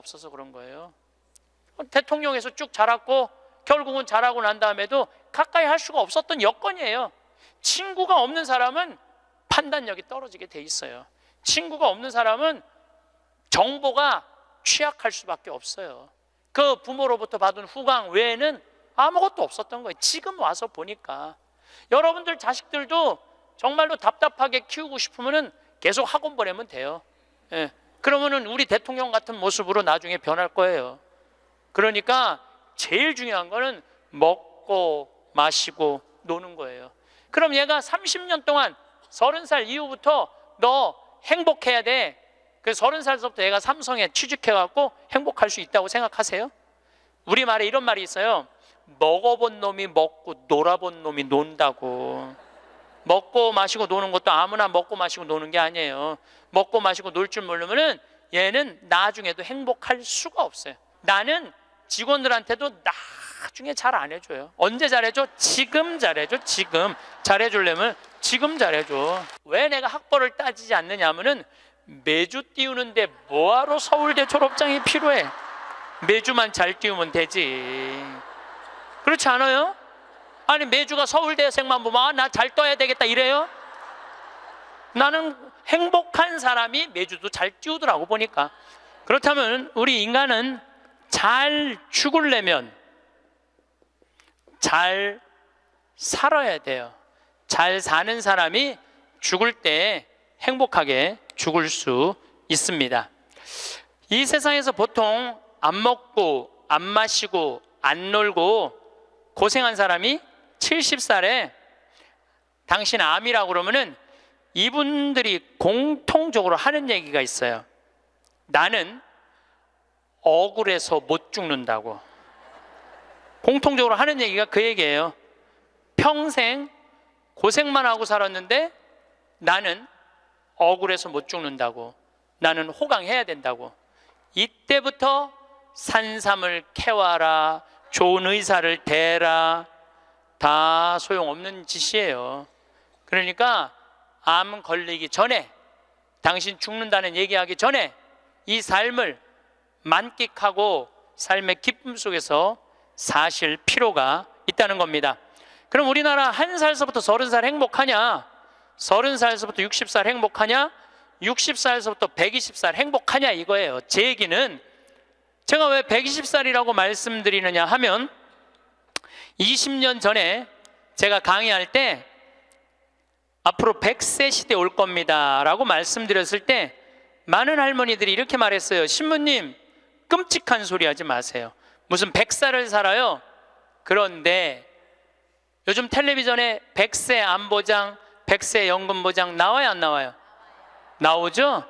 없어서 그런 거예요. 대통령에서 쭉 자랐고 결국은 자라고 난 다음에도 가까이 할 수가 없었던 여건이에요. 친구가 없는 사람은 판단력이 떨어지게 돼 있어요. 친구가 없는 사람은 정보가 취약할 수밖에 없어요. 그 부모로부터 받은 후광 외에는 아무것도 없었던 거예요. 지금 와서 보니까. 여러분들 자식들도 정말로 답답하게 키우고 싶으면 계속 학원 보내면 돼요. 예. 그러면은 우리 대통령 같은 모습으로 나중에 변할 거예요. 그러니까 제일 중요한 거는 먹고 마시고 노는 거예요. 그럼 얘가 30년 동안 30살 이후부터 너 행복해야 돼. 그래서 30살부터 얘가 삼성에 취직해갖고 행복할 수 있다고 생각하세요? 우리말에 이런 말이 있어요. 먹어본 놈이 먹고 놀아본 놈이 논다고. 먹고 마시고 노는 것도 아무나 먹고 마시고 노는 게 아니에요. 먹고 마시고 놀 줄 모르면은 얘는 나중에도 행복할 수가 없어요. 나는 직원들한테도 나중에 잘 안 해줘요. 언제 잘해줘? 지금 잘해줘. 지금 잘해주려면 지금 잘해줘. 왜 내가 학벌을 따지지 않느냐 하면은 매주 띄우는데 뭐하러 서울대 졸업장이 필요해? 매주만 잘 띄우면 되지. 그렇지 않아요? 아니 매주가 서울대생만 보면 나 잘 떠야 되겠다 이래요? 나는 행복한 사람이 매주도 잘 띄우더라고 보니까. 그렇다면 우리 인간은 잘 죽으려면 잘 살아야 돼요. 잘 사는 사람이 죽을 때 행복하게 죽을 수 있습니다. 이 세상에서 보통 안 먹고 안 마시고 안 놀고 고생한 사람이 70살에 당신 암이라고 그러면은 이분들이 공통적으로 하는 얘기가 있어요. 나는 억울해서 못 죽는다고. 공통적으로 하는 얘기가 그 얘기예요. 평생 고생만 하고 살았는데 나는 억울해서 못 죽는다고. 나는 호강해야 된다고. 이때부터 산삼을 캐와라, 좋은 의사를 대라, 다 소용없는 짓이에요. 그러니까 암 걸리기 전에, 당신 죽는다는 얘기하기 전에 이 삶을 만끽하고 삶의 기쁨 속에서 사실 필요가 있다는 겁니다. 그럼 우리나라 1살서부터 30살 행복하냐? 30살서부터 60살 행복하냐? 60살서부터 120살 행복하냐 이거예요. 제 얘기는 제가 왜 120살이라고 말씀드리느냐 하면 20년 전에 제가 강의할 때 앞으로 100세 시대 올 겁니다 라고 말씀드렸을 때 많은 할머니들이 이렇게 말했어요. 신부님 끔찍한 소리 하지 마세요. 무슨 100살을 살아요? 그런데 요즘 텔레비전에 100세 안보장, 100세 연금보장 나와요 안 나와요? 나오죠?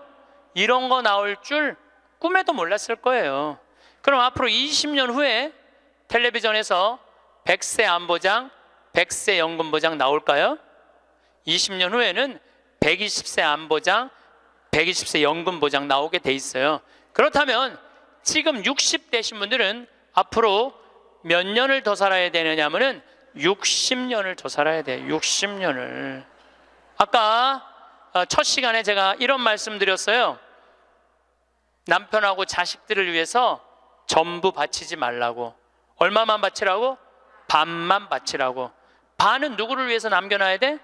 이런 거 나올 줄 꿈에도 몰랐을 거예요. 그럼 앞으로 20년 후에 텔레비전에서 100세 안보장, 100세 연금보장 나올까요? 20년 후에는 120세 안보장, 120세 연금보장 나오게 돼 있어요. 그렇다면 지금 60대신 분들은 앞으로 몇 년을 더 살아야 되느냐 하면은 60년을 더 살아야 돼요. 60년을. 아까 첫 시간에 제가 이런 말씀 드렸어요. 남편하고 자식들을 위해서 전부 바치지 말라고. 얼마만 바치라고? 반만 바치라고. 반은 누구를 위해서 남겨놔야 돼?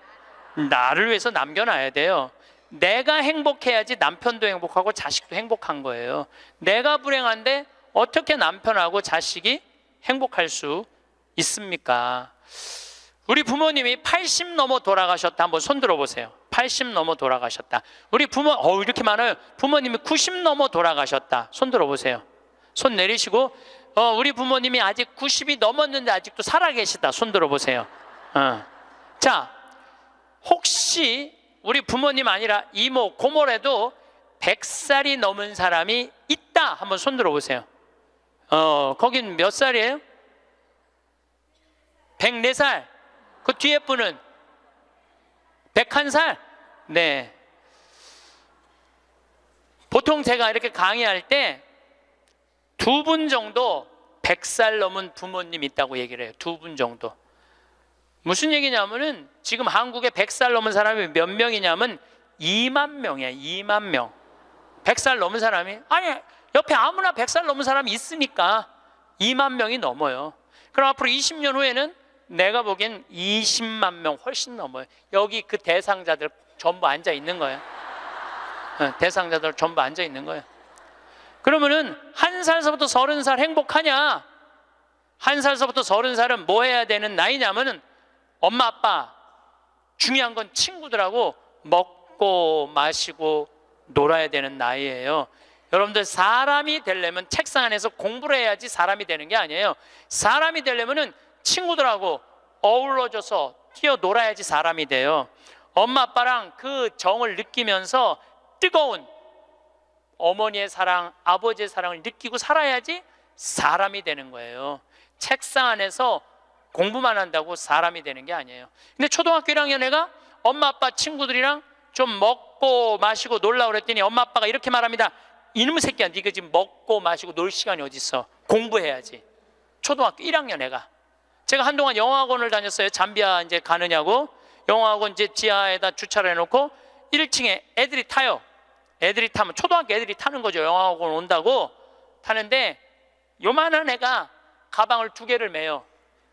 나를 위해서 남겨놔야 돼요. 내가 행복해야지 남편도 행복하고 자식도 행복한 거예요. 내가 불행한데 어떻게 남편하고 자식이 행복할 수 있습니까? 우리 부모님이 80 넘어 돌아가셨다. 한번 손 들어보세요. 80 넘어 돌아가셨다. 우리 부모, 이렇게 많아요. 부모님이 90 넘어 돌아가셨다. 손 들어보세요. 손 내리시고, 우리 부모님이 아직 90이 넘었는데 아직도 살아계시다. 손 들어보세요. 자, 혹시 우리 부모님 아니라 이모, 고모라도 100살이 넘은 사람이 있다. 한번 손 들어보세요. 거긴 몇 살이에요? 104살. 그 뒤에 분은 101살? 네. 보통 제가 이렇게 강의할 때 2분 정도 100살 넘은 부모님 있다고 얘기를 해요. 2분 정도. 무슨 얘기냐면은 지금 한국에 100살 넘은 사람이 몇 명이냐면 2만 명이에요. 2만 명. 100살 넘은 사람이, 아니 옆에 아무나 100살 넘은 사람이 있으니까 2만 명이 넘어요. 그럼 앞으로 20년 후에는 내가 보기엔 20만 명 훨씬 넘어요. 여기 그 대상자들 전부 앉아 있는 거예요. 대상자들 전부 앉아 있는 거예요. 그러면은 1살서부터 30살 행복하냐? 1살서부터 30살은 뭐 해야 되는 나이냐면은 엄마 아빠, 중요한 건 친구들하고 먹고 마시고 놀아야 되는 나이예요. 여러분들, 사람이 되려면 책상 안에서 공부를 해야지 사람이 되는 게 아니에요. 사람이 되려면은 친구들하고 어우러져서 뛰어놀아야지 사람이 돼요. 엄마 아빠랑 그 정을 느끼면서 뜨거운 어머니의 사랑, 아버지의 사랑을 느끼고 살아야지 사람이 되는 거예요. 책상 안에서 공부만 한다고 사람이 되는 게 아니에요. 근데 초등학교 1학년 애가 엄마 아빠 친구들이랑 좀 먹고 마시고 놀라고 그랬더니 엄마 아빠가 이렇게 말합니다. 이놈의 새끼야, 네가 지금 먹고 마시고 놀 시간이 어디 있어? 공부해야지. 초등학교 1학년 애가. 제가 한동안 영어학원을 다녔어요. 잠비아 이제 가느냐고. 영어학원 이제 지하에다 주차를 해놓고 1층에 애들이 타요. 애들이 타면 초등학교 애들이 타는 거죠. 영어학원 온다고 타는데 요만한 애가 가방을 2개를 메요.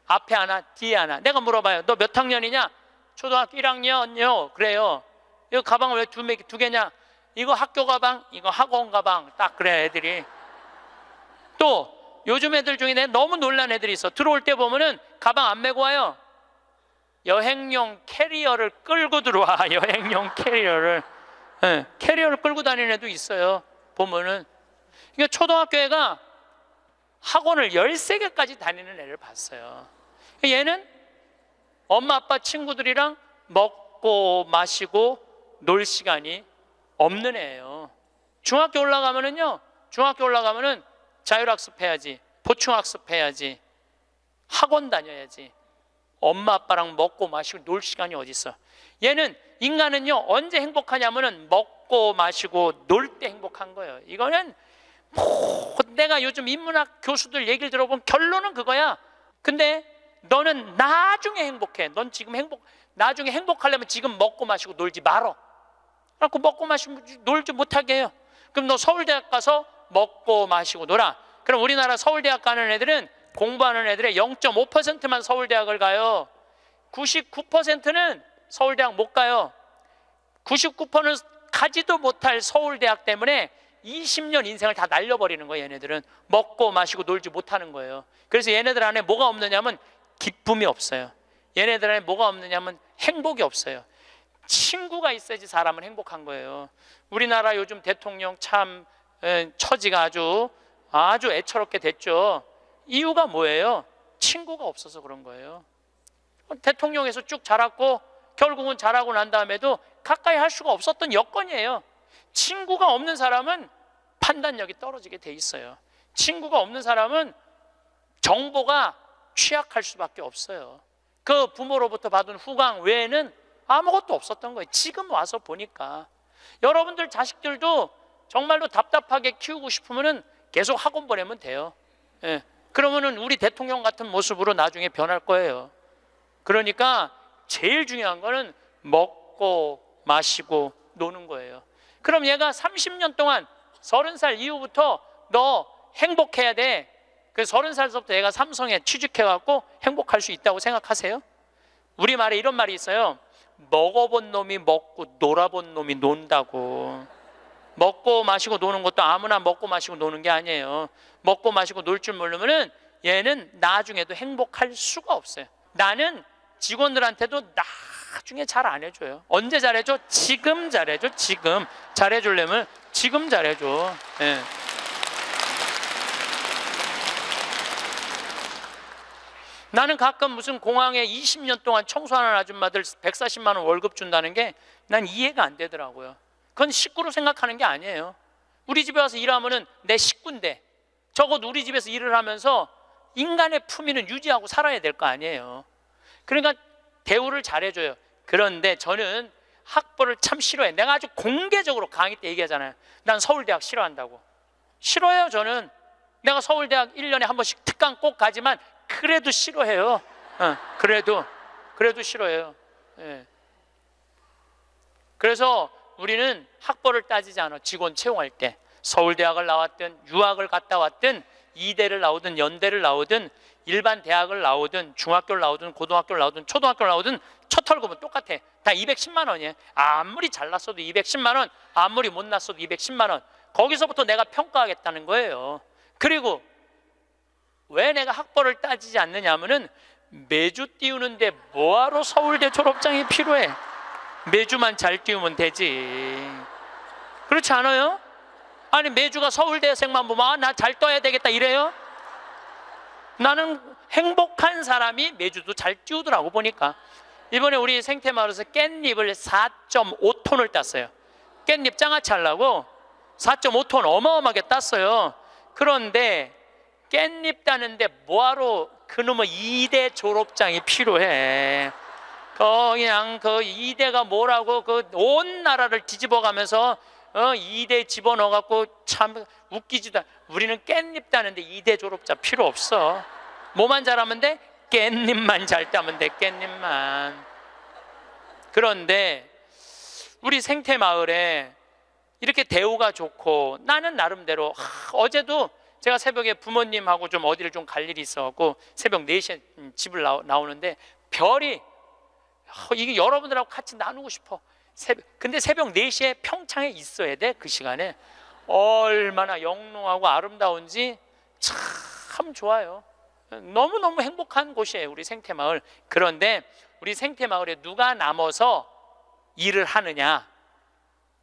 앞에 하나, 뒤에 하나. 내가 물어봐요. 너 몇 학년이냐? 초등학교 1학년요. 그래요. 이거 가방을 왜 2개냐? 이거 학교 가방, 이거 학원 가방. 딱 그래, 애들이. 또 요즘 애들 중에 내가 너무 놀란 애들이 있어. 들어올 때 보면은 가방 안 메고 와요. 여행용 캐리어를 끌고 들어와. 여행용 캐리어를. 네, 캐리어를 끌고 다니는 애도 있어요. 보면은. 그러니까 초등학교 애가 학원을 13개까지 다니는 애를 봤어요. 얘는 엄마 아빠 친구들이랑 먹고 마시고 놀 시간이 없는 애예요. 중학교 올라가면은요, 중학교 올라가면은 자율학습 해야지, 보충학습 해야지, 학원 다녀야지. 엄마 아빠랑 먹고 마시고 놀 시간이 어디 있어? 얘는, 인간은요 언제 행복하냐면은 먹고 마시고 놀 때 행복한 거예요. 이거는 내가 요즘 인문학 교수들 얘기를 들어보면 결론은 그거야. 근데 너는 나중에 행복해. 넌 지금 나중에 행복하려면 지금 먹고 마시고 놀지 말어. 그래갖고 먹고 마시고 놀지 못하게 해요. 그럼 너 서울대학 가서 먹고 마시고 놀아. 그럼 우리나라 서울대학 가는 애들은, 공부하는 애들의 0.5%만 서울대학을 가요. 99%는 서울대학 못 가요. 99%는 가지도 못할 서울대학 때문에 20년 인생을 다 날려버리는 거예요. 얘네들은 먹고 마시고 놀지 못하는 거예요. 그래서 얘네들 안에 뭐가 없느냐면 기쁨이 없어요. 얘네들 안에 뭐가 없느냐면 행복이 없어요. 친구가 있어야지 사람은 행복한 거예요. 우리나라 요즘 대통령 참 처지가 아주 애처롭게 됐죠. 이유가 뭐예요? 친구가 없어서 그런 거예요. 대통령에서 쭉 자랐고 결국은 자라고 난 다음에도 가까이 할 수가 없었던 여건이에요. 친구가 없는 사람은 판단력이 떨어지게 돼 있어요. 친구가 없는 사람은 정보가 취약할 수밖에 없어요. 그 부모로부터 받은 후광 외에는 아무것도 없었던 거예요. 지금 와서 보니까. 여러분들 자식들도 정말로 답답하게 키우고 싶으면 계속 학원 보내면 돼요. 예. 그러면은 우리 대통령 같은 모습으로 나중에 변할 거예요. 그러니까 제일 중요한 거는 먹고 마시고 노는 거예요. 그럼 얘가 30년 동안 30살 이후부터 너 행복해야 돼. 그 30살부터 얘가 삼성에 취직해갖고 행복할 수 있다고 생각하세요? 우리말에 이런 말이 있어요. 먹어본 놈이 먹고 놀아본 놈이 논다고. 먹고 마시고 노는 것도 아무나 먹고 마시고 노는 게 아니에요. 먹고 마시고 놀 줄 모르면은 얘는 나중에도 행복할 수가 없어요. 나는 직원들한테도 나중에 잘 안 해줘요. 언제 잘해줘? 지금 잘해줘. 지금 잘해주려면 지금 잘해줘. 예. 나는 가끔 무슨 공항에 20년 동안 청소하는 아줌마들 140만 원 월급 준다는 게 난 이해가 안 되더라고요. 그건 식구로 생각하는 게 아니에요. 우리 집에 와서 일하면은 내 식구인데 적어도 우리 집에서 일을 하면서 인간의 품위는 유지하고 살아야 될 거 아니에요. 그러니까 대우를 잘해줘요. 그런데 저는 학벌을 참 싫어해. 내가 아주 공개적으로 강의 때 얘기하잖아요. 난 서울대학 싫어한다고. 싫어해요. 저는 내가 서울대학 1년에 한 번씩 특강 꼭 가지만 그래도 싫어해요. 그래도 싫어해요. 예. 그래서 우리는 학벌을 따지지 않아. 직원 채용할 때 서울대학을 나왔든 유학을 갔다 왔든 이대를 나오든 연대를 나오든 일반 대학을 나오든 중학교를 나오든 고등학교를 나오든 초등학교를 나오든 첫 월급은 똑같아. 다 210만 원이에요. 아무리 잘났어도 210만 원, 아무리 못났어도 210만 원. 거기서부터 내가 평가하겠다는 거예요. 그리고 왜 내가 학벌을 따지지 않느냐 하면은 매주 띄우는데 뭐하러 서울대 졸업장이 필요해? 매주만 잘 띄우면 되지. 그렇지 않아요? 아니 매주가 서울대생만 보면 나 잘 떠야 되겠다 이래요? 나는 행복한 사람이 매주도 잘 띄우더라고. 보니까 이번에 우리 생태마을에서 깻잎을 4.5톤을 땄어요. 깻잎 장아찌 하려고 4.5톤 어마어마하게 땄어요. 그런데 깻잎 따는데 뭐하러 그놈의 2대 졸업장이 필요해? 그냥 그 2대가 뭐라고 그 온 나라를 뒤집어 가면서 2대 집어넣어 갖고 참 웃기지도. 우리는 깻잎 따는데 2대 졸업자 필요 없어. 뭐만 잘하면 돼? 깻잎만 잘 따면 돼. 깻잎만. 그런데 우리 생태마을에 이렇게 대우가 좋고 나는 나름대로 어제도 제가 새벽에 부모님하고 좀 어디를 좀 갈 일이 있어갖고 새벽 4시에 집을 나오는데 별이 이게 여러분들하고 같이 나누고 싶어. 근데 새벽 4시에 평창에 있어야 돼. 그 시간에 얼마나 영롱하고 아름다운지 참 좋아요. 너무너무 행복한 곳이에요 우리 생태마을. 그런데 우리 생태마을에 누가 남아서 일을 하느냐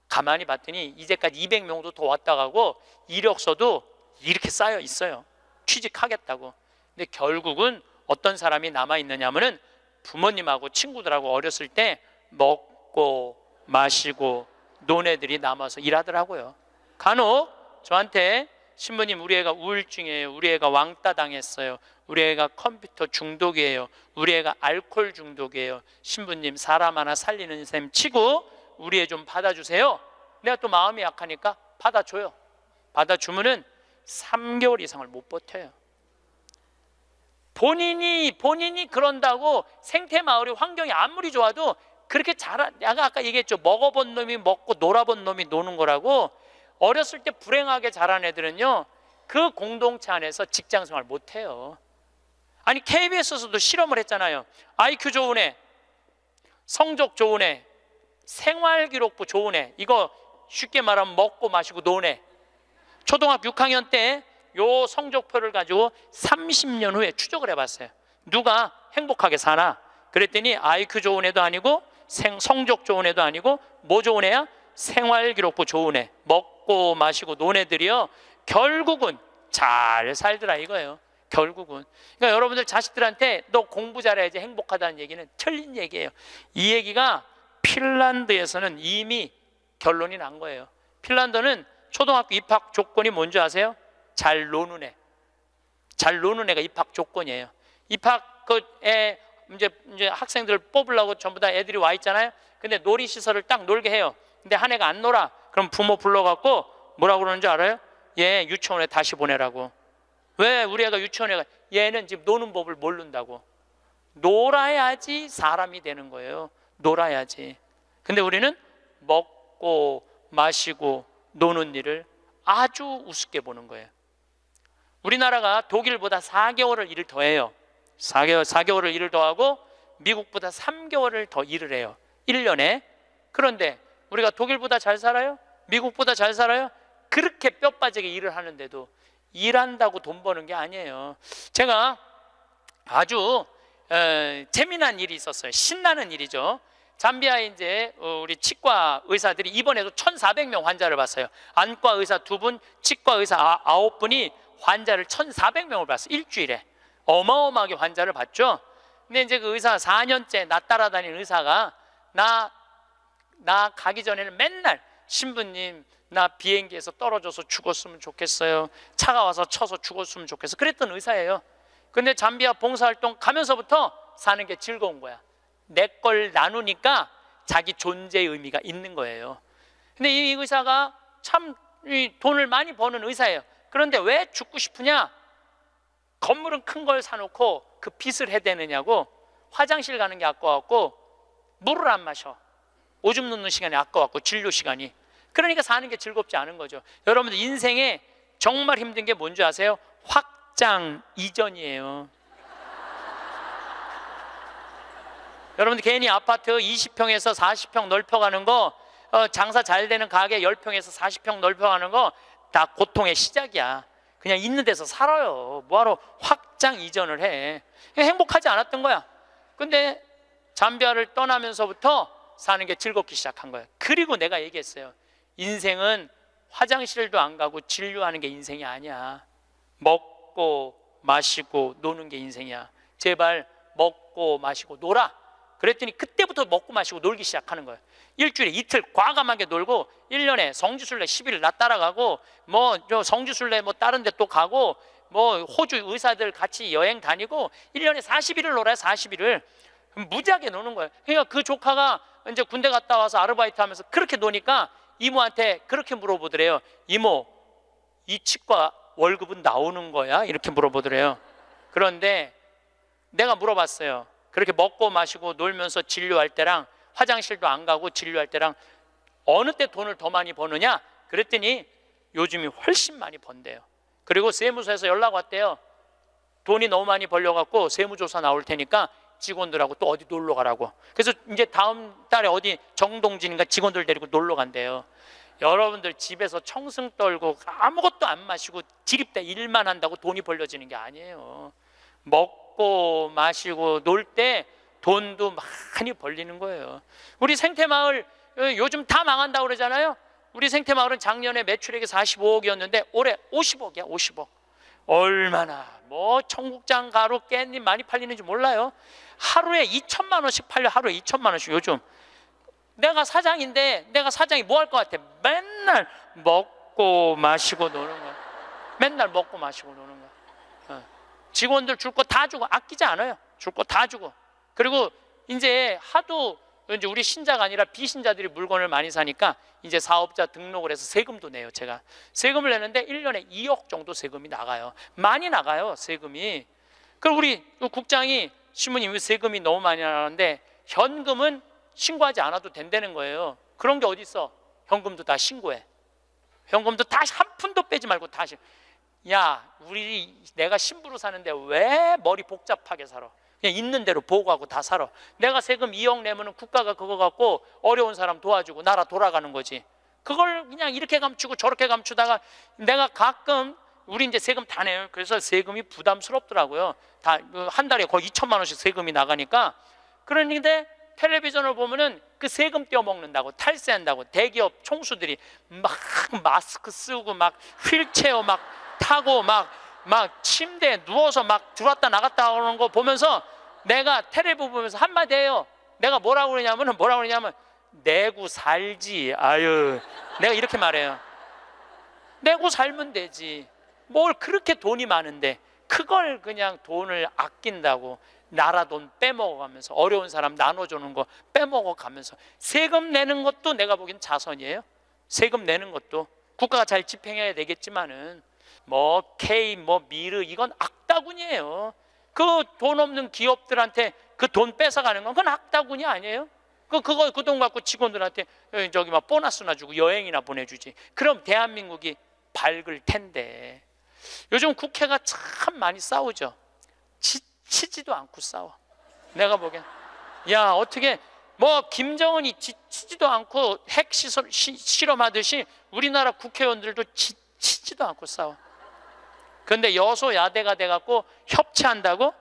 가만히 봤더니 이제까지 200명도 더 왔다 가고 이력서도 이렇게 쌓여 있어요. 취직하겠다고. 근데 결국은 어떤 사람이 남아있느냐 하면은 부모님하고 친구들하고 어렸을 때 먹고 마시고 논 애들이 남아서 일하더라고요. 간혹 저한테 신부님 우리 애가 우울증이에요, 우리 애가 왕따 당했어요, 우리 애가 컴퓨터 중독이에요, 우리 애가 알코올 중독이에요, 신부님 사람 하나 살리는 셈 치고 우리 애 좀 받아주세요. 내가 또 마음이 약하니까 받아줘요. 받아주면은 3개월 이상을 못 버텨요. 본인이 그런다고 생태마을의 환경이 아무리 좋아도 그렇게 내가 아까 얘기했죠. 먹어본 놈이 먹고 놀아본 놈이 노는 거라고. 어렸을 때 불행하게 자란 애들은요 그 공동체 안에서 직장생활 못해요. 아니 KBS에서도 실험을 했잖아요. IQ 좋은 애, 성적 좋은 애, 생활기록부 좋은 애, 이거 쉽게 말하면 먹고 마시고 노는 애. 초등학교 6학년 때 요 성적표를 가지고 30년 후에 추적을 해봤어요. 누가 행복하게 사나? 그랬더니 IQ 좋은 애도 아니고 성적 좋은 애도 아니고 뭐 좋은 애야? 생활기록부 좋은 애, 먹고 마시고 노는 애들이요 결국은 잘 살더라 이거예요. 결국은. 그러니까 여러분들 자식들한테 너 공부 잘해야지 행복하다는 얘기는 틀린 얘기예요. 이 얘기가 핀란드에서는 이미 결론이 난 거예요. 핀란드는 초등학교 입학 조건이 뭔지 아세요? 잘 노는 애. 잘 노는 애가 입학 조건이에요. 입학 애 이제 학생들 뽑으려고 전부 다 애들이 와 있잖아요. 근데 놀이시설을 딱 놀게 해요. 근데 한 애가 안 놀아. 그럼 부모 불러갖고 뭐라고 그러는지 알아요? 얘 유치원에 다시 보내라고. 왜 우리 애가 유치원에 가? 얘는 지금 노는 법을 모른다고. 놀아야지 사람이 되는 거예요. 놀아야지. 근데 우리는 먹고 마시고 노는 일을 아주 우습게 보는 거예요. 우리나라가 독일보다 4개월을 일을 더 해요. 4개월을 일을 더 하고 미국보다 3개월을 더 일을 해요. 1년에. 그런데 우리가 독일보다 잘 살아요? 미국보다 잘 살아요? 그렇게 뼈 빠지게 일을 하는데도 일한다고 돈 버는 게 아니에요. 제가 아주 재미난 일이 있었어요. 신나는 일이죠. 잠비아에 이제 우리 치과 의사들이 이번에도 1,400명 환자를 봤어요. 안과 의사 2분, 치과 의사 9분이 환자를 1,400명을 봤어요. 일주일에. 어마어마하게 환자를 봤죠. 근데 이제 그 의사 4년째 나 따라다니는 의사가 나 가기 전에는 맨날 신부님 나 비행기에서 떨어져서 죽었으면 좋겠어요. 차가 와서 쳐서 죽었으면 좋겠어. 그랬던 의사예요. 근데 잠비아 봉사활동 가면서부터 사는 게 즐거운 거야. 내 걸 나누니까 자기 존재의 의미가 있는 거예요. 근데 이 의사가 참 돈을 많이 버는 의사예요. 그런데 왜 죽고 싶으냐? 건물은 큰 걸 사놓고 그 빚을 해대느냐고. 화장실 가는 게 아까워갖고 물을 안 마셔. 오줌 넣는 시간이 아까워갖고 진료 시간이. 그러니까 사는 게 즐겁지 않은 거죠. 여러분들 인생에 정말 힘든 게 뭔지 아세요? 확장 이전이에요. 여러분들 괜히 아파트 20평에서 40평 넓혀가는 거, 장사 잘 되는 가게 10평에서 40평 넓혀가는 거 다 고통의 시작이야. 그냥 있는 데서 살아요. 뭐하러 확장 이전을 해? 행복하지 않았던 거야. 근데 잠비아를 떠나면서부터 사는 게 즐겁기 시작한 거예요. 그리고 내가 얘기했어요. 인생은 화장실도 안 가고 진료하는 게 인생이 아니야. 먹고 마시고 노는 게 인생이야. 제발 먹고 마시고 놀아. 그랬더니 그때부터 먹고 마시고 놀기 시작하는 거예요. 일주일에 이틀 과감하게 놀고 1년에 성지순례 10일 나 따라가고 뭐 성지순례 뭐 다른 데 또 가고 뭐 호주 의사들 같이 여행 다니고 1년에 40일을 놀아요. 40일을 무지하게 노는 거예요. 그러니까 그 조카가 이제 군대 갔다 와서 아르바이트 하면서 그렇게 노니까 이모한테 그렇게 물어보더래요. 이모, 이 치과 월급은 나오는 거야? 이렇게 물어보더래요. 그런데 내가 물어봤어요. 그렇게 먹고 마시고 놀면서 진료할 때랑 화장실도 안 가고 진료할 때랑 어느 때 돈을 더 많이 버느냐? 그랬더니 요즘이 훨씬 많이 번대요. 그리고 세무서에서 연락 왔대요. 돈이 너무 많이 벌려갖고 세무조사 나올 테니까 직원들하고 또 어디 놀러 가라고. 그래서 이제 다음 달에 어디 정동진인가 직원들 데리고 놀러 간대요. 여러분들 집에서 청승 떨고 아무것도 안 마시고 지립대 일만 한다고 돈이 벌려지는 게 아니에요. 먹고 마시고 놀 때 돈도 많이 벌리는 거예요. 우리 생태마을 요즘 다 망한다고 그러잖아요. 우리 생태마을은 작년에 매출액이 45억이었는데 올해 50억이야. 50억. 얼마나 뭐 청국장 가루 깻잎 많이 팔리는지 몰라요. 하루에 2천만 원씩 팔려. 하루에 2천만 원씩. 요즘 내가 사장인데 내가 사장이 뭐 할 것 같아? 맨날 먹고 마시고 노는 거야. 맨날 먹고 마시고 노는 거야. 직원들 줄 거 다 주고 아끼지 않아요. 줄 거 다 주고. 그리고 이제 하도 이제 우리 신자가 아니라 비신자들이 물건을 많이 사니까 이제 사업자 등록을 해서 세금도 내요. 제가 세금을 내는데 1년에 2억 정도 세금이 나가요. 많이 나가요, 세금이. 그리고 우리 국장이 신부님 세금이 너무 많이 나가는데 현금은 신고하지 않아도 된다는 거예요. 그런 게 어디 있어? 현금도 다 신고해. 현금도 다 한 푼도 빼지 말고 다 야, 내가 신부로 사는데 왜 머리 복잡하게 살아? 그냥 있는 대로 보고하고 다 살아. 내가 세금 2억 내면은 국가가 그거 갖고 어려운 사람 도와주고 나라 돌아가는 거지. 그걸 그냥 이렇게 감추고 저렇게 감추다가 내가 가끔 우리 이제 세금 다 내요. 그래서 세금이 부담스럽더라고요. 다 한 달에 거의 2천만 원씩 세금이 나가니까. 그런데 텔레비전을 보면은 그 세금 떼어먹는다고 탈세한다고 대기업 총수들이 막 마스크 쓰고 막 휠체어 막 타고 막 침대에 누워서 막 들어왔다 나갔다 하는 거 보면서 내가 텔레비 보면서 한마디 해요. 내가 뭐라고 그러냐면 내고 살지. 아유, 내가 이렇게 말해요. 내고 살면 되지. 뭘 그렇게 돈이 많은데 그걸 그냥 돈을 아낀다고 나라 돈 빼먹어가면서 어려운 사람 나눠주는 거 빼먹어가면서 세금 내는 것도 내가 보기엔 자선이에요. 세금 내는 것도 국가가 잘 집행해야 되겠지만은 뭐 K 뭐 미르 이건 악다군이에요. 그 돈 없는 기업들한테 그 돈 뺏어가는 건 그건 악다군이 아니에요. 그 돈 갖고 직원들한테 저기 막 보너스나 주고 여행이나 보내주지. 그럼 대한민국이 밝을 텐데. 요즘 국회가 참 많이 싸우죠. 지치지도 않고 싸워. 내가 보기엔 야 어떻게 뭐 김정은이 지치지도 않고 핵 실험하듯이 우리나라 국회의원들도 지치지도 않고 싸워. 그런데 여소야대가 돼갖고 협치한다고?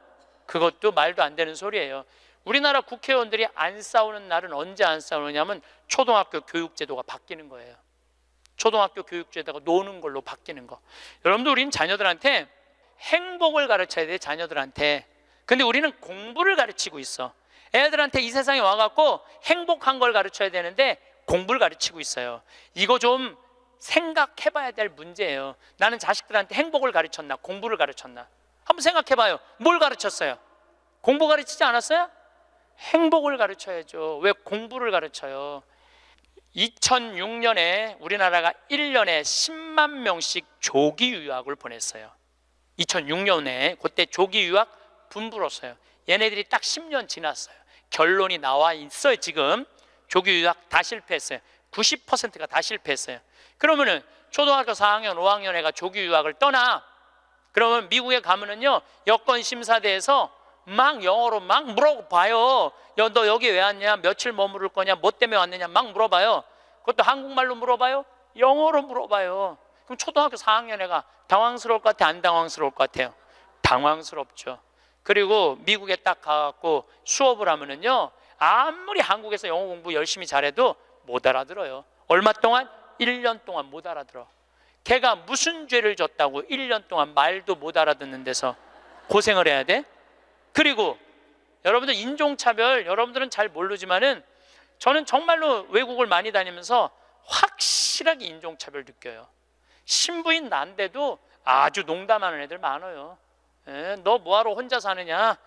그것도 말도 안 되는 소리예요. 우리나라 국회의원들이 안 싸우는 날은 언제 안 싸우느냐면 초등학교 교육제도가 바뀌는 거예요. 초등학교 교육제도가 노는 걸로 바뀌는 거. 여러분들 우리는 자녀들한테 행복을 가르쳐야 돼요. 자녀들한테. 근데 우리는 공부를 가르치고 있어. 애들한테 이 세상에 와갖고 행복한 걸 가르쳐야 되는데 공부를 가르치고 있어요. 이거 좀 생각해봐야 될 문제예요. 나는 자식들한테 행복을 가르쳤나 공부를 가르쳤나 한번 생각해봐요. 뭘 가르쳤어요? 공부 가르치지 않았어요? 행복을 가르쳐야죠. 왜 공부를 가르쳐요? 2006년에 우리나라가 1년에 10만 명씩 조기 유학을 보냈어요. 2006년에 그때 조기 유학 분불었어요. 얘네들이 딱 10년 지났어요. 결론이 나와 있어요. 지금 조기 유학 다 실패했어요. 90%가 다 실패했어요. 그러면은 초등학교 4학년, 5학년 애가 조기 유학을 떠나. 그러면 미국에 가면은요, 여권 심사대에서 막 영어로 막 물어봐요. 너 여기 왜 왔냐? 며칠 머무를 거냐? 뭐 때문에 왔느냐? 막 물어봐요. 그것도 한국말로 물어봐요? 영어로 물어봐요. 그럼 초등학교 4학년 애가 당황스러울 것 같아요? 안 당황스러울 것 같아요? 당황스럽죠. 그리고 미국에 딱 가갖고 수업을 하면은요, 아무리 한국에서 영어 공부 열심히 잘해도 못 알아들어요. 얼마 동안? 1년 동안 못 알아들어. 걔가 무슨 죄를 졌다고 1년 동안 말도 못 알아듣는 데서 고생을 해야 돼? 그리고 여러분들 인종차별, 여러분들은 잘 모르지만은 저는 정말로 외국을 많이 다니면서 확실하게 인종차별 느껴요. 신부인 난데도 아주 농담하는 애들 많아요. 너 뭐하러 혼자 사느냐?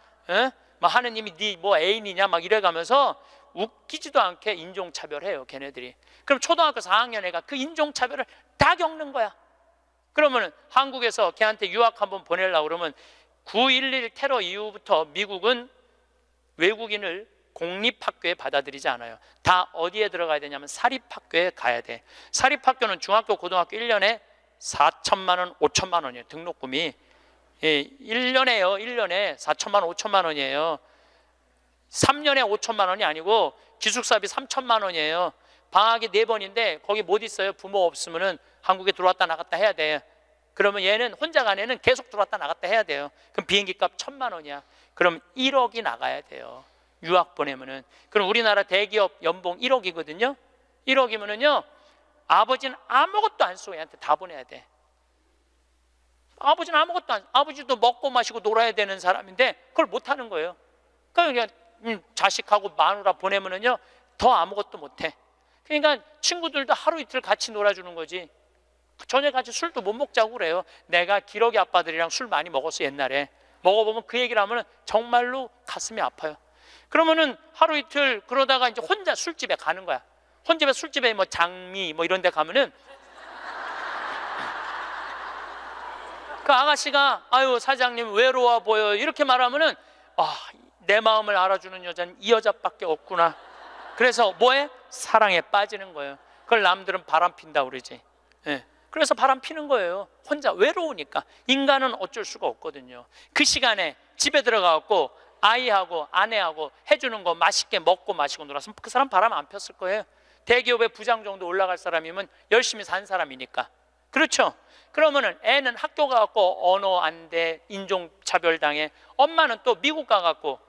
막 하느님이 네 뭐 애인이냐? 막 이래가면서 웃기지도 않게 인종차별해요, 걔네들이. 그럼 초등학교 4학년 애가 그 인종차별을 다 겪는 거야. 그러면 한국에서 걔한테 유학 한번 보내려고 그러면 9.11 테러 이후부터 미국은 외국인을 공립학교에 받아들이지 않아요. 다 어디에 들어가야 되냐면 사립학교에 가야 돼. 사립학교는 중학교, 고등학교 1년에 4천만 원, 5천만 원이에요. 등록금이. 1년에요. 1년에 4천만 원, 5천만 원이에요. 3년에 5천만 원이 아니고 기숙사비 3천만 원이에요. 방학이 4번인데 거기 못 있어요. 부모 없으면은 한국에 들어왔다 나갔다 해야 돼. 그러면 얘는 혼자 간 애는 계속 들어왔다 나갔다 해야 돼요. 그럼 비행기 값 1,000만 원이야. 그럼 1억이 나가야 돼요. 유학 보내면은. 그럼 우리나라 대기업 연봉 1억이거든요. 1억이면은요, 아버지는 아무것도 안 쓰고 얘한테 다 보내야 돼. 아버지는 아무것도 안, 아버지도 먹고 마시고 놀아야 되는 사람인데 그걸 못 하는 거예요. 그러니까 자식하고 마누라 보내면은요, 더 아무것도 못 해. 그러니까 친구들도 하루 이틀 같이 놀아주는 거지. 저녁 같이 술도 못 먹자고 그래요. 내가 기러기 아빠들이랑 술 많이 먹었어. 옛날에 먹어보면 그 얘기를 하면 정말로 가슴이 아파요. 그러면은 하루 이틀 그러다가 이제 혼자 술집에 가는 거야. 혼자 술집에 뭐 장미 뭐 이런 데 가면은 그 아가씨가 아유 사장님 외로워 보여 이렇게 말하면은 내 마음을 알아주는 여자는 이 여자밖에 없구나. 그래서 뭐해? 사랑에 빠지는 거예요. 그걸 남들은 바람 핀다고 그러지. 그래서 바람 피는 거예요. 혼자 외로우니까. 인간은 어쩔 수가 없거든요. 그 시간에 집에 들어가갖고 아이하고 아내하고 해주는 거 맛있게 먹고 마시고 놀았으면 그 사람 바람 안 폈을 거예요. 대기업의 부장 정도 올라갈 사람이면 열심히 산 사람이니까. 그렇죠? 그러면은 애는 학교 가갖고 언어 안 돼, 인종차별 당해. 엄마는 또 미국 가갖고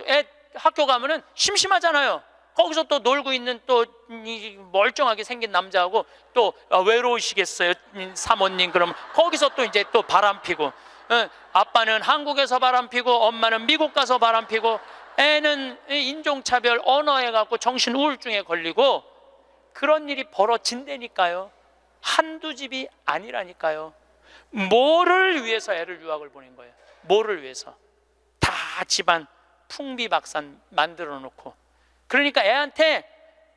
애 학교 가면은 심심하잖아요. 거기서 또 놀고 있는 또 멀쩡하게 생긴 남자하고 또 외로우시겠어요 사모님. 그럼 거기서 또 이제 또 바람 피고, 아빠는 한국에서 바람 피고 엄마는 미국 가서 바람 피고, 애는 인종차별 언어에 갖고 정신 우울증에 걸리고, 그런 일이 벌어진다니까요. 한두 집이 아니라니까요. 뭐를 위해서 애를 유학을 보낸 거예요? 뭐를 위해서? 다 집안 풍비박산 만들어 놓고. 그러니까 애한테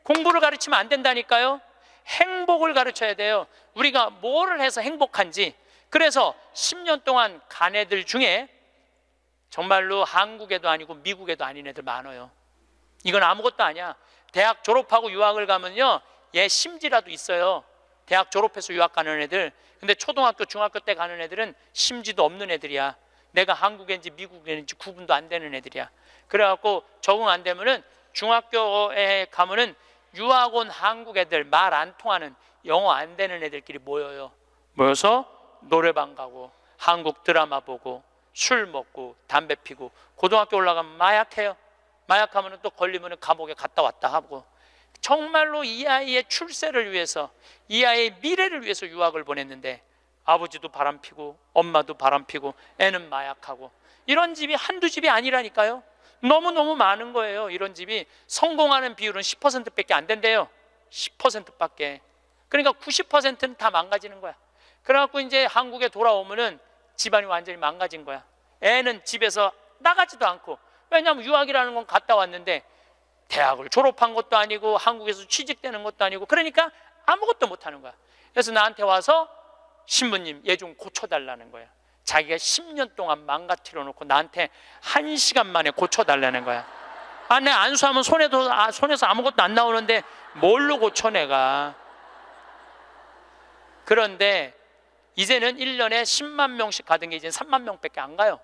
공부를 가르치면 안 된다니까요. 행복을 가르쳐야 돼요. 우리가 뭐를 해서 행복한지. 그래서 10년 동안 간 애들 중에 정말로 한국에도 아니고 미국에도 아닌 애들 많아요. 이건 아무것도 아니야. 대학 졸업하고 유학을 가면요, 얘 심지라도 있어요. 대학 졸업해서 유학 가는 애들. 근데 초등학교 중학교 때 가는 애들은 심지도 없는 애들이야. 내가 한국인지 미국인지 구분도 안 되는 애들이야. 그래갖고 적응 안 되면은 중학교에 가면은 유학 온 한국 애들, 말 안 통하는 영어 안 되는 애들끼리 모여요. 모여서 노래방 가고 한국 드라마 보고 술 먹고 담배 피고, 고등학교 올라가면 마약해요. 마약하면 또 걸리면 감옥에 갔다 왔다 하고. 정말로 이 아이의 출세를 위해서, 이 아이의 미래를 위해서 유학을 보냈는데 아버지도 바람피고 엄마도 바람피고 애는 마약하고. 이런 집이 한두 집이 아니라니까요. 너무너무 많은 거예요. 이런 집이. 성공하는 비율은 10%밖에 안 된대요. 10%밖에. 그러니까 90%는 다 망가지는 거야. 그래갖고 이제 한국에 돌아오면은 집안이 완전히 망가진 거야. 애는 집에서 나가지도 않고. 왜냐하면 유학이라는 건 갔다 왔는데 대학을 졸업한 것도 아니고 한국에서 취직되는 것도 아니고, 그러니까 아무것도 못하는 거야. 그래서 나한테 와서 신부님 얘 좀 고쳐달라는 거야. 자기가 10년 동안 망가뜨려 놓고 나한테 1시간 만에 고쳐달라는 거야. 내 안수하면 손에서 아무것도 안 나오는데 뭘로 고쳐 내가. 그런데 이제는 1년에 10만 명씩 가던 게 이제 3만 명밖에 안 가요.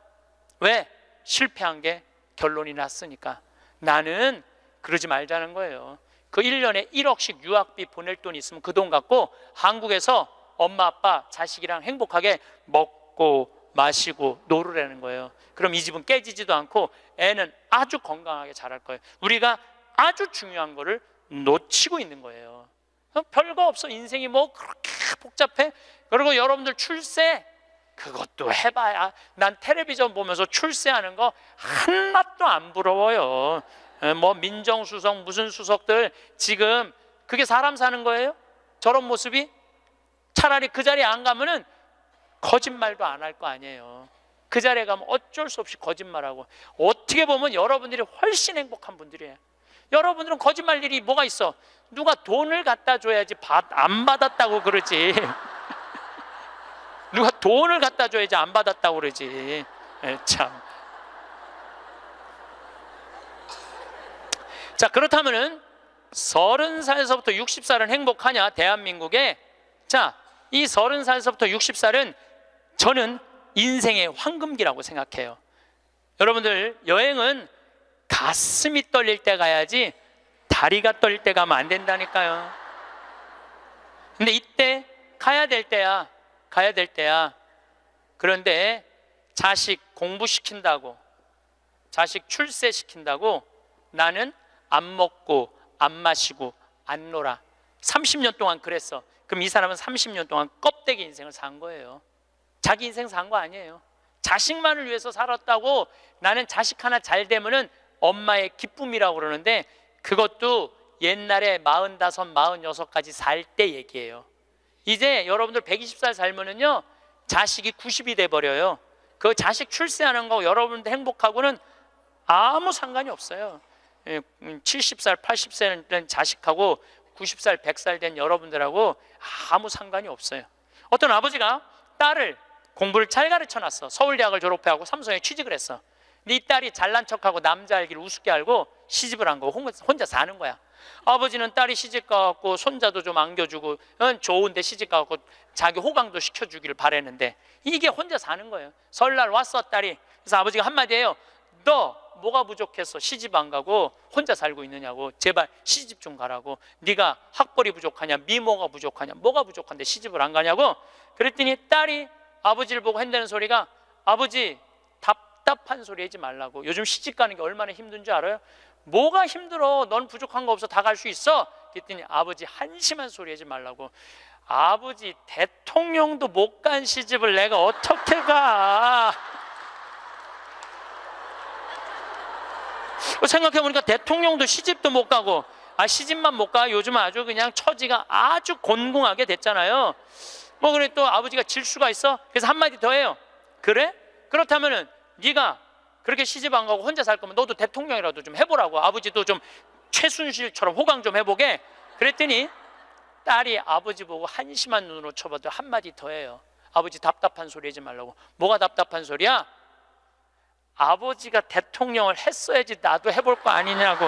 왜? 실패한 게 결론이 났으니까. 나는 그러지 말자는 거예요. 그 1년에 1억씩 유학비 보낼 돈 있으면 그 돈 갖고 한국에서 엄마 아빠 자식이랑 행복하게 먹고 마시고 놀으라는 거예요. 그럼 이 집은 깨지지도 않고 애는 아주 건강하게 자랄 거예요. 우리가 아주 중요한 거를 놓치고 있는 거예요. 별거 없어. 인생이 뭐 그렇게 복잡해? 그리고 여러분들 출세 그것도 해봐야, 난 텔레비전 보면서 출세하는 거 한낱도 안 부러워요. 뭐 민정수석 무슨 수석들 지금 그게 사람 사는 거예요? 저런 모습이? 차라리 그 자리에 안 가면은 거짓말도 안 할 거 아니에요. 그 자리에 가면 어쩔 수 없이 거짓말하고. 어떻게 보면 여러분들이 훨씬 행복한 분들이에요. 여러분들은 거짓말 일이 뭐가 있어? 누가 돈을 갖다 줘야지 안 받았다고 그러지. 누가 돈을 갖다 줘야지 안 받았다고 그러지. 참. 자, 그렇다면은 30살에서부터 60살은 행복하냐? 대한민국에. 자, 이 30살에서부터 60살은 저는 인생의 황금기라고 생각해요. 여러분들, 여행은 가슴이 떨릴 때 가야지 다리가 떨릴 때 가면 안 된다니까요. 근데 이때 가야 될 때야. 가야 될 때야. 그런데 자식 공부시킨다고, 자식 출세시킨다고 나는 안 먹고 안 마시고 안 놀아. 30년 동안 그랬어. 그럼 이 사람은 30년 동안 껍데기 인생을 산 거예요. 자기 인생 산 거 아니에요. 자식만을 위해서 살았다고. 나는 자식 하나 잘 되면은 엄마의 기쁨이라고 그러는데 그것도 옛날에 45, 46까지 살 때 얘기예요. 이제 여러분들 120살 살면은요 자식이 90이 돼버려요. 그 자식 출세하는 거 여러분들 행복하고는 아무 상관이 없어요. 70살, 80살 된 자식하고 90살, 100살 된 여러분들하고 아무 상관이 없어요. 어떤 아버지가 딸을 공부를 잘 가르쳐놨어. 서울대학을 졸업해하고 삼성에 취직을 했어. 근데 이 딸이 잘난 척하고 남자 알기를 우습게 알고 시집을 한 거고 혼자 사는 거야. 아버지는 딸이 시집 가갖고 손자도 좀 안겨주고 좋은데 시집 가갖고 자기 호강도 시켜주기를 바랬는데 이게 혼자 사는 거예요. 설날 왔어 딸이. 그래서 아버지가 한마디 해요. 너 뭐가 부족해서 시집 안 가고 혼자 살고 있느냐고. 제발 시집 좀 가라고. 네가 학벌이 부족하냐, 미모가 부족하냐, 뭐가 부족한데 시집을 안 가냐고. 그랬더니 딸이 아버지를 보고 한다는 소리가, 아버지 답답한 소리 하지 말라고. 요즘 시집 가는 게 얼마나 힘든 줄 알아요? 뭐가 힘들어? 넌 부족한 거 없어. 다 갈 수 있어. 그랬더니 아버지 한심한 소리 하지 말라고. 아버지 대통령도 못 간 시집을 내가 어떻게 가? 생각해보니까 대통령도 시집도 못 가고, 시집만 못 가. 요즘은 아주 그냥 처지가 아주 곤궁하게 됐잖아요. 뭐 그래 또 아버지가 질 수가 있어? 그래서 한마디 더 해요. 그래? 그렇다면은 네가 그렇게 시집 안 가고 혼자 살 거면 너도 대통령이라도 좀 해보라고. 아버지도 좀 최순실처럼 호강 좀 해보게. 그랬더니 딸이 아버지 보고 한심한 눈으로 쳐봐도 한마디 더 해요. 아버지 답답한 소리 하지 말라고. 뭐가 답답한 소리야? 아버지가 대통령을 했어야지 나도 해볼 거 아니냐고.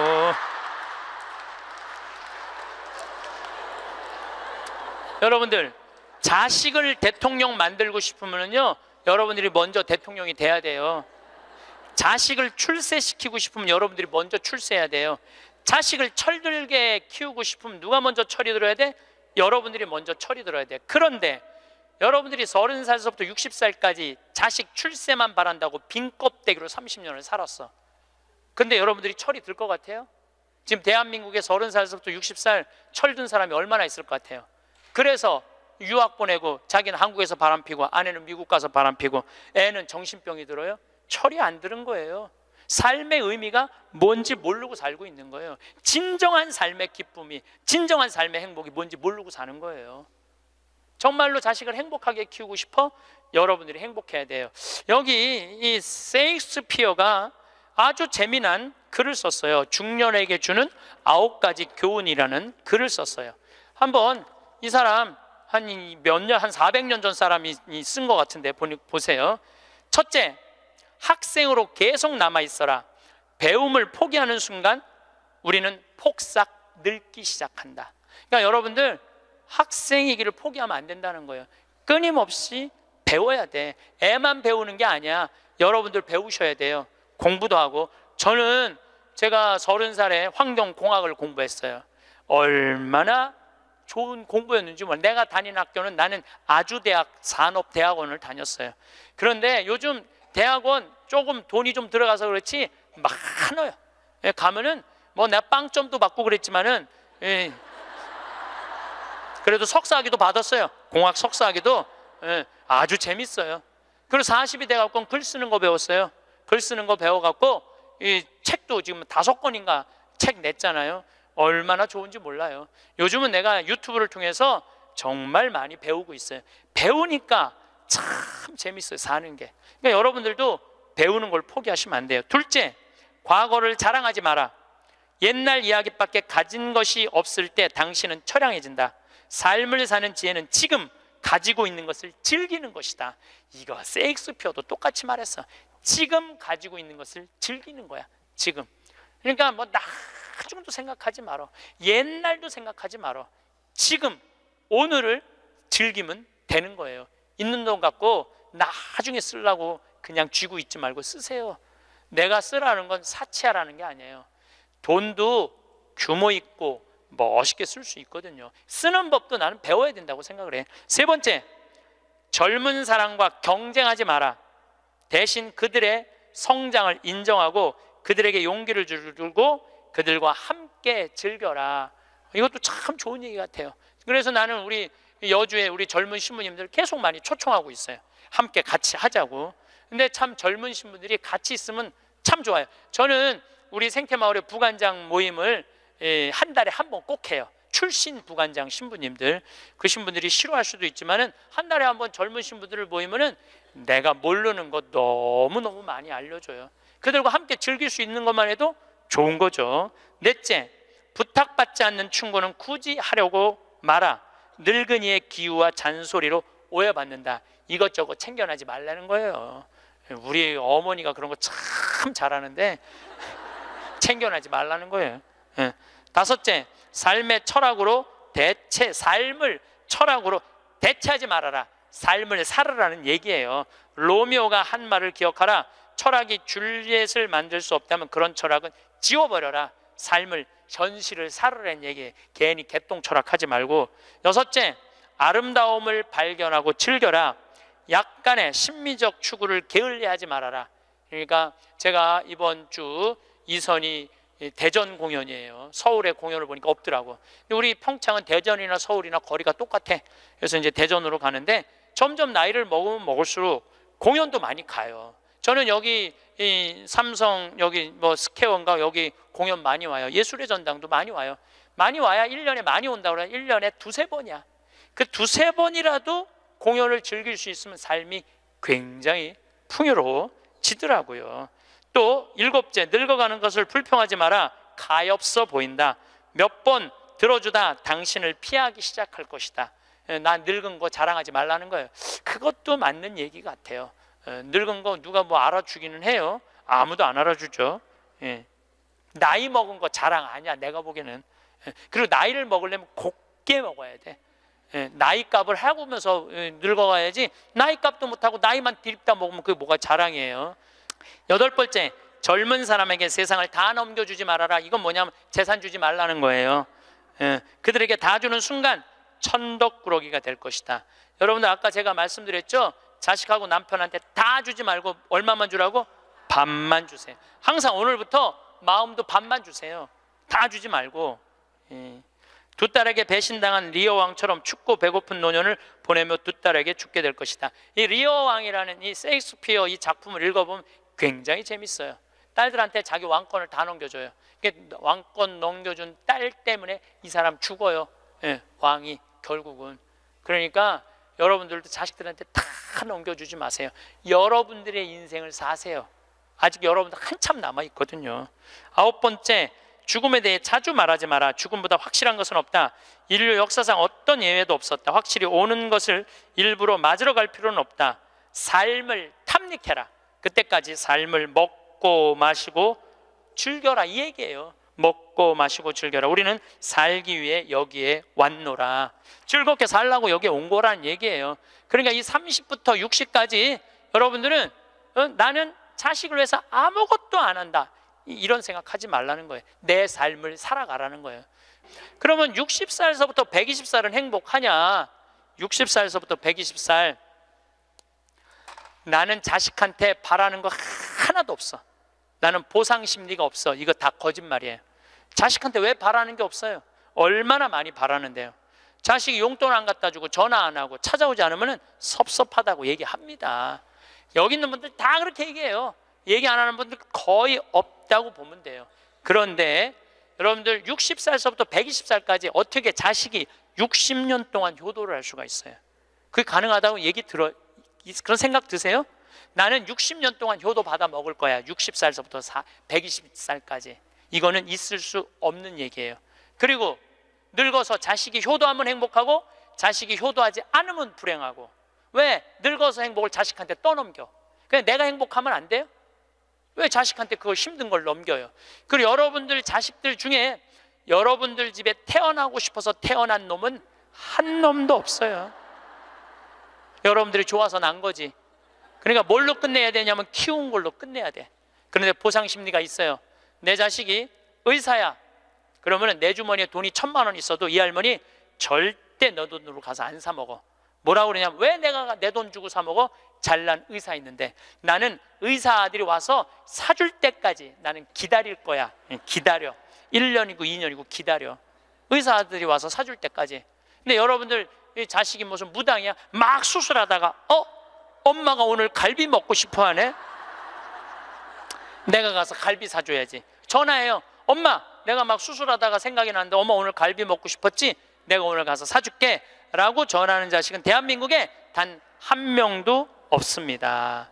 여러분들, 자식을 대통령 만들고 싶으면요 여러분들이 먼저 대통령이 돼야 돼요. 자식을 출세시키고 싶으면 여러분들이 먼저 출세해야 돼요. 자식을 철들게 키우고 싶으면 누가 먼저 철이 들어야 돼? 여러분들이 먼저 철이 들어야 돼. 그런데 여러분들이 30살부터 60살까지 자식 출세만 바란다고 빈 껍데기로 30년을 살았어. 근데 여러분들이 철이 들 것 같아요? 지금 대한민국에 30살부터 60살 철든 사람이 얼마나 있을 것 같아요? 그래서 유학 보내고 자기는 한국에서 바람피고 아내는 미국 가서 바람피고 애는 정신병이 들어요? 철이 안 들은 거예요. 삶의 의미가 뭔지 모르고 살고 있는 거예요. 진정한 삶의 기쁨이, 진정한 삶의 행복이 뭔지 모르고 사는 거예요. 정말로 자식을 행복하게 키우고 싶어? 여러분들이 행복해야 돼요. 여기 이 셰익스피어가 아주 재미난 글을 썼어요. 중년에게 주는 9가지 교훈이라는 글을 썼어요. 한번 이 사람 한 몇 년, 한 400년 전 사람이 쓴 것 같은데 보세요. 첫째, 학생으로 계속 남아 있어라. 배움을 포기하는 순간 우리는 폭삭 늙기 시작한다. 그러니까 여러분들 학생이기를 포기하면 안 된다는 거예요. 끊임없이 배워야 돼. 애만 배우는 게 아니야. 여러분들 배우셔야 돼요. 공부도 하고. 저는 제가 30살에 환경공학을 공부했어요. 얼마나 좋은 공부였는지 몰라요. 내가 다닌 학교는 나는 아주대학 산업대학원을 다녔어요. 그런데 요즘 대학원 조금 돈이 좀 들어가서 그렇지 많아요. 가면은 뭐 내가 빵점도 받고 그랬지만은 그래도 석사학위도 받았어요. 공학 석사학위도 아주 재밌어요. 그리고 40이 돼갖고 글 쓰는 거 배웠어요. 글 쓰는 거 배워갖고 이 책도 지금 5권인가 책 냈잖아요. 얼마나 좋은지 몰라요. 요즘은 내가 유튜브를 통해서 정말 많이 배우고 있어요. 배우니까 참 재밌어요, 사는 게. 그러니까 여러분들도 배우는 걸 포기하시면 안 돼요. 둘째, 과거를 자랑하지 마라. 옛날 이야기밖에 가진 것이 없을 때 당신은 처량해진다. 삶을 사는 지혜는 지금 가지고 있는 것을 즐기는 것이다. 이거 세익스피어도 똑같이 말했어. 지금 가지고 있는 것을 즐기는 거야. 지금. 그러니까 뭐 나중도 생각하지 말어. 옛날도 생각하지 말어. 지금 오늘을 즐기면 되는 거예요. 있는 돈 갖고 나중에 쓰려고 그냥 쥐고 있지 말고 쓰세요. 내가 쓰라는 건 사치하라는 게 아니에요. 돈도 규모 있고 멋있게 쓸 수 있거든요. 쓰는 법도 나는 배워야 된다고 생각을 해. 세 번째, 젊은 사람과 경쟁하지 마라. 대신 그들의 성장을 인정하고 그들에게 용기를 주고 그들과 함께 즐겨라. 이것도 참 좋은 얘기 같아요. 그래서 나는 우리 여주에 우리 젊은 신부님들 계속 많이 초청하고 있어요. 함께 같이 하자고. 근데 참 젊은 신부들이 같이 있으면 참 좋아요. 저는 우리 생태마을의 부관장 모임을 한 달에 한 번 꼭 해요. 출신 부관장 신부님들, 그 신부들이 싫어할 수도 있지만은 한 달에 한 번 젊은 신부들을 모이면은 내가 모르는 거 너무너무 많이 알려줘요. 그들과 함께 즐길 수 있는 것만 해도 좋은 거죠. 넷째, 부탁받지 않는 충고는 굳이 하려고 마라. 늙은이의 기우와 잔소리로 오해받는다. 이것저것 챙겨나지 말라는 거예요. 우리 어머니가 그런 거 참 잘하는데 챙겨나지 말라는 거예요. 다섯째, 삶을 철학으로 대체하지 말아라. 삶을 살으라는 얘기예요. 로미오가 한 말을 기억하라. 철학이 줄리엣을 만들 수 없다면 그런 철학은 지워버려라. 삶을, 현실을 살으라는 얘기예요. 괜히 개똥 철학하지 말고. 여섯째, 아름다움을 발견하고 즐겨라. 약간의 심미적 추구를 게을리하지 말아라. 그러니까 제가 이번 주 이선이 대전 공연이에요. 서울의 공연을 보니까 없더라고. 근데 우리 평창은 대전이나 서울이나 거리가 똑같아. 그래서 이제 대전으로 가는데 점점 나이를 먹으면 먹을수록 공연도 많이 가요. 저는 여기 이 삼성 여기 뭐 스퀘어인가 여기 공연 많이 와요. 예술의 전당도 많이 와요. 많이 와야 1년에 많이 온다고 그래. 1년에 2-3번이야. 그 2-3번이라도 공연을 즐길 수 있으면 삶이 굉장히 풍요로워지더라고요. 또 일곱째, 늙어가는 것을 불평하지 마라. 가엾어 보인다. 몇 번 들어주다 당신을 피하기 시작할 것이다. 나 늙은 거 자랑하지 말라는 거예요. 그것도 맞는 얘기 같아요. 늙은 거 누가 뭐 알아주기는 해요. 아무도 안 알아주죠. 나이 먹은 거 자랑 아니야, 내가 보기에는. 그리고 나이를 먹으려면 곱게 먹어야 돼. 나이값을 하고면서 늙어가야지. 나이값도 못하고 나이만 디립다 먹으면 그게 뭐가 자랑이에요. 여덟 번째, 젊은 사람에게 세상을 다 넘겨주지 말아라. 이건 뭐냐면 재산 주지 말라는 거예요. 그들에게 다 주는 순간 천덕꾸러기가 될 것이다. 여러분들 아까 제가 말씀드렸죠. 자식하고 남편한테 다 주지 말고 얼마만 주라고? 반만 주세요. 항상 오늘부터 마음도 반만 주세요. 다 주지 말고. 두 딸에게 배신당한 리어 왕처럼 춥고 배고픈 노년을 보내며 두 딸에게 죽게 될 것이다. 이 리어 왕이라는 이 셰익스피어 이 작품을 읽어보면 굉장히 재밌어요. 딸들한테 자기 왕권을 다 넘겨줘요. 왕권 넘겨준 딸 때문에 이 사람 죽어요. 왕이 결국은. 그러니까 여러분들도 자식들한테 다 넘겨주지 마세요. 여러분들의 인생을 사세요. 아직 여러분들 한참 남아있거든요. 아홉 번째, 죽음에 대해 자주 말하지 마라. 죽음보다 확실한 것은 없다. 인류 역사상 어떤 예외도 없었다. 확실히 오는 것을 일부러 맞으러 갈 필요는 없다. 삶을 탐닉해라. 그때까지 삶을 먹고 마시고 즐겨라 이 얘기예요. 먹고 마시고 즐겨라. 우리는 살기 위해 여기에 왔노라. 즐겁게 살라고 여기에 온 거란 얘기예요. 그러니까 이 30부터 60까지 여러분들은 나는 자식을 위해서 아무것도 안 한다, 이런 생각하지 말라는 거예요. 내 삶을 살아가라는 거예요. 그러면 60살서부터 120살은 행복하냐? 60살서부터 120살 나는 자식한테 바라는 거 하나도 없어. 나는 보상 심리가 없어. 이거 다 거짓말이에요. 자식한테 왜 바라는 게 없어요? 얼마나 많이 바라는데요. 자식이 용돈 안 갖다 주고 전화 안 하고 찾아오지 않으면 섭섭하다고 얘기합니다. 여기 있는 분들 다 그렇게 얘기해요. 얘기 안 하는 분들 거의 없다고 보면 돼요. 그런데 여러분들 60살서부터 120살까지 어떻게 자식이 60년 동안 효도를 할 수가 있어요? 그게 가능하다고 그런 생각 드세요? 나는 60년 동안 효도 받아 먹을 거야. 60살서부터 120살까지. 이거는 있을 수 없는 얘기예요. 그리고 늙어서 자식이 효도하면 행복하고 자식이 효도하지 않으면 불행하고. 왜? 늙어서 행복을 자식한테 떠넘겨. 그냥 내가 행복하면 안 돼요? 왜 자식한테 그걸 힘든 걸 넘겨요? 그리고 여러분들 자식들 중에 여러분들 집에 태어나고 싶어서 태어난 놈은 한 놈도 없어요. 여러분들이 좋아서 난 거지. 그러니까 뭘로 끝내야 되냐면 키운 걸로 끝내야 돼. 그런데 보상 심리가 있어요. 내 자식이 의사야. 그러면 내 주머니에 돈이 1,000만 원 있어도 이 할머니 절대 너 돈으로 가서 안 사 먹어. 뭐라고 그러냐면, 왜 내가 내 돈 주고 사 먹어? 잘난 의사 있는데. 나는 의사 아들이 와서 사줄 때까지 나는 기다릴 거야. 기다려. 1년이고 2년이고 기다려. 의사 아들이 와서 사줄 때까지. 근데 여러분들 자식이 무슨 무당이야? 막 수술하다가 엄마가 오늘 갈비 먹고 싶어 하네? 내가 가서 갈비 사줘야지. 전화해요. 엄마, 내가 막 수술하다가 생각이 나는데 엄마 오늘 갈비 먹고 싶었지? 내가 오늘 가서 사줄게 라고 전하는 자식은 대한민국에 단 한 명도 없습니다.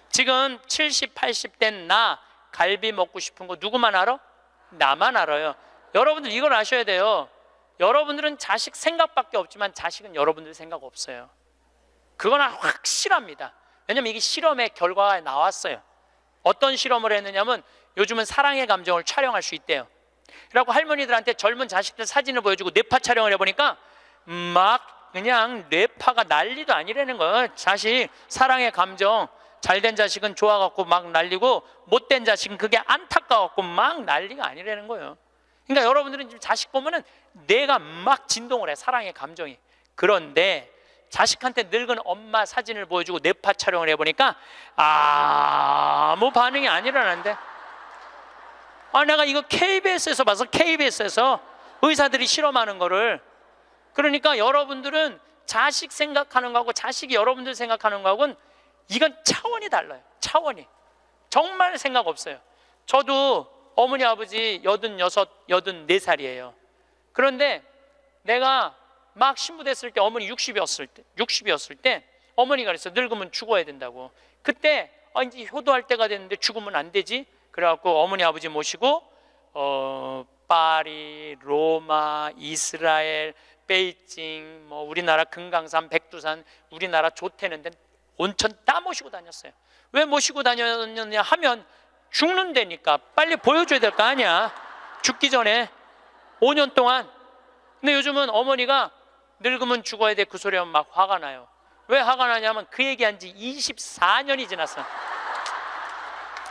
지금 70, 80 된 나 갈비 먹고 싶은 거 누구만 알아? 나만 알아요. 여러분들 이걸 아셔야 돼요. 여러분들은 자식 생각밖에 없지만 자식은 여러분들 생각 없어요. 그건 확실합니다. 왜냐면 이게 실험의 결과가 나왔어요. 어떤 실험을 했느냐면, 요즘은 사랑의 감정을 촬영할 수 있대요. 그래갖고 할머니들한테 젊은 자식들 사진을 보여주고 뇌파 촬영을 해보니까 막 그냥 뇌파가 난리도 아니라는 거예요. 자식 사랑의 감정, 잘된 자식은 좋아갖고 막 난리고 못된 자식은 그게 안타까워갖고 막 난리가 아니라는 거예요. 그러니까 여러분들은 지금 자식 보면은 내가 막 진동을 해, 사랑의 감정이. 그런데 자식한테 늙은 엄마 사진을 보여주고 뇌파 촬영을 해보니까 아무 반응이 안 일어나는데. 내가 이거 KBS에서 봐서, KBS에서 의사들이 실험하는 거를. 그러니까 여러분들은 자식 생각하는 거하고 자식이 여러분들 생각하는 거하고는 이건 차원이 달라요. 차원이. 정말 생각 없어요. 저도 어머니 아버지 86, 84살이에요. 그런데 내가 막 신부됐을 때, 어머니 60이었을 때 어머니가 그랬어요. 늙으면 죽어야 된다고. 그때 이제 효도할 때가 됐는데 죽으면 안 되지. 그래갖고 어머니 아버지 모시고 파리, 로마, 이스라엘, 베이징, 우리나라 금강산, 백두산, 우리나라 좋대는 데 온천 다 모시고 다녔어요. 왜 모시고 다녔냐 하면 죽는다니까. 빨리 보여줘야 될 거 아니야, 죽기 전에 5년 동안. 근데 요즘은 어머니가 늙으면 죽어야 돼 그 소리 하면 막 화가 나요. 왜 화가 나냐면 그 얘기한 지 24년이 지났어.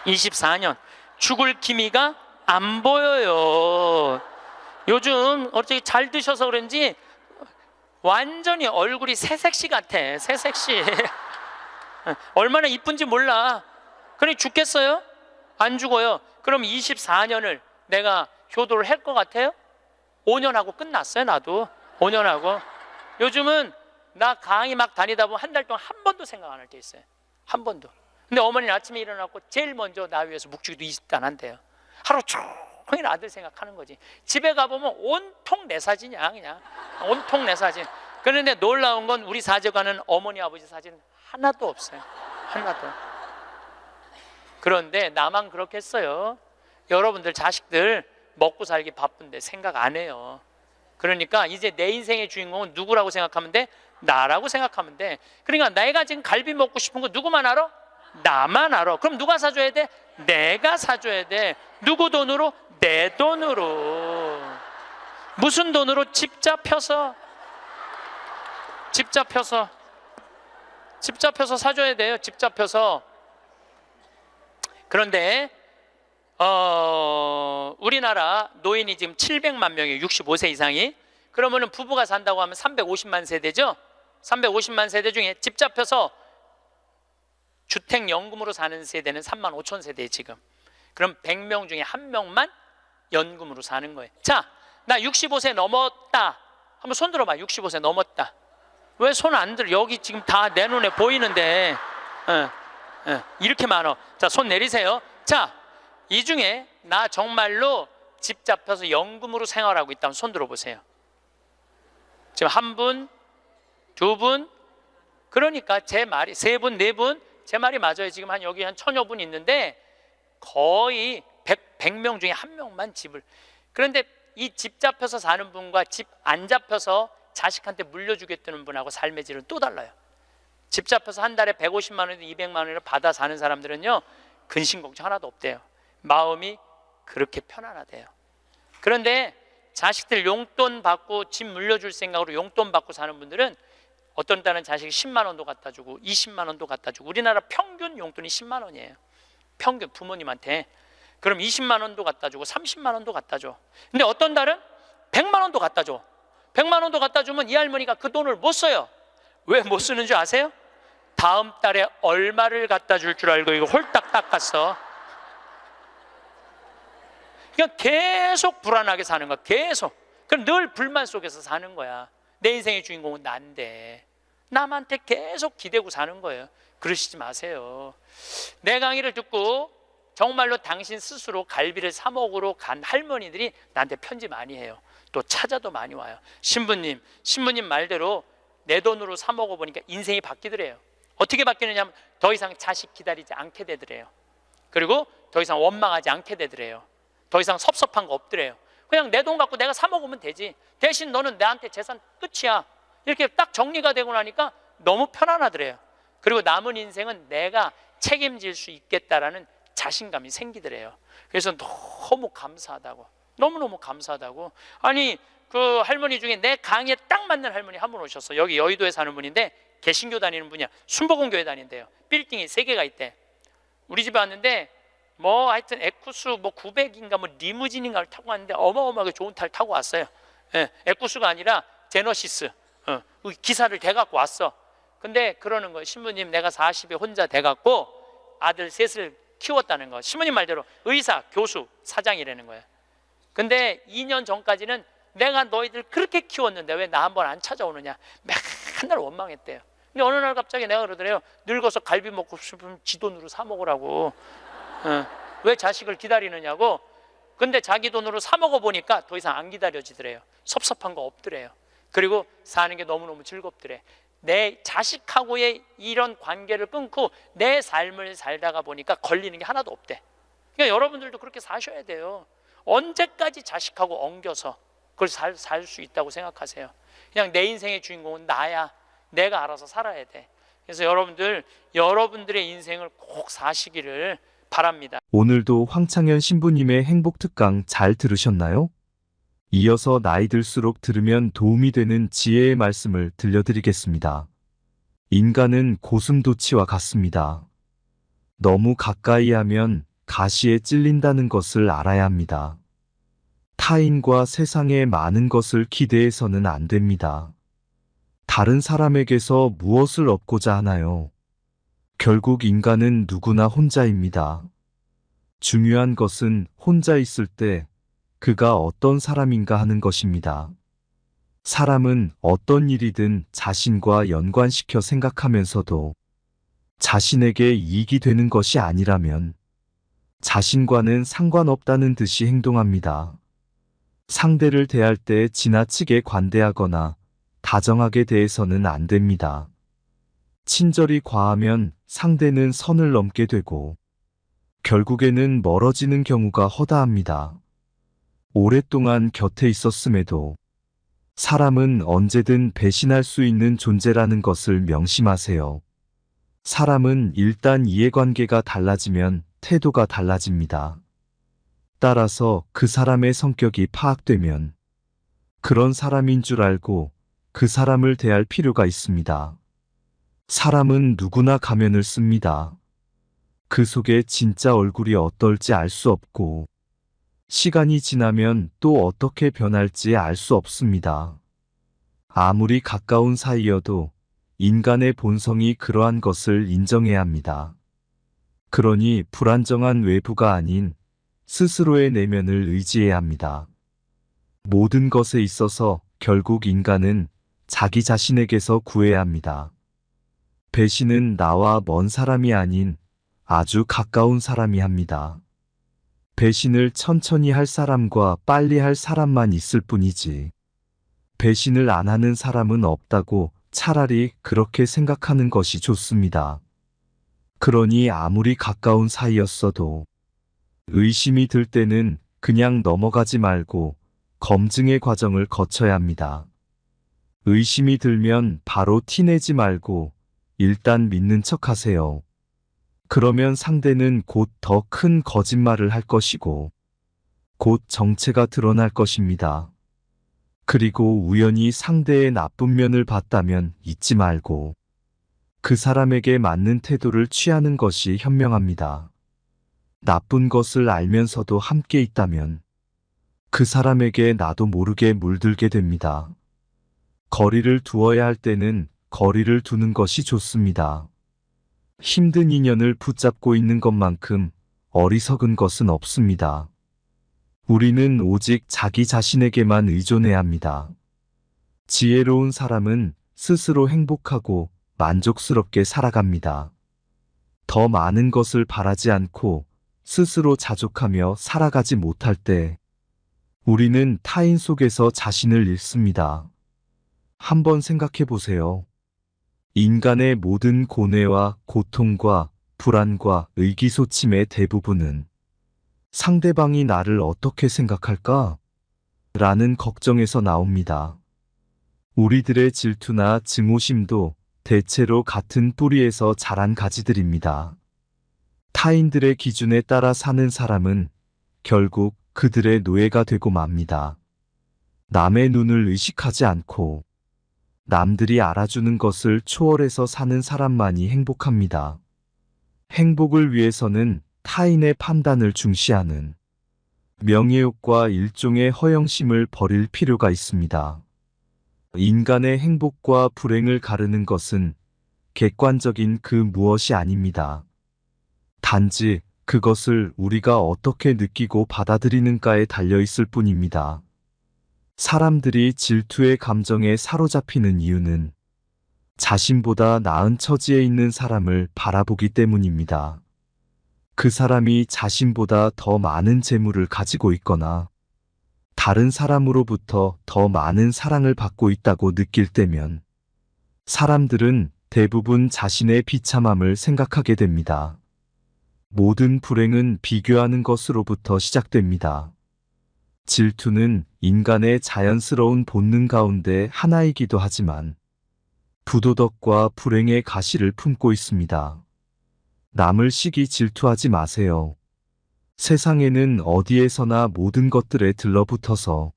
24년. 죽을 기미가 안 보여요. 요즘 어떻게 잘 드셔서 그런지 완전히 얼굴이 새색시 같아. 새색시. 얼마나 이쁜지 몰라. 그러니 죽겠어요? 안 죽어요. 그럼 24년을 내가 효도를 할 것 같아요? 5년 하고 끝났어요. 나도 5년 하고. 요즘은 나 강의 막 다니다 보면 한 달 동안 한 번도 생각 안 할 때 있어요. 한 번도. 근데 어머니는 아침에 일어나고 제일 먼저 나 위해서 묵주기도 20단 한대요. 하루 종일 아들 생각하는 거지. 집에 가보면 온통 내 사진이야. 그냥 온통 내 사진. 그런데 놀라운 건 우리 사제관은 어머니 아버지 사진 하나도 없어요. 하나도. 그런데 나만 그렇겠어요? 여러분들 자식들 먹고 살기 바쁜데 생각 안 해요. 그러니까 이제 내 인생의 주인공은 누구라고 생각하면 돼? 나라고 생각하면 돼. 그러니까 내가 지금 갈비 먹고 싶은 거 누구만 알아? 나만 알아. 그럼 누가 사줘야 돼? 내가 사줘야 돼. 누구 돈으로? 내 돈으로. 무슨 돈으로? 집 잡혀서 사줘야 돼요. 집 잡혀서. 그런데 우리나라 노인이 지금 700만 명이에요. 65세 이상이. 그러면은 부부가 산다고 하면 350만 세대죠. 350만 세대 중에 집 잡혀서 주택연금으로 사는 세대는 3만 5천 세대에 지금. 그럼 100명 중에 1명만 연금으로 사는 거예요. 자, 나 65세 넘었다. 한번 손 들어봐. 65세 넘었다. 왜 손 안 들어? 여기 지금 다 내 눈에 보이는데 이렇게 많어. 자, 손 내리세요. 자, 이 중에 나 정말로 집 잡혀서 연금으로 생활하고 있다면 손 들어보세요. 지금 한 분, 두 분, 그러니까 제 말이 세 분, 네 분, 제 말이 맞아요. 지금 여기 한 1000여 분 있는데 거의 100명 중에 1명만 집을. 그런데 이 집 잡혀서 사는 분과 집 안 잡혀서 자식한테 물려주겠다는 분하고 삶의 질은 또 달라요. 집 잡혀서 한 달에 150만 원에서 200만 원을 받아 사는 사람들은요, 근심 걱정 하나도 없대요. 마음이 그렇게 편안하대요. 그런데 자식들 용돈 받고 집 물려줄 생각으로 용돈 받고 사는 분들은 어떤 달은 자식이 10만 원도 갖다 주고 20만 원도 갖다 주고. 우리나라 평균 용돈이 10만 원이에요. 평균 부모님한테. 그럼 20만 원도 갖다 주고 30만 원도 갖다 줘. 근데 어떤 달은 100만 원도 갖다 줘. 100만 원도 갖다 주면 이 할머니가 그 돈을 못 써요. 왜 못 쓰는 줄 아세요? 다음 달에 얼마를 갖다 줄 줄 알고 이거 홀딱 닦았어. 그냥 계속 불안하게 사는 거야. 계속. 그럼 늘 불만 속에서 사는 거야. 내 인생의 주인공은 난데 남한테 계속 기대고 사는 거예요. 그러시지 마세요. 내 강의를 듣고 정말로 당신 스스로 갈비를 사 먹으러 간 할머니들이 나한테 편지 많이 해요. 또 찾아도 많이 와요. 신부님 말대로 내 돈으로 사 먹어보니까 인생이 바뀌더래요. 어떻게 바뀌느냐 하면 더 이상 자식 기다리지 않게 되더래요. 그리고 더 이상 원망하지 않게 되더래요. 더 이상 섭섭한 거 없더래요. 그냥 내 돈 갖고 내가 사 먹으면 되지. 대신 너는 나한테 재산 끝이야. 이렇게 딱 정리가 되고 나니까 너무 편안하더래요. 그리고 남은 인생은 내가 책임질 수 있겠다라는 자신감이 생기더래요. 그래서 너무 감사하다고. 너무너무 감사하다고. 아니, 그 할머니 중에 내 강의에 딱 맞는 할머니 한 분 오셨어. 여기 여의도에 사는 분인데 개신교 다니는 분이야. 순복음교회 다닌대요. 빌딩이 3개가 있대. 우리 집에 왔는데 뭐 하여튼 에쿠스 뭐 900인가 뭐 리무진인가를 타고 왔는데 어마어마하게 좋은 차를 타고 왔어요. 에쿠스가 아니라 제너시스. 기사를 대갖고 왔어. 근데 그러는 거예요. 신부님, 내가 40에 혼자 돼갖고 아들 셋을 키웠다는 거. 신부님 말대로 의사, 교수, 사장이라는 거예요. 근데 2년 전까지는 내가 너희들 그렇게 키웠는데 왜 나 한번 안 찾아오느냐, 맨날 원망했대요. 근데 어느 날 갑자기 내가 그러더래요. 늙어서 갈비 먹고 싶으면 지 돈으로 사 먹으라고. 왜 자식을 기다리느냐고. 근데 자기 돈으로 사 먹어보니까 더 이상 안 기다려지더래요. 섭섭한 거 없더래요. 그리고 사는 게 너무너무 즐겁더래. 내 자식하고의 이런 관계를 끊고 내 삶을 살다가 보니까 걸리는 게 하나도 없대. 그러니까 여러분들도 그렇게 사셔야 돼요. 언제까지 자식하고 엉겨서 그걸 살 수 있다고 생각하세요? 그냥 내 인생의 주인공은 나야. 내가 알아서 살아야 돼. 그래서 여러분들의 인생을 꼭 사시기를 바랍니다. 오늘도 황창현 신부님의 행복특강 잘 들으셨나요? 이어서 나이 들수록 들으면 도움이 되는 지혜의 말씀을 들려드리겠습니다. 인간은 고슴도치와 같습니다. 너무 가까이 하면 가시에 찔린다는 것을 알아야 합니다. 타인과 세상의 많은 것을 기대해서는 안 됩니다. 다른 사람에게서 무엇을 얻고자 하나요? 결국 인간은 누구나 혼자입니다. 중요한 것은 혼자 있을 때 그가 어떤 사람인가 하는 것입니다. 사람은 어떤 일이든 자신과 연관시켜 생각하면서도 자신에게 이익이 되는 것이 아니라면 자신과는 상관없다는 듯이 행동합니다. 상대를 대할 때 지나치게 관대하거나 다정하게 대해서는 안 됩니다. 친절이 과하면 상대는 선을 넘게 되고 결국에는 멀어지는 경우가 허다합니다. 오랫동안 곁에 있었음에도 사람은 언제든 배신할 수 있는 존재라는 것을 명심하세요. 사람은 일단 이해관계가 달라지면 태도가 달라집니다. 따라서 그 사람의 성격이 파악되면 그런 사람인 줄 알고 그 사람을 대할 필요가 있습니다. 사람은 누구나 가면을 씁니다. 그 속에 진짜 얼굴이 어떨지 알 수 없고 시간이 지나면 또 어떻게 변할지 알 수 없습니다. 아무리 가까운 사이여도 인간의 본성이 그러한 것을 인정해야 합니다. 그러니 불안정한 외부가 아닌 스스로의 내면을 의지해야 합니다. 모든 것에 있어서 결국 인간은 자기 자신에게서 구해야 합니다. 배신은 나와 먼 사람이 아닌 아주 가까운 사람이 합니다. 배신을 천천히 할 사람과 빨리 할 사람만 있을 뿐이지 배신을 안 하는 사람은 없다고 차라리 그렇게 생각하는 것이 좋습니다. 그러니 아무리 가까운 사이였어도 의심이 들 때는 그냥 넘어가지 말고 검증의 과정을 거쳐야 합니다. 의심이 들면 바로 티내지 말고 일단 믿는 척 하세요. 그러면 상대는 곧 더 큰 거짓말을 할 것이고 곧 정체가 드러날 것입니다. 그리고 우연히 상대의 나쁜 면을 봤다면 잊지 말고 그 사람에게 맞는 태도를 취하는 것이 현명합니다. 나쁜 것을 알면서도 함께 있다면 그 사람에게 나도 모르게 물들게 됩니다. 거리를 두어야 할 때는 거리를 두는 것이 좋습니다. 힘든 인연을 붙잡고 있는 것만큼 어리석은 것은 없습니다. 우리는 오직 자기 자신에게만 의존해야 합니다. 지혜로운 사람은 스스로 행복하고 만족스럽게 살아갑니다. 더 많은 것을 바라지 않고 스스로 자족하며 살아가지 못할 때 우리는 타인 속에서 자신을 잃습니다. 한번 생각해 보세요. 인간의 모든 고뇌와 고통과 불안과 의기소침의 대부분은 상대방이 나를 어떻게 생각할까? 라는 걱정에서 나옵니다. 우리들의 질투나 증오심도 대체로 같은 뿌리에서 자란 가지들입니다. 타인들의 기준에 따라 사는 사람은 결국 그들의 노예가 되고 맙니다. 남의 눈을 의식하지 않고 남들이 알아주는 것을 초월해서 사는 사람만이 행복합니다. 행복을 위해서는 타인의 판단을 중시하는 명예욕과 일종의 허영심을 버릴 필요가 있습니다. 인간의 행복과 불행을 가르는 것은 객관적인 그 무엇이 아닙니다. 단지 그것을 우리가 어떻게 느끼고 받아들이는가에 달려있을 뿐입니다. 사람들이 질투의 감정에 사로잡히는 이유는 자신보다 나은 처지에 있는 사람을 바라보기 때문입니다. 그 사람이 자신보다 더 많은 재물을 가지고 있거나 다른 사람으로부터 더 많은 사랑을 받고 있다고 느낄 때면 사람들은 대부분 자신의 비참함을 생각하게 됩니다. 모든 불행은 비교하는 것으로부터 시작됩니다. 질투는 인간의 자연스러운 본능 가운데 하나이기도 하지만 부도덕과 불행의 가시를 품고 있습니다. 남을 시기 질투하지 마세요. 세상에는 어디에서나 모든 것들에 들러붙어서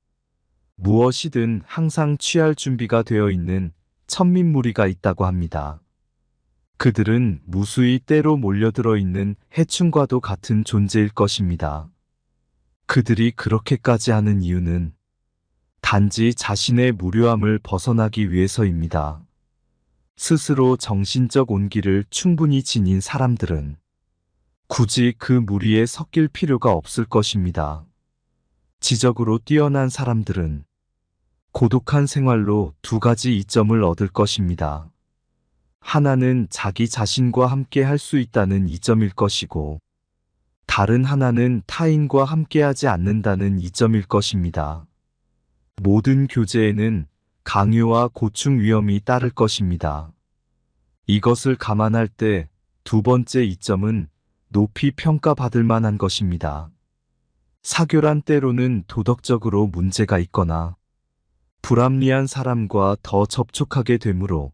무엇이든 항상 취할 준비가 되어 있는 천민무리가 있다고 합니다. 그들은 무수히 때로 몰려들어 있는 해충과도 같은 존재일 것입니다. 그들이 그렇게까지 하는 이유는 단지 자신의 무료함을 벗어나기 위해서입니다. 스스로 정신적 온기를 충분히 지닌 사람들은 굳이 그 무리에 섞일 필요가 없을 것입니다. 지적으로 뛰어난 사람들은 고독한 생활로 두 가지 이점을 얻을 것입니다. 하나는 자기 자신과 함께 할 수 있다는 이점일 것이고 다른 하나는 타인과 함께하지 않는다는 이점일 것입니다. 모든 교제에는 강요와 고충 위험이 따를 것입니다. 이것을 감안할 때 두 번째 이점은 높이 평가받을 만한 것입니다. 사교란 때로는 도덕적으로 문제가 있거나 불합리한 사람과 더 접촉하게 되므로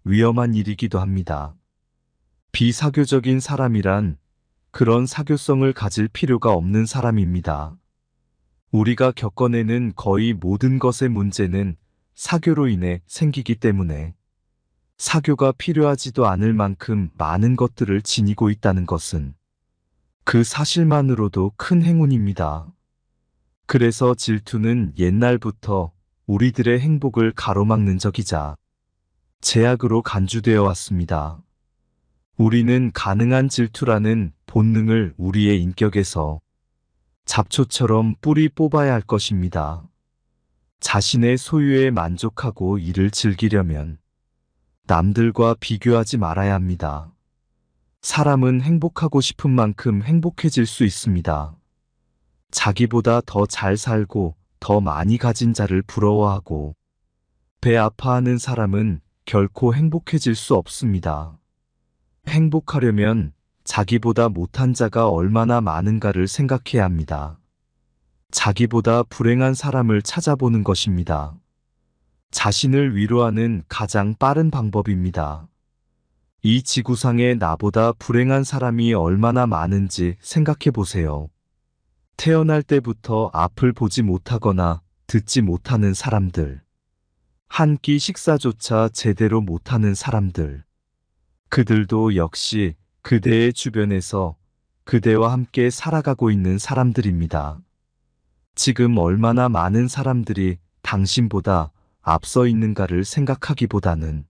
위험한 일이기도 합니다. 비사교적인 사람이란 그런 사교성을 가질 필요가 없는 사람입니다. 우리가 겪어내는 거의 모든 것의 문제는 사교로 인해 생기기 때문에 사교가 필요하지도 않을 만큼 많은 것들을 지니고 있다는 것은 그 사실만으로도 큰 행운입니다. 그래서 질투는 옛날부터 우리들의 행복을 가로막는 적이자 제약으로 간주되어 왔습니다. 우리는 가능한 질투라는 본능을 우리의 인격에서 잡초처럼 뿌리 뽑아야 할 것입니다. 자신의 소유에 만족하고 이를 즐기려면 남들과 비교하지 말아야 합니다. 사람은 행복하고 싶은 만큼 행복해질 수 있습니다. 자기보다 더 잘 살고 더 많이 가진 자를 부러워하고 배 아파하는 사람은 결코 행복해질 수 없습니다. 행복하려면 자기보다 못한 자가 얼마나 많은가를 생각해야 합니다. 자기보다 불행한 사람을 찾아보는 것입니다. 자신을 위로하는 가장 빠른 방법입니다. 이 지구상에 나보다 불행한 사람이 얼마나 많은지 생각해 보세요. 태어날 때부터 앞을 보지 못하거나 듣지 못하는 사람들, 한 끼 식사조차 제대로 못하는 사람들, 그들도 역시 그대의 주변에서 그대와 함께 살아가고 있는 사람들입니다. 지금 얼마나 많은 사람들이 당신보다 앞서 있는가를 생각하기보다는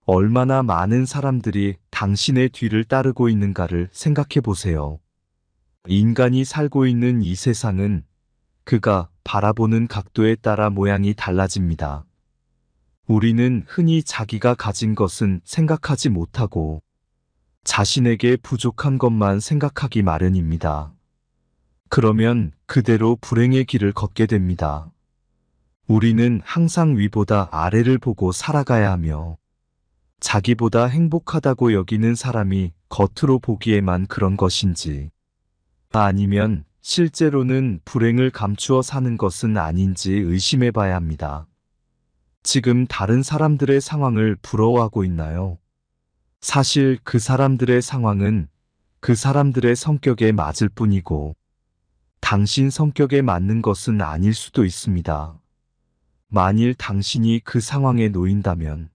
얼마나 많은 사람들이 당신의 뒤를 따르고 있는가를 생각해 보세요. 인간이 살고 있는 이 세상은 그가 바라보는 각도에 따라 모양이 달라집니다. 우리는 흔히 자기가 가진 것은 생각하지 못하고 자신에게 부족한 것만 생각하기 마련입니다. 그러면 그대로 불행의 길을 걷게 됩니다. 우리는 항상 위보다 아래를 보고 살아가야 하며 자기보다 행복하다고 여기는 사람이 겉으로 보기에만 그런 것인지 아니면 실제로는 불행을 감추어 사는 것은 아닌지 의심해 봐야 합니다. 지금 다른 사람들의 상황을 부러워하고 있나요? 사실 그 사람들의 상황은 그 사람들의 성격에 맞을 뿐이고 당신 성격에 맞는 것은 아닐 수도 있습니다. 만일 당신이 그 상황에 놓인다면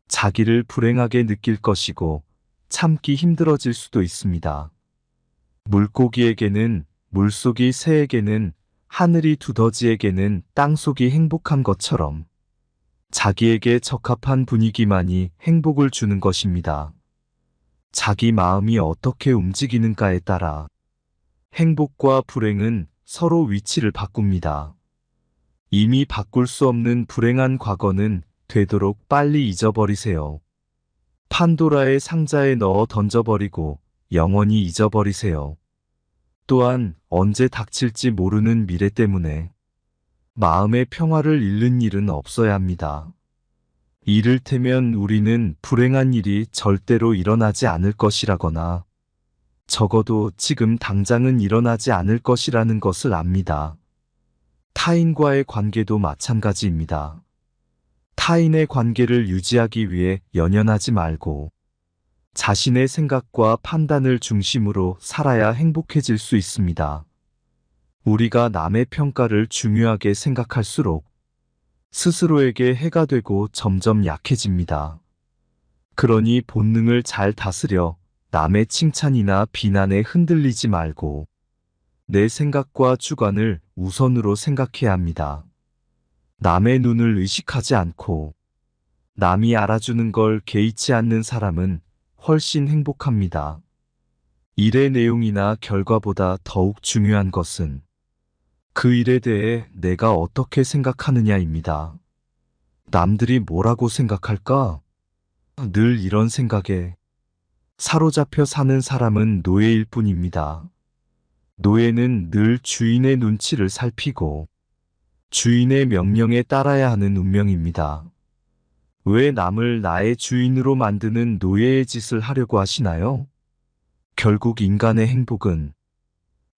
자기를 불행하게 느낄 것이고 참기 힘들어질 수도 있습니다. 물고기에게는 물속이 새에게는 하늘이 두더지에게는 땅속이 행복한 것처럼 자기에게 적합한 분위기만이 행복을 주는 것입니다. 자기 마음이 어떻게 움직이는가에 따라 행복과 불행은 서로 위치를 바꿉니다. 이미 바꿀 수 없는 불행한 과거는 되도록 빨리 잊어버리세요. 판도라의 상자에 넣어 던져버리고 영원히 잊어버리세요. 또한 언제 닥칠지 모르는 미래 때문에 마음의 평화를 잃는 일은 없어야 합니다. 이를테면 우리는 불행한 일이 절대로 일어나지 않을 것이라거나 적어도 지금 당장은 일어나지 않을 것이라는 것을 압니다. 타인과의 관계도 마찬가지입니다. 타인의 관계를 유지하기 위해 연연하지 말고 자신의 생각과 판단을 중심으로 살아야 행복해질 수 있습니다. 우리가 남의 평가를 중요하게 생각할수록 스스로에게 해가 되고 점점 약해집니다. 그러니 본능을 잘 다스려 남의 칭찬이나 비난에 흔들리지 말고 내 생각과 주관을 우선으로 생각해야 합니다. 남의 눈을 의식하지 않고 남이 알아주는 걸 개의치 않는 사람은 훨씬 행복합니다. 일의 내용이나 결과보다 더욱 중요한 것은 그 일에 대해 내가 어떻게 생각하느냐입니다. 남들이 뭐라고 생각할까? 늘 이런 생각에 사로잡혀 사는 사람은 노예일 뿐입니다. 노예는 늘 주인의 눈치를 살피고 주인의 명령에 따라야 하는 운명입니다. 왜 남을 나의 주인으로 만드는 노예의 짓을 하려고 하시나요? 결국 인간의 행복은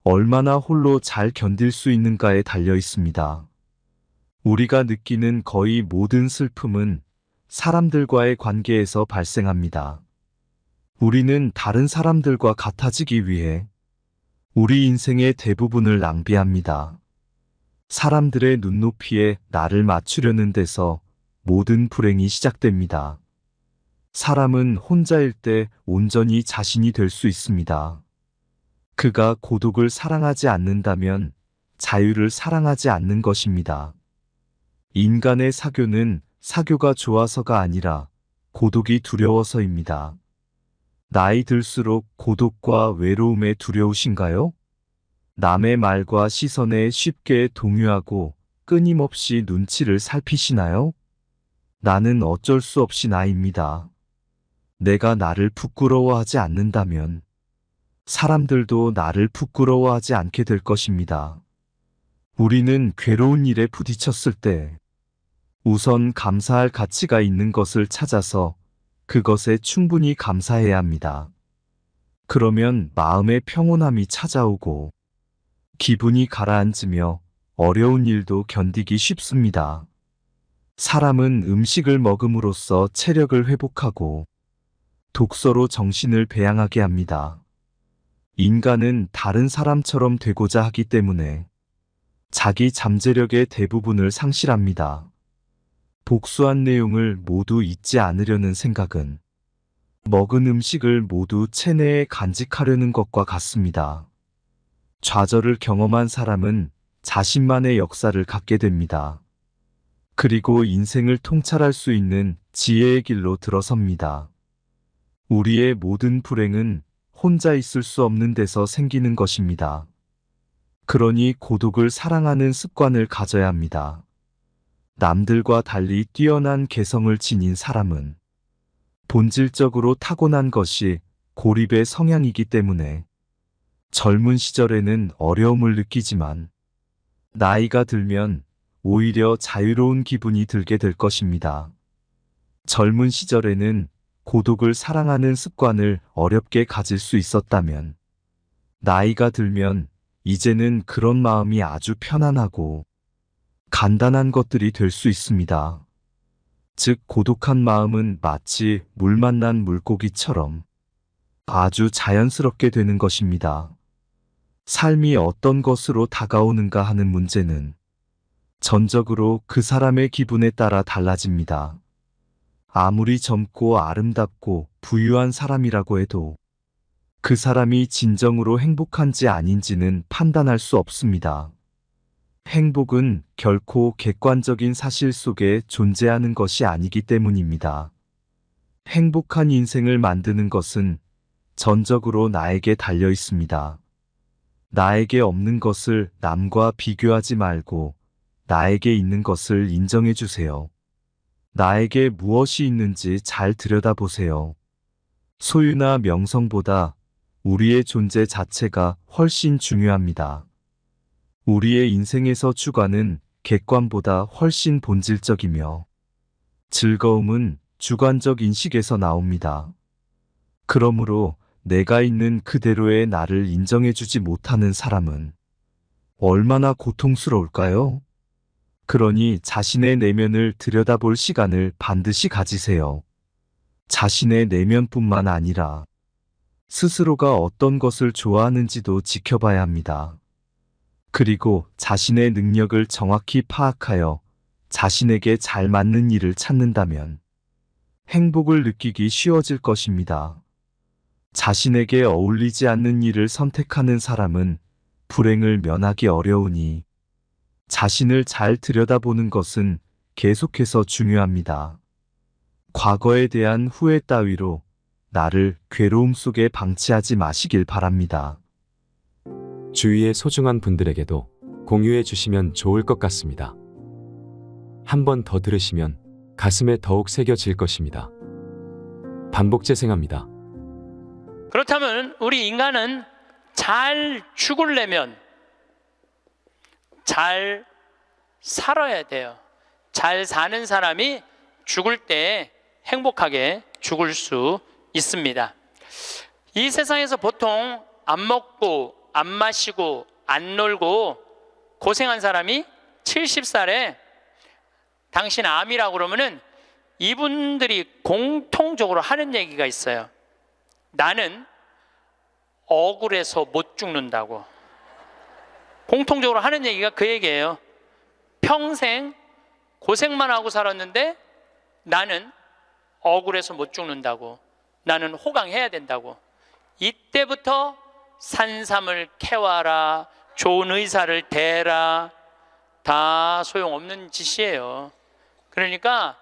얼마나 홀로 잘 견딜 수 있는가에 달려 있습니다. 우리가 느끼는 거의 모든 슬픔은 사람들과의 관계에서 발생합니다. 우리는 다른 사람들과 같아지기 위해 우리 인생의 대부분을 낭비합니다. 사람들의 눈높이에 나를 맞추려는 데서 모든 불행이 시작됩니다. 사람은 혼자일 때 온전히 자신이 될 수 있습니다. 그가 고독을 사랑하지 않는다면 자유를 사랑하지 않는 것입니다. 인간의 사교는 사교가 좋아서가 아니라 고독이 두려워서입니다. 나이 들수록 고독과 외로움에 두려우신가요? 남의 말과 시선에 쉽게 동요하고 끊임없이 눈치를 살피시나요? 나는 어쩔 수 없이 나입니다. 내가 나를 부끄러워하지 않는다면 사람들도 나를 부끄러워하지 않게 될 것입니다. 우리는 괴로운 일에 부딪혔을 때 우선 감사할 가치가 있는 것을 찾아서 그것에 충분히 감사해야 합니다. 그러면 마음의 평온함이 찾아오고 기분이 가라앉으며 어려운 일도 견디기 쉽습니다. 사람은 음식을 먹음으로써 체력을 회복하고 독서로 정신을 배양하게 합니다. 인간은 다른 사람처럼 되고자 하기 때문에 자기 잠재력의 대부분을 상실합니다. 복수한 내용을 모두 잊지 않으려는 생각은 먹은 음식을 모두 체내에 간직하려는 것과 같습니다. 좌절을 경험한 사람은 자신만의 역사를 갖게 됩니다. 그리고 인생을 통찰할 수 있는 지혜의 길로 들어섭니다. 우리의 모든 불행은 혼자 있을 수 없는 데서 생기는 것입니다. 그러니 고독을 사랑하는 습관을 가져야 합니다. 남들과 달리 뛰어난 개성을 지닌 사람은 본질적으로 타고난 것이 고립의 성향이기 때문에 젊은 시절에는 어려움을 느끼지만 나이가 들면 오히려 자유로운 기분이 들게 될 것입니다. 젊은 시절에는 고독을 사랑하는 습관을 어렵게 가질 수 있었다면 나이가 들면 이제는 그런 마음이 아주 편안하고 간단한 것들이 될 수 있습니다. 즉 고독한 마음은 마치 물 만난 물고기처럼 아주 자연스럽게 되는 것입니다. 삶이 어떤 것으로 다가오는가 하는 문제는 전적으로 그 사람의 기분에 따라 달라집니다. 아무리 젊고 아름답고 부유한 사람이라고 해도 그 사람이 진정으로 행복한지 아닌지는 판단할 수 없습니다. 행복은 결코 객관적인 사실 속에 존재하는 것이 아니기 때문입니다. 행복한 인생을 만드는 것은 전적으로 나에게 달려 있습니다. 나에게 없는 것을 남과 비교하지 말고 나에게 있는 것을 인정해 주세요. 나에게 무엇이 있는지 잘 들여다보세요. 소유나 명성보다 우리의 존재 자체가 훨씬 중요합니다. 우리의 인생에서 주관은 객관보다 훨씬 본질적이며 즐거움은 주관적 인식에서 나옵니다. 그러므로 내가 있는 그대로의 나를 인정해주지 못하는 사람은 얼마나 고통스러울까요? 그러니 자신의 내면을 들여다볼 시간을 반드시 가지세요. 자신의 내면뿐만 아니라 스스로가 어떤 것을 좋아하는지도 지켜봐야 합니다. 그리고 자신의 능력을 정확히 파악하여 자신에게 잘 맞는 일을 찾는다면 행복을 느끼기 쉬워질 것입니다. 자신에게 어울리지 않는 일을 선택하는 사람은 불행을 면하기 어려우니 자신을 잘 들여다보는 것은 계속해서 중요합니다. 과거에 대한 후회 따위로 나를 괴로움 속에 방치하지 마시길 바랍니다. 주위의 소중한 분들에게도 공유해 주시면 좋을 것 같습니다. 한 번 더 들으시면 가슴에 더욱 새겨질 것입니다. 반복 재생합니다. 그렇다면 우리 인간은 잘 죽으려면 잘 살아야 돼요. 잘 사는 사람이 죽을 때 행복하게 죽을 수 있습니다. 이 세상에서 보통 안 먹고 안 마시고 안 놀고 고생한 사람이 70살에 당신 암이라고 그러면은 이분들이 공통적으로 하는 얘기가 있어요. 나는 억울해서 못 죽는다고. 공통적으로 하는 얘기가 그 얘기예요. 평생 고생만 하고 살았는데 나는 억울해서 못 죽는다고. 나는 호강해야 된다고. 이때부터 산삼을 캐와라, 좋은 의사를 대라, 다 소용없는 짓이에요. 그러니까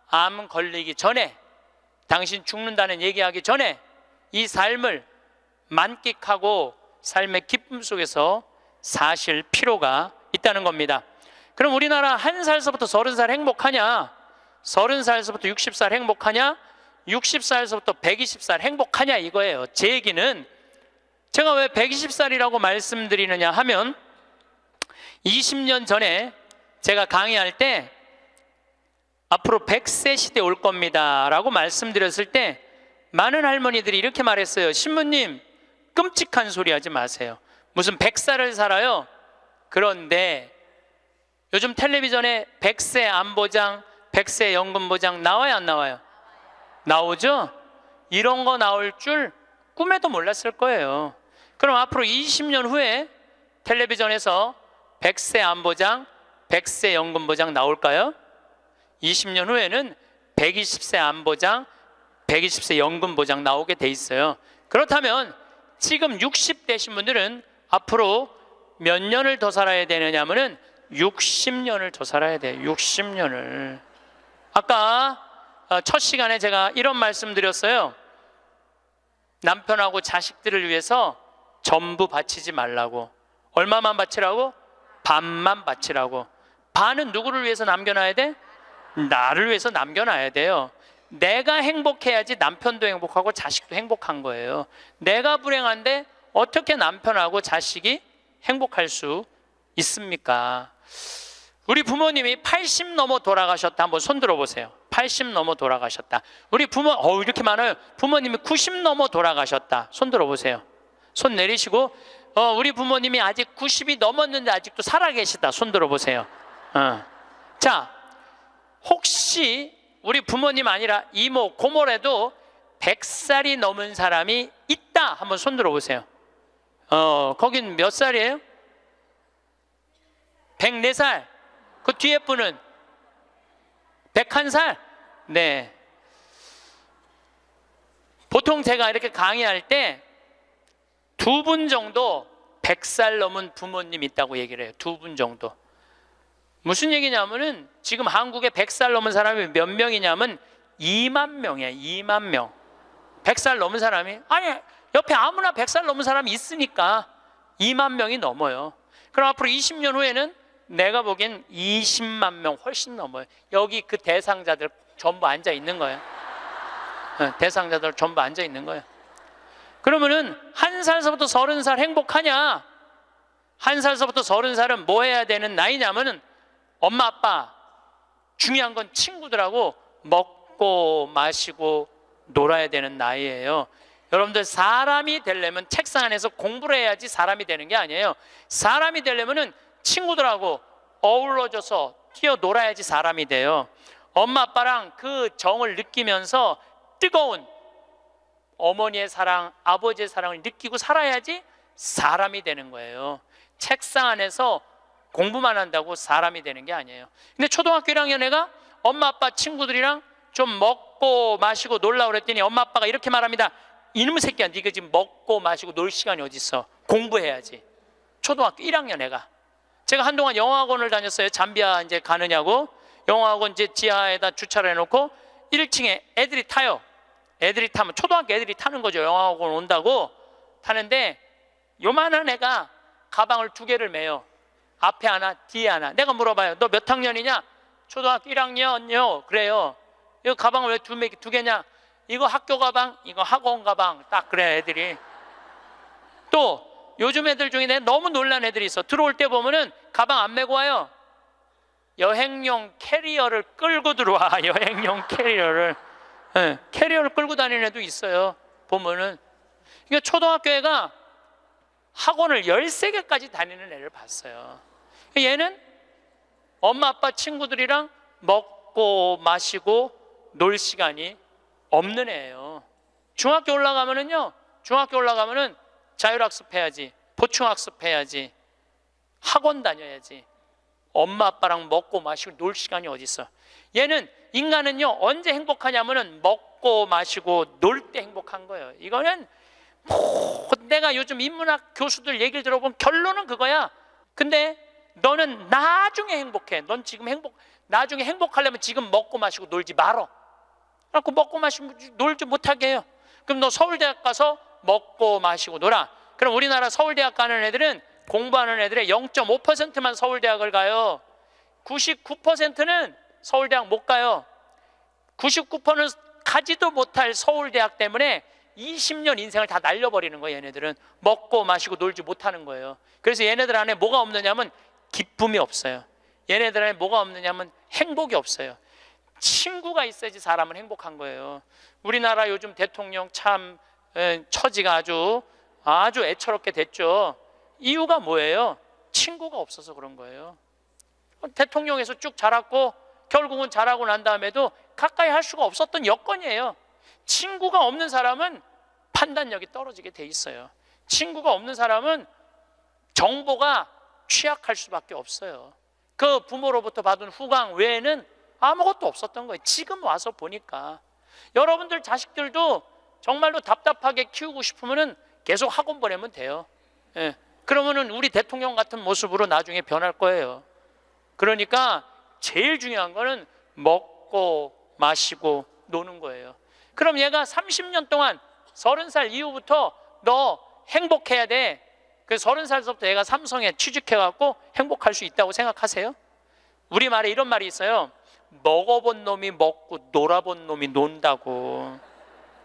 암 걸리기 전에, 당신 죽는다는 얘기하기 전에 이 삶을 만끽하고 삶의 기쁨 속에서 사실 필요가 있다는 겁니다. 그럼 우리나라 1살서부터 30살 행복하냐? 30살서부터 60살 행복하냐? 60살서부터 120살 행복하냐 이거예요. 제 얘기는 제가 왜 120살이라고 말씀드리느냐 하면 20년 전에 제가 강의할 때 앞으로 100세 시대 올 겁니다 라고 말씀드렸을 때 많은 할머니들이 이렇게 말했어요. 신부님, 끔찍한 소리 하지 마세요. 무슨 100살을 살아요? 그런데 요즘 텔레비전에 100세 안보장, 100세 연금보장 나와요, 안 나와요? 나오죠? 이런 거 나올 줄 꿈에도 몰랐을 거예요. 그럼 앞으로 20년 후에 텔레비전에서 100세 안보장, 100세 연금보장 나올까요? 20년 후에는 120세 안보장, 120세 연금보장 나오게 돼 있어요. 그렇다면 지금 60대신 분들은 앞으로 몇 년을 더 살아야 되느냐면은 60년을 더 살아야 돼요. 60년을. 아까 첫 시간에 제가 이런 말씀 드렸어요. 남편하고 자식들을 위해서 전부 바치지 말라고. 얼마만 바치라고? 반만 바치라고. 반은 누구를 위해서 남겨놔야 돼? 나를 위해서 남겨놔야 돼요. 내가 행복해야지 남편도 행복하고 자식도 행복한 거예요. 내가 불행한데 어떻게 남편하고 자식이 행복할 수 있습니까? 우리 부모님이 80 넘어 돌아가셨다. 한번 손 들어보세요. 80 넘어 돌아가셨다. 우리 부모, 이렇게 많아요. 부모님이 90 넘어 돌아가셨다. 손 들어보세요. 손 내리시고, 우리 부모님이 아직 90이 넘었는데 아직도 살아계시다. 손 들어보세요. 자, 혹시 우리 부모님 아니라 이모, 고모라도 100살이 넘은 사람이 있다. 한번 손 들어보세요. 거긴 몇 살이에요? 104살. 그 뒤에 분은 101살? 네. 보통 제가 이렇게 강의할 때 2분 정도 100살 넘은 부모님 있다고 얘기를 해요. 2분 정도. 무슨 얘기냐면은 지금 한국에 100살 넘은 사람이 몇 명이냐면 2만 명이에요. 2만 명. 100살 넘은 사람이, 아니 옆에 아무나 100살 넘은 사람이 있으니까 2만 명이 넘어요. 그럼 앞으로 20년 후에는 내가 보기엔 20만 명 훨씬 넘어요. 여기 그 대상자들 전부 앉아 있는 거예요. 대상자들 전부 앉아 있는 거예요. 그러면은 1살서부터 30살 행복하냐? 1살서부터 30살은 뭐 해야 되는 나이냐면은 엄마 아빠, 중요한 건 친구들하고 먹고 마시고 놀아야 되는 나이예요. 여러분들, 사람이 되려면 책상 안에서 공부를 해야지 사람이 되는 게 아니에요. 사람이 되려면은 친구들하고 어우러져서 뛰어놀아야지 사람이 돼요. 엄마 아빠랑 그 정을 느끼면서 뜨거운 어머니의 사랑, 아버지의 사랑을 느끼고 살아야지 사람이 되는 거예요. 책상 안에서 공부만 한다고 사람이 되는 게 아니에요. 근데 초등학교 1학년 애가 엄마 아빠 친구들이랑 좀 먹고 마시고 놀라고 그랬더니 엄마 아빠가 이렇게 말합니다. 이놈의 새끼야, 네가 지금 먹고 마시고 놀 시간이 어디 있어? 공부해야지. 초등학교 1학년 애가. 제가 한동안 영어학원을 다녔어요. 잠비아 이제 가느냐고. 영어학원 이제 지하에다 주차를 해놓고 1층에 애들이 타요. 애들이 타면 초등학교 애들이 타는 거죠. 영어학원 온다고 타는데 요만한 애가 가방을 2개를 메요. 앞에 하나, 뒤에 하나. 내가 물어봐요. 너 몇 학년이냐? 초등학교 1학년요. 그래요. 이거 가방을 왜 2개냐? 이거 학교 가방, 이거 학원 가방. 딱 그래 애들이. 또 요즘 애들 중에 내가 너무 놀란 애들이 있어. 들어올 때 보면은 가방 안 메고 와요. 여행용 캐리어를 끌고 들어와. 여행용 캐리어를. 네, 캐리어를 끌고 다니는 애도 있어요. 보면은. 이게 초등학교 애가 학원을 13개까지 다니는 애를 봤어요. 얘는 엄마 아빠 친구들이랑 먹고 마시고 놀 시간이 없는 애예요. 중학교 올라가면은 자율학습 해야지, 보충학습 해야지, 학원 다녀야지. 엄마 아빠랑 먹고 마시고 놀 시간이 어디 있어? 인간은요 언제 행복하냐면은 먹고 마시고 놀 때 행복한 거예요. 이거는 내가 요즘 인문학 교수들 얘기를 들어보면 결론은 그거야. 근데 너는 나중에 행복해. 넌 지금 나중에 행복하려면 지금 먹고 마시고 놀지 말어. 그래갖고 먹고 마시고 놀지 못하게 해요. 그럼 너 서울대학 가서 먹고 마시고 놀아. 그럼 우리나라 서울대학 가는 애들은, 공부하는 애들의 0.5%만 서울대학을 가요. 99%는 서울대학 못 가요. 99%는 가지도 못할 서울대학 때문에 20년 인생을 다 날려버리는 거예요. 얘네들은 먹고 마시고 놀지 못하는 거예요. 그래서 얘네들 안에 뭐가 없느냐면 기쁨이 없어요. 얘네들 안에 뭐가 없느냐면 행복이 없어요. 친구가 있어야지 사람은 행복한 거예요. 우리나라 요즘 대통령 참 처지가 아주 애처롭게 됐죠. 이유가 뭐예요? 친구가 없어서 그런 거예요. 대통령에서 쭉 자랐고 결국은 자라고 난 다음에도 가까이 할 수가 없었던 여건이에요. 친구가 없는 사람은 판단력이 떨어지게 돼 있어요. 친구가 없는 사람은 정보가 취약할 수밖에 없어요. 그 부모로부터 받은 후광 외에는 아무것도 없었던 거예요. 지금 와서 보니까. 여러분들 자식들도 정말로 답답하게 키우고 싶으면 계속 학원 보내면 돼요. 그러면은 우리 대통령 같은 모습으로 나중에 변할 거예요. 그러니까 제일 중요한 거는 먹고 마시고 노는 거예요. 그럼 얘가 30년 동안 30살 이후부터 너 행복해야 돼. 그 30살부터 얘가 삼성에 취직해갖고 행복할 수 있다고 생각하세요? 우리말에 이런 말이 있어요. 먹어본 놈이 먹고 놀아본 놈이 논다고.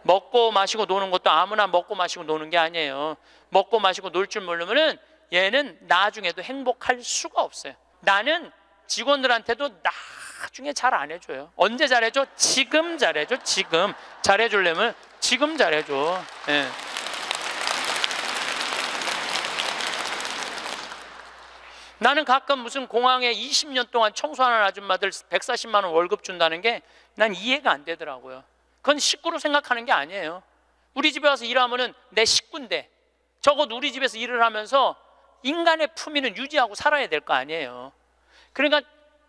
먹고 마시고 노는 것도 아무나 먹고 마시고 노는 게 아니에요. 먹고 마시고 놀 줄 모르면은 얘는 나중에도 행복할 수가 없어요. 나는 직원들한테도 나중에 잘 안 해줘요. 언제 잘해줘? 지금 잘해줘. 지금 잘해주려면 지금 잘해줘. 나는 가끔 무슨 공항에 20년 동안 청소하는 아줌마들 140만 원 월급 준다는 게 난 이해가 안 되더라고요. 그건 식구로 생각하는 게 아니에요. 우리 집에 와서 일하면은 내 식구인데 적어도 우리 집에서 일을 하면서 인간의 품위는 유지하고 살아야 될 거 아니에요. 그러니까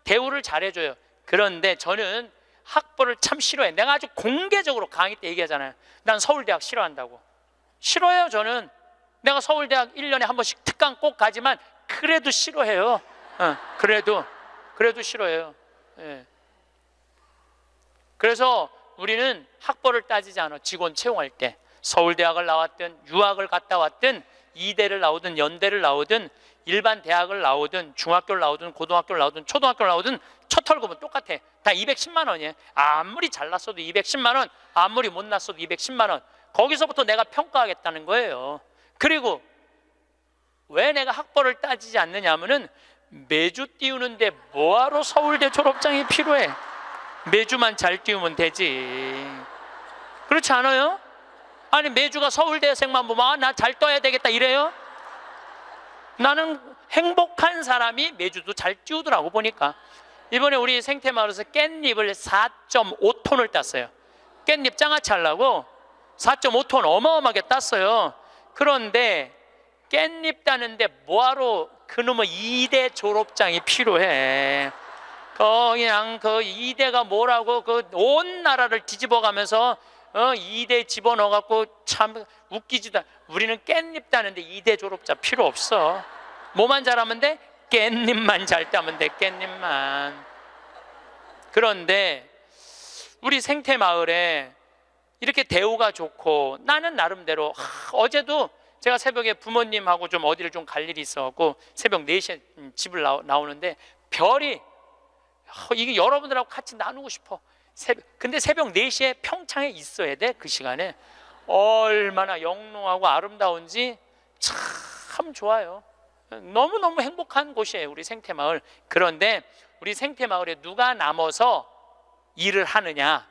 대우를 잘해줘요. 그런데 저는 학벌을 참 싫어해. 내가 아주 공개적으로 강의 때 얘기하잖아요. 난 서울대학 싫어한다고. 싫어해요. 저는 내가 서울대학 1년에 한 번씩 특강 꼭 가지만 그래도 싫어해요. 그래도 싫어해요. 그래서 우리는 학벌을 따지지 않아. 직원 채용할 때 서울대학을 나왔든 유학을 갔다 왔든 이대를 나오든 연대를 나오든 일반 대학을 나오든 중학교를 나오든 고등학교를 나오든 초등학교를 나오든 첫 월급은 똑같아. 다 210만 원이에요. 아무리 잘났어도 210만 원, 아무리 못났어도 210만 원. 거기서부터 내가 평가하겠다는 거예요. 그리고 왜 내가 학벌을 따지지 않느냐 하면은 매주 띄우는데 뭐하러 서울대 졸업장이 필요해? 매주만 잘 띄우면 되지. 그렇지 않아요? 아니 매주가 서울대생만 보면 나 잘 떠야 되겠다 이래요? 나는 행복한 사람이 매주도 잘 띄우더라고 보니까. 이번에 우리 생태마을에서 깻잎을 4.5톤을 땄어요. 깻잎 장아찌 하려고 4.5톤 어마어마하게 땄어요. 그런데 깻잎 따는데 뭐하러 그놈의 2대 졸업장이 필요해? 그냥 그 2대가 뭐라고 그 온 나라를 뒤집어가면서 2대 집어넣어갖고 참 웃기지도. 우리는 깻잎 따는데 2대 졸업자 필요 없어. 뭐만 잘하면 돼? 깻잎만 잘 따면 돼. 깻잎만. 그런데 우리 생태마을에 이렇게 대우가 좋고 나는 나름대로 어제도 제가 새벽에 부모님하고 좀 어디를 좀 갈 일이 있어갖고 새벽 4시에 집을 나오는데 별이 이게 여러분들하고 같이 나누고 싶어. 근데 새벽 4시에 평창에 있어야 돼. 그 시간에 얼마나 영롱하고 아름다운지 참 좋아요. 너무너무 행복한 곳이에요 우리 생태마을. 그런데 우리 생태마을에 누가 남아서 일을 하느냐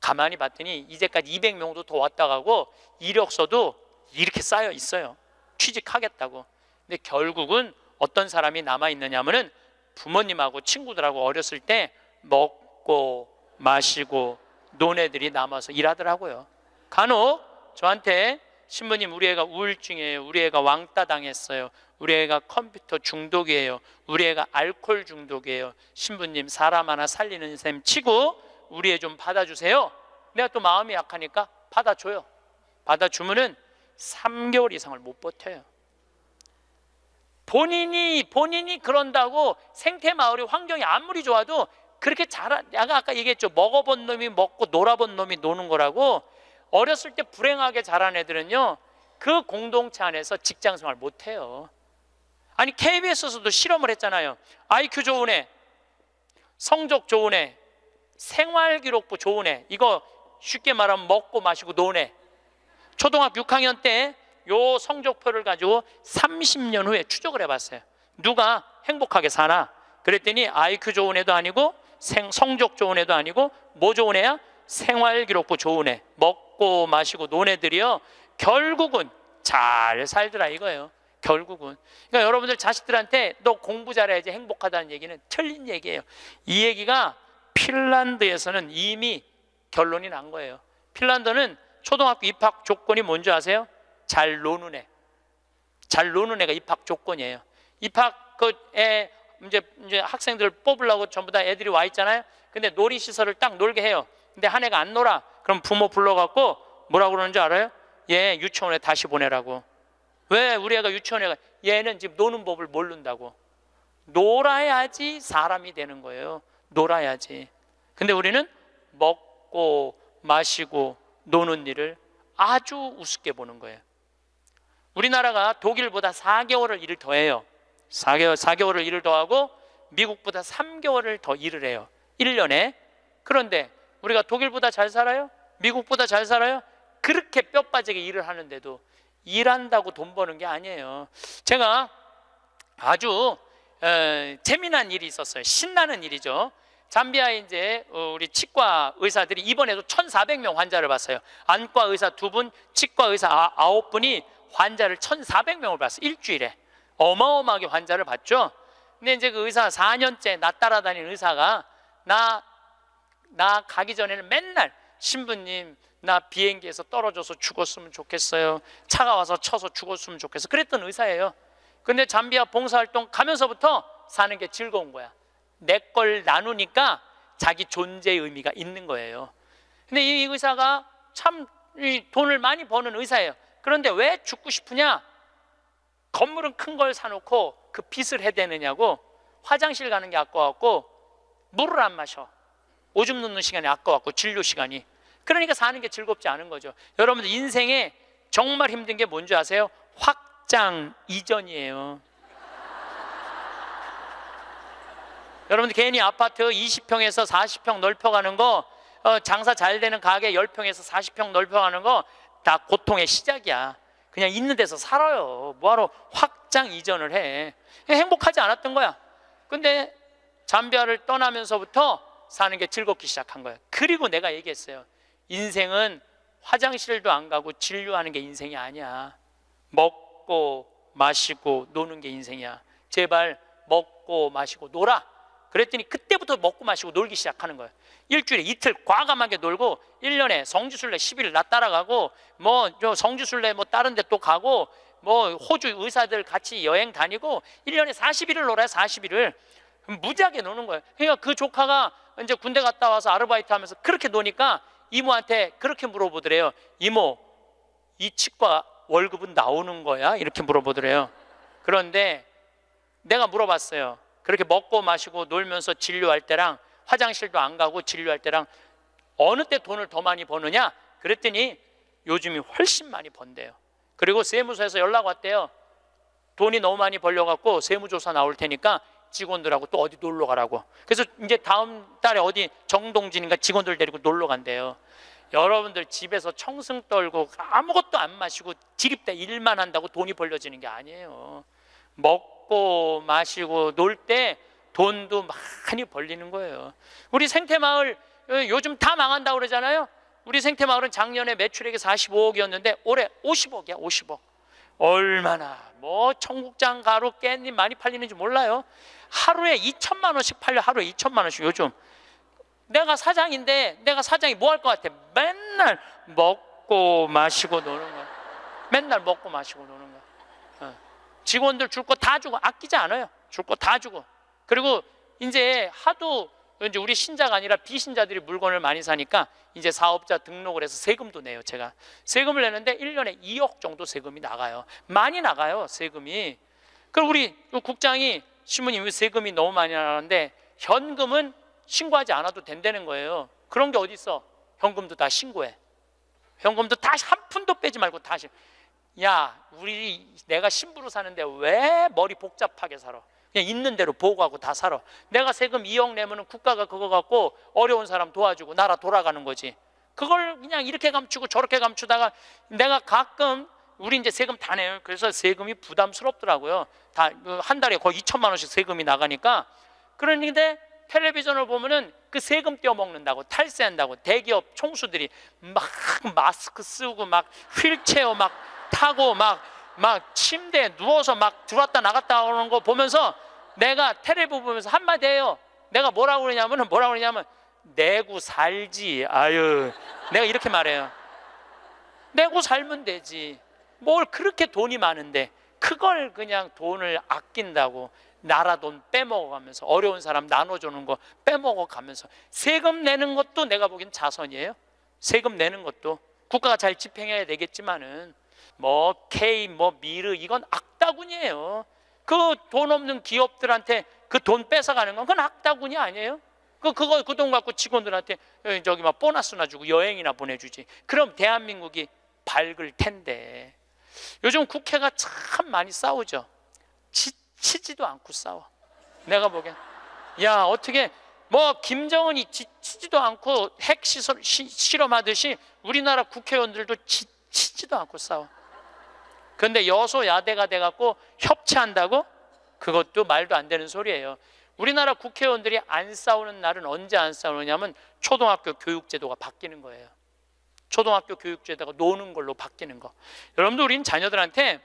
가만히 봤더니 이제까지 200명도 더 왔다 가고 이력서도 이렇게 쌓여 있어요. 취직하겠다고. 근데 결국은 어떤 사람이 남아있느냐 하면은 부모님하고 친구들하고 어렸을 때 먹고 마시고 논 애들이 남아서 일하더라고요. 간혹 저한테 신부님 우리 애가 우울증이에요, 우리 애가 왕따 당했어요, 우리 애가 컴퓨터 중독이에요, 우리 애가 알코올 중독이에요, 신부님 사람 하나 살리는 셈 치고 우리 애 좀 받아주세요. 내가 또 마음이 약하니까 받아줘요. 받아주면은 3개월 이상을 못 버텨요. 본인이 그런다고 생태마을의 환경이 아무리 좋아도 그렇게 내가 아까 얘기했죠. 먹어본 놈이 먹고 놀아본 놈이 노는 거라고. 어렸을 때 불행하게 자란 애들은요, 그 공동체 안에서 직장생활 못해요. 아니 KBS에서도 실험을 했잖아요. IQ 좋은 애, 성적 좋은 애, 생활기록부 좋은 애, 이거 쉽게 말하면 먹고 마시고 노는 애. 초등학교 6학년 때 요 성적표를 가지고 30년 후에 추적을 해봤어요. 누가 행복하게 사나? 그랬더니 IQ 좋은 애도 아니고 성적 좋은 애도 아니고 뭐 좋은 애야? 생활기록부 좋은 애, 먹고 마시고 노는 애들이요, 결국은 잘 살더라 이거예요. 결국은. 그러니까 여러분들 자식들한테 너 공부 잘해야지 행복하다는 얘기는 틀린 얘기예요. 이 얘기가 핀란드에서는 이미 결론이 난 거예요. 핀란드는 초등학교 입학 조건이 뭔지 아세요? 잘 노는 애. 잘 노는 애가 입학 조건이에요. 입학 이제 학생들 뽑으려고 전부 다 애들이 와 있잖아요. 근데 놀이시설을 딱 놀게 해요. 근데 한 애가 안 놀아. 그럼 부모 불러갖고 뭐라고 그러는지 알아요? 얘 유치원에 다시 보내라고. 왜? 우리 애가 유치원에 가? 얘는 지금 노는 법을 모른다고. 놀아야지 사람이 되는 거예요. 놀아야지. 근데 우리는 먹고 마시고 노는 일을 아주 우습게 보는 거예요. 우리나라가 독일보다 4개월을 일을 더 해요. 4개월을 일을 더 하고 미국보다 3개월을 더 일을 해요. 1년에. 그런데 우리가 독일보다 잘 살아요? 미국보다 잘 살아요? 그렇게 뼈 빠지게 일을 하는데도 일한다고 돈 버는 게 아니에요. 제가 아주 재미난 일이 있었어요. 신나는 일이죠. 잠비아에 이제 우리 치과 의사들이 이번에도 1,400명 환자를 봤어요. 안과 의사 2분, 치과 의사 9분이 환자를 1,400명을 봤어요. 일주일에. 어마어마하게 환자를 봤죠. 근데 이제 그 의사 4년째 나 따라다니는 의사가 나 가기 전에는 맨날 신부님 나 비행기에서 떨어져서 죽었으면 좋겠어요. 차가 와서 쳐서 죽었으면 좋겠어. 그랬던 의사예요. 근데 잠비아 봉사활동 가면서부터 사는 게 즐거운 거야. 내 걸 나누니까 자기 존재의 의미가 있는 거예요. 근데 이 의사가 참 돈을 많이 버는 의사예요. 그런데 왜 죽고 싶으냐? 건물은 큰 걸 사놓고 그 빚을 해대느냐고. 화장실 가는 게 아까웠고 물을 안 마셔. 오줌 누는 시간이 아까웠고 진료 시간이. 그러니까 사는 게 즐겁지 않은 거죠. 여러분들 인생에 정말 힘든 게 뭔지 아세요? 확장 이전이에요. 여러분들 괜히 아파트 20평에서 40평 넓혀가는 거, 장사 잘 되는 가게 10평에서 40평 넓혀가는 거 다 고통의 시작이야. 그냥 있는 데서 살아요. 뭐하러 확장 이전을 해. 행복하지 않았던 거야. 근데 잠비아를 떠나면서부터 사는 게 즐겁기 시작한 거예요. 그리고 내가 얘기했어요. 인생은 화장실도 안 가고 진료하는 게 인생이 아니야. 먹고 마시고 노는 게 인생이야. 제발 먹고 마시고 놀아. 그랬더니 그때부터 먹고 마시고 놀기 시작하는 거예요. 일주일에 이틀 과감하게 놀고 1년에 성지순례 10일 나 따라가고 뭐 성지순례 뭐 다른 데 또 가고 뭐 호주 의사들 같이 여행 다니고 1년에 40일을 놀아요. 40일을. 무지하게 노는 거예요. 그러니까 그 조카가 이제 군대 갔다 와서 아르바이트 하면서 그렇게 노니까 이모한테 그렇게 물어보더래요. 이모, 이 치과 월급은 나오는 거야? 이렇게 물어보더래요. 그런데 내가 물어봤어요. 그렇게 먹고 마시고 놀면서 진료할 때랑 화장실도 안 가고 진료할 때랑 어느 때 돈을 더 많이 버느냐? 그랬더니 요즘이 훨씬 많이 번대요. 그리고 세무서에서 연락 왔대요. 돈이 너무 많이 벌려갖고 세무조사 나올 테니까 직원들하고 또 어디 놀러 가라고. 그래서 이제 다음 달에 어디 정동진인가 직원들 데리고 놀러 간대요. 여러분들 집에서 청승 떨고 아무것도 안 마시고 지립대 일만 한다고 돈이 벌려지는 게 아니에요. 먹고 마시고 놀 때 돈도 많이 벌리는 거예요. 우리 생태마을 요즘 다 망한다고 그러잖아요. 우리 생태마을은 작년에 매출액이 45억이었는데 올해 50억이야. 50억. 얼마나 뭐 청국장 가루 깻잎 많이 팔리는지 몰라요. 하루에 2천만 원씩 팔려. 하루에 2천만 원씩. 요즘 내가 사장인데 내가 사장이 뭐 할 것 같아? 맨날 먹고 먹고 마시고 노는 거야. 맨날 먹고 마시고 노는 거야. 직원들 줄 거 다 주고, 아끼지 않아요. 줄 거 다 주고. 그리고 이제 하도 이제 우리 신자가 아니라 비신자들이 물건을 많이 사니까 이제 사업자 등록을 해서 세금도 내요. 제가 세금을 내는데 1년에 2억 정도 세금이 나가요. 많이 나가요, 세금이. 그럼 우리 국장이 신부님 세금이 너무 많이 나가는데 현금은 신고하지 않아도 된다는 거예요. 그런 게 어디 있어? 현금도 다 신고해. 현금도 다 한 푼도 빼지 말고 다 야, 내가 신부로 사는데 왜 머리 복잡하게 살아? 그냥 있는 대로 보고하고 다 살아. 내가 세금 2억 내면은 국가가 그거 갖고 어려운 사람 도와주고 나라 돌아가는 거지. 그걸 그냥 이렇게 감추고 저렇게 감추다가 내가 가끔 우리 이제 세금 다 내요. 그래서 세금이 부담스럽더라고요. 다 한 달에 거의 2천만 원씩 세금이 나가니까. 그런데 텔레비전을 보면은 그 세금 떼어먹는다고 탈세한다고 대기업 총수들이 막 마스크 쓰고 막 휠체어 막 타고 막 침대에 누워서 막 들어왔다 나갔다 하는 거 보면서 내가 텔레비 보면서 한마디 해요. 내가 뭐라고 그러냐면 내고 살지. 아유, 내가 이렇게 말해요. 내고 살면 되지. 뭘 그렇게 돈이 많은데 그걸 그냥 돈을 아낀다고 나라 돈 빼먹어가면서 어려운 사람 나눠주는 거 빼먹어가면서 세금 내는 것도 내가 보기엔 자선이에요. 세금 내는 것도 국가가 잘 집행해야 되겠지만은 뭐 K 뭐 미르 이건 악다군이에요. 그 돈 없는 기업들한테 그 돈 뺏어가는 건 그건 악다군이 아니에요. 그 돈 갖고 직원들한테 저기 막 보너스나 주고 여행이나 보내주지. 그럼 대한민국이 밝을 텐데 요즘 국회가 참 많이 싸우죠. 지치지도 않고 싸워. 내가 보기엔 야 어떻게 뭐 김정은이 지치지도 않고 핵 실험하듯이 우리나라 국회의원들도 지치지도 않고 싸워. 그런데 여소야대가 돼갖고 협치한다고? 그것도 말도 안 되는 소리예요. 우리나라 국회의원들이 안 싸우는 날은 언제 안 싸우느냐면 초등학교 교육제도가 바뀌는 거예요. 초등학교 교육제도가 노는 걸로 바뀌는 거. 여러분들 우리는 자녀들한테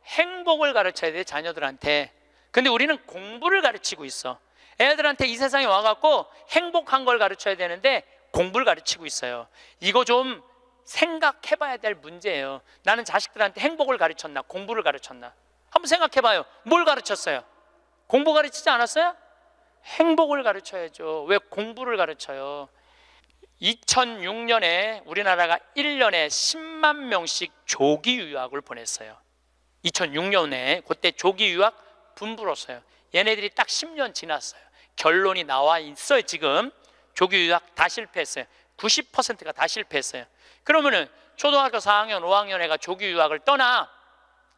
행복을 가르쳐야 돼. 자녀들한테. 근데 우리는 공부를 가르치고 있어. 애들한테 이 세상에 와갖고 행복한 걸 가르쳐야 되는데 공부를 가르치고 있어요. 이거 좀 생각해봐야 될 문제예요. 나는 자식들한테 행복을 가르쳤나 공부를 가르쳤나 한번 생각해봐요. 뭘 가르쳤어요? 공부 가르치지 않았어요? 행복을 가르쳐야죠. 왜 공부를 가르쳐요? 2006년에 우리나라가 1년에 10만 명씩 조기 유학을 보냈어요. 2006년에 그때 조기 유학 분불었어요. 얘네들이 딱 10년 지났어요. 결론이 나와 있어요. 지금 조기 유학 다 실패했어요. 90%가 다 실패했어요. 그러면은 초등학교 4학년, 5학년 애가 조기 유학을 떠나.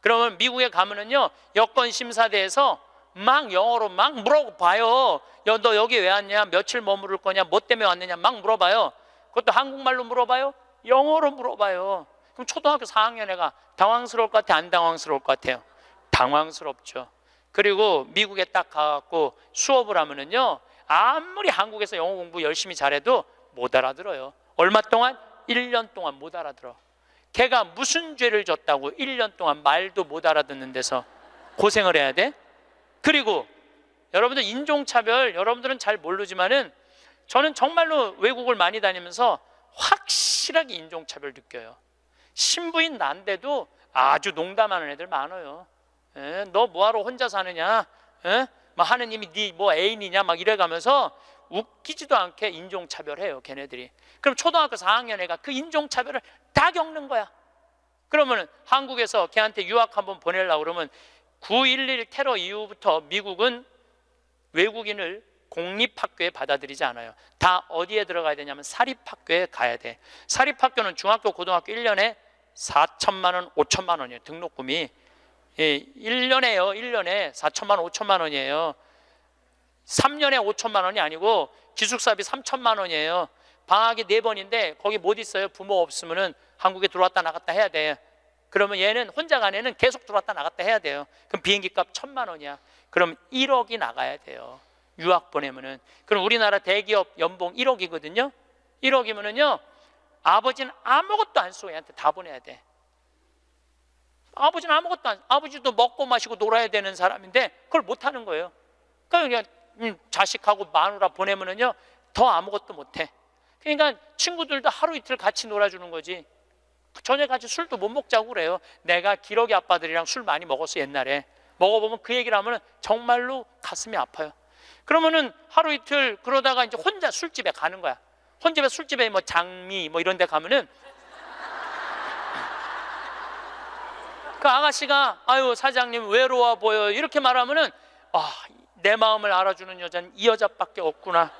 그러면 미국에 가면은요 여권 심사대에서 막 영어로 막 물어봐요. 너 여기 왜 왔냐? 며칠 머무를 거냐? 뭐 때문에 왔느냐? 막 물어봐요. 그것도 한국말로 물어봐요? 영어로 물어봐요. 그럼 초등학교 4학년 애가 당황스러울 것 같아? 안 당황스러울 것 같아요? 당황스럽죠. 그리고 미국에 딱 가갖고 수업을 하면은요 아무리 한국에서 영어 공부 열심히 잘해도 못 알아들어요. 얼마 동안? 1년 동안 못 알아들어. 걔가 무슨 죄를 졌다고 1년 동안 말도 못 알아듣는 데서 고생을 해야 돼? 그리고 여러분들 인종차별 여러분들은 잘 모르지만은 저는 정말로 외국을 많이 다니면서 확실하게 인종차별 느껴요. 신부인 난데도 아주 농담하는 애들 많아요. 너 뭐하러 혼자 사느냐? 막 하느님이 네 뭐 애인이냐? 막 이래가면서 웃기지도 않게 인종차별해요. 걔네들이. 그럼 초등학교 4학년 애가 그 인종차별을 다 겪는 거야. 그러면 한국에서 걔한테 유학 한번 보내려고 그러면 9.11 테러 이후부터 미국은 외국인을 공립학교에 받아들이지 않아요. 다 어디에 들어가야 되냐면 사립학교에 가야 돼. 사립학교는 중학교, 고등학교 1년에 4천만 원, 5천만 원이에요. 등록금이. 1년에요. 1년에 4천만 원, 5천만 원이에요. 3년에 5천만 원이 아니고 기숙사비 3천만 원이에요. 방학이 4번인데 거기 못 있어요. 부모 없으면은 한국에 들어왔다 나갔다 해야 돼. 그러면 얘는 혼자 간 애는 계속 들어왔다 나갔다 해야 돼요. 그럼 비행기 값 1,000만 원이야. 그럼 1억이 나가야 돼요. 유학 보내면은. 그럼 우리나라 대기업 연봉 1억이거든요. 1억이면은요 아버지는 아무것도 안 쓰고 얘한테 다 보내야 돼. 아버지는 아무것도 안, 아버지도 먹고 마시고 놀아야 되는 사람인데 그걸 못 하는 거예요. 그러니까 그냥 자식하고 마누라 보내면은요 더 아무것도 못 해. 그러니까 친구들도 하루 이틀 같이 놀아주는 거지. 저녁까지 술도 못 먹자고 그래요. 내가 기러기 아빠들이랑 술 많이 먹었어. 옛날에 먹어보면 그 얘기를 하면 정말로 가슴이 아파요. 그러면은 하루 이틀 그러다가 이제 혼자 술집에 가는 거야. 혼자 술집에 뭐 장미 뭐 이런 데 가면은 그 아가씨가 아유 사장님 외로워 보여 이렇게 말하면은 내 마음을 알아주는 여자는 이 여자밖에 없구나.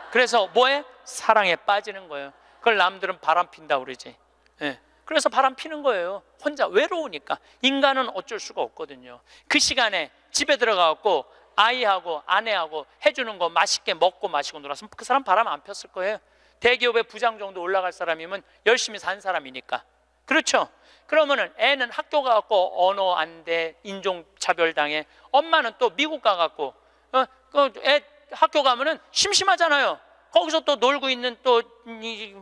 그래서 뭐해? 사랑에 빠지는 거예요. 그걸 남들은 바람 핀다고 그러지. 예. 그래서 바람 피는 거예요. 혼자 외로우니까. 인간은 어쩔 수가 없거든요. 그 시간에 집에 들어가갖고 아이하고 아내하고 해주는 거 맛있게 먹고 마시고 놀았으면 그 사람 바람 안 폈을 거예요. 대기업의 부장 정도 올라갈 사람이면 열심히 산 사람이니까. 그렇죠? 그러면은 애는 학교 가갖고 언어 안 돼, 인종차별 당해. 엄마는 또 미국 가갖고 애 학교 가면은 심심하잖아요. 거기서 또 놀고 있는 또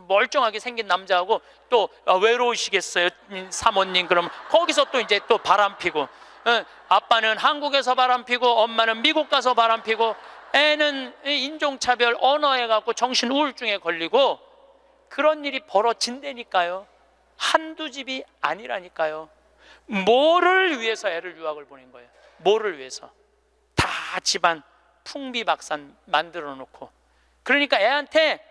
멀쩡하게 생긴 남자하고 또 외로우시겠어요 사모님. 그럼 거기서 또 이제 또 바람 피고, 아빠는 한국에서 바람 피고 엄마는 미국 가서 바람 피고, 애는 인종차별 언어에 갖고 정신 우울증에 걸리고, 그런 일이 벌어진다니까요. 한두 집이 아니라니까요. 뭐를 위해서 애를 유학을 보낸 거예요? 뭐를 위해서? 다 집안 풍비박산 만들어 놓고. 그러니까 애한테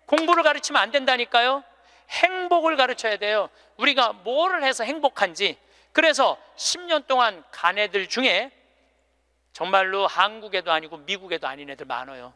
공부를 가르치면 안 된다니까요. 행복을 가르쳐야 돼요. 우리가 뭐를 해서 행복한지. 그래서 10년 동안 간 애들 중에 정말로 한국에도 아니고 미국에도 아닌 애들 많아요.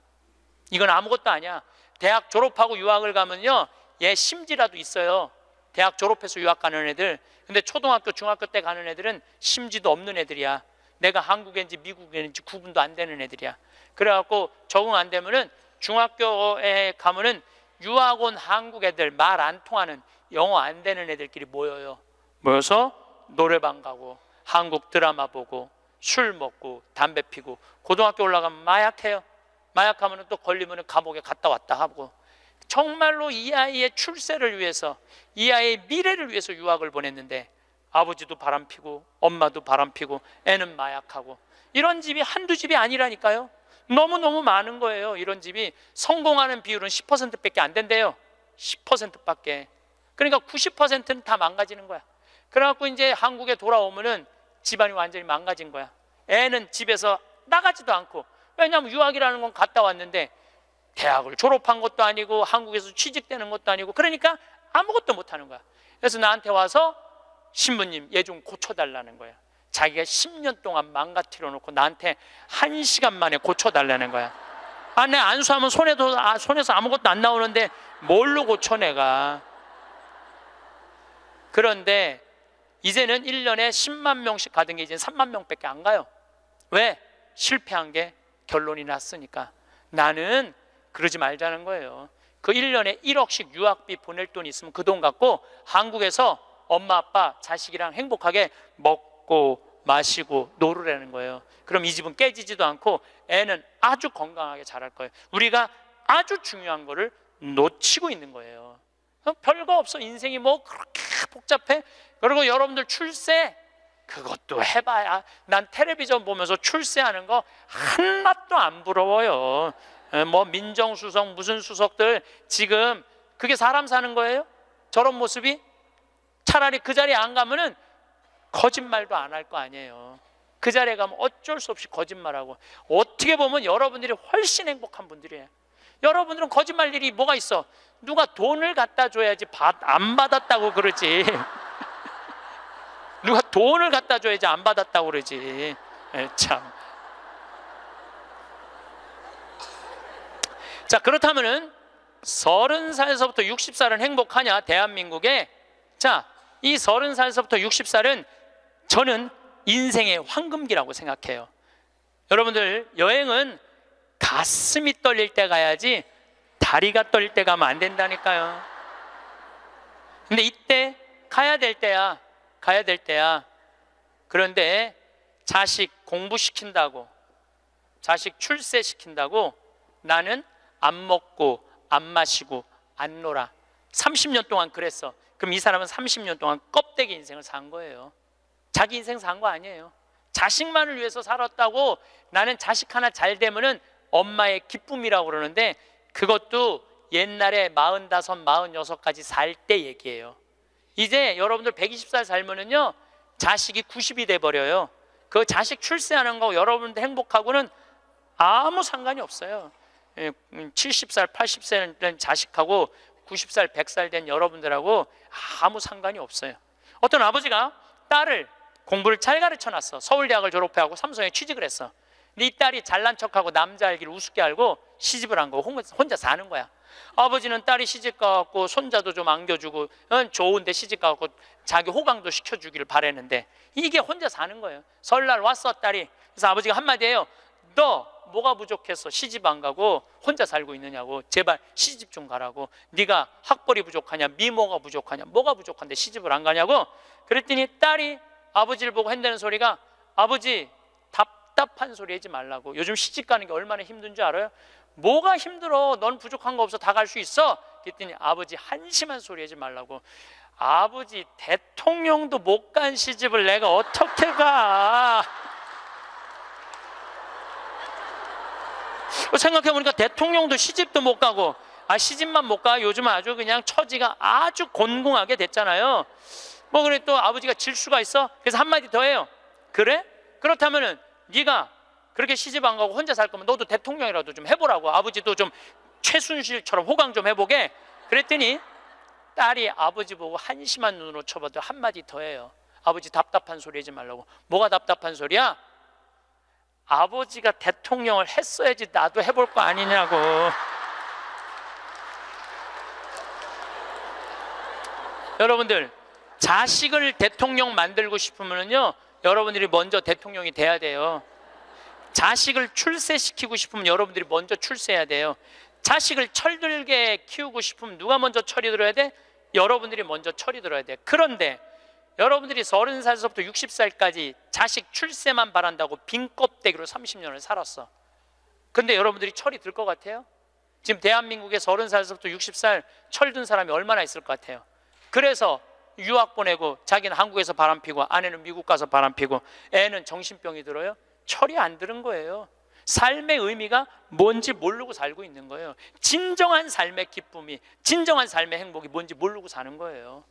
이건 아무것도 아니야. 대학 졸업하고 유학을 가면요, 얘 심지라도 있어요. 대학 졸업해서 유학 가는 애들. 근데 초등학교 중학교 때 가는 애들은 심지도 없는 애들이야. 내가 한국인지 미국인지 구분도 안 되는 애들이야. 그래갖고 적응 안 되면은 중학교에 가면은 유학 온 한국 애들, 말 안 통하는 영어 안 되는 애들끼리 모여요. 모여서 노래방 가고 한국 드라마 보고 술 먹고 담배 피고, 고등학교 올라가면 마약해요. 마약하면 또 걸리면 감옥에 갔다 왔다 하고. 정말로 이 아이의 출세를 위해서, 이 아이의 미래를 위해서 유학을 보냈는데 아버지도 바람피고 엄마도 바람피고 애는 마약하고. 이런 집이 한두 집이 아니라니까요. 너무너무 많은 거예요. 이런 집이 성공하는 비율은 10%밖에 안 된대요. 10%밖에. 그러니까 90%는 다 망가지는 거야. 그래갖고 이제 한국에 돌아오면은 집안이 완전히 망가진 거야. 애는 집에서 나가지도 않고. 왜냐하면 유학이라는 건 갔다 왔는데 대학을 졸업한 것도 아니고 한국에서 취직되는 것도 아니고, 그러니까 아무것도 못하는 거야. 그래서 나한테 와서 신부님 얘 좀 고쳐달라는 거야. 자기가 10년 동안 망가뜨려 놓고 나한테 1시간 만에 고쳐달라는 거야. 내 안수하면 손에서 아무것도 안 나오는데 뭘로 고쳐 내가. 그런데 이제는 1년에 10만 명씩 가던 게 이제 3만 명밖에 안 가요. 왜? 실패한 게 결론이 났으니까. 나는 그러지 말자는 거예요. 그 1년에 1억씩 유학비 보낼 돈이 있으면 그 돈 갖고 한국에서 엄마 아빠 자식이랑 행복하게 먹고 마시고 놀으라는 거예요. 그럼 이 집은 깨지지도 않고 애는 아주 건강하게 자랄 거예요. 우리가 아주 중요한 거를 놓치고 있는 거예요. 별거 없어. 인생이 뭐 그렇게 복잡해? 그리고 여러분들 출세, 그것도 해봐야. 난 텔레비전 보면서 출세하는 거 하나도 안 부러워요. 뭐 민정수석 무슨 수석들 지금 그게 사람 사는 거예요? 저런 모습이? 차라리 그 자리에 안 가면은 거짓말도 안 할 거 아니에요. 그 자리에 가면 어쩔 수 없이 거짓말하고. 어떻게 보면 여러분들이 훨씬 행복한 분들이에요. 여러분들은 거짓말 일이 뭐가 있어? 누가 돈을 갖다 줘야지 안 받았다고 그러지. 누가 돈을 갖다 줘야지 안 받았다고 그러지. 참. 자, 그렇다면은 30살에서부터 60살은 행복하냐? 대한민국에. 자, 이 30살에서부터 60살은 저는 인생의 황금기라고 생각해요. 여러분들, 여행은 가슴이 떨릴 때 가야지 다리가 떨릴 때 가면 안 된다니까요. 근데 이때 가야 될 때야. 가야 될 때야. 그런데 자식 공부시킨다고, 자식 출세시킨다고 나는 안 먹고 안 마시고 안 놀아. 30년 동안 그랬어. 그럼 이 사람은 30년 동안 껍데기 인생을 산 거예요. 자기 인생 산 거 아니에요. 자식만을 위해서 살았다고. 나는 자식 하나 잘 되면은 엄마의 기쁨이라고 그러는데 그것도 옛날에 45, 46까지 살 때 얘기예요. 이제 여러분들 120살 살면은요 자식이 90이 돼버려요. 그 자식 출세하는 거 여러분들 행복하고는 아무 상관이 없어요. 70살 80살 된 자식하고 90살 100살 된 여러분들하고 아무 상관이 없어요. 어떤 아버지가 딸을 공부를 잘 가르쳐놨어. 서울대학을 졸업하고 삼성에 취직을 했어. 근데 이 딸이 잘난 척하고 남자 알기를 우습게 알고 시집을 한 거, 혼자 사는 거야. 아버지는 딸이 시집 가갖고 손자도 좀 안겨주고 좋은데 시집 가갖고 자기 호강도 시켜주기를 바랬는데 이게 혼자 사는 거예요. 설날 왔어 딸이. 그래서 아버지가 한마디 해요. 너 뭐가 부족해서 시집 안 가고 혼자 살고 있느냐고. 제발 시집 좀 가라고. 네가 학벌이 부족하냐, 미모가 부족하냐, 뭐가 부족한데 시집을 안 가냐고. 그랬더니 딸이 아버지를 보고 한다는 소리가, 아버지 답답한 소리 하지 말라고. 요즘 시집 가는 게 얼마나 힘든 줄 알아요? 뭐가 힘들어? 넌 부족한 거 없어. 다 갈 수 있어. 그랬더니 아버지 한심한 소리 하지 말라고. 아버지 대통령도 못 간 시집을 내가 어떻게 가? 생각해보니까 대통령도 시집도 못 가고, 시집만 못 가. 요즘 아주 그냥 처지가 아주 곤궁하게 됐잖아요. 뭐 그래 또 아버지가 질 수가 있어? 그래서 한마디 더 해요. 그래? 그렇다면은 네가 그렇게 시집 안 가고 혼자 살 거면 너도 대통령이라도 좀 해보라고. 아버지도 좀 최순실처럼 호강 좀 해보게. 그랬더니 딸이 아버지 보고 한심한 눈으로 쳐봐도 한마디 더 해요. 아버지 답답한 소리 하지 말라고. 뭐가 답답한 소리야? 아버지가 대통령을 했어야지 나도 해볼 거 아니냐고. 여러분들 자식을 대통령 만들고 싶으면요 여러분들이 먼저 대통령이 돼야 돼요. 자식을 출세시키고 싶으면 여러분들이 먼저 출세해야 돼요. 자식을 철들게 키우고 싶으면 누가 먼저 철이 들어야 돼? 여러분들이 먼저 철이 들어야 돼. 그런데 여러분들이 30살서부터 60살까지 자식 출세만 바란다고 빈 껍데기로 30년을 살았어. 근데 여러분들이 철이 들 것 같아요? 지금 대한민국에 30살서부터 60살 철든 사람이 얼마나 있을 것 같아요? 그래서 유학 보내고 자기는 한국에서 바람피고 아내는 미국 가서 바람피고 애는 정신병이 들어요? 철이 안 들은 거예요. 삶의 의미가 뭔지 모르고 살고 있는 거예요. 진정한 삶의 기쁨이, 진정한 삶의 행복이 뭔지 모르고 사는 거예요.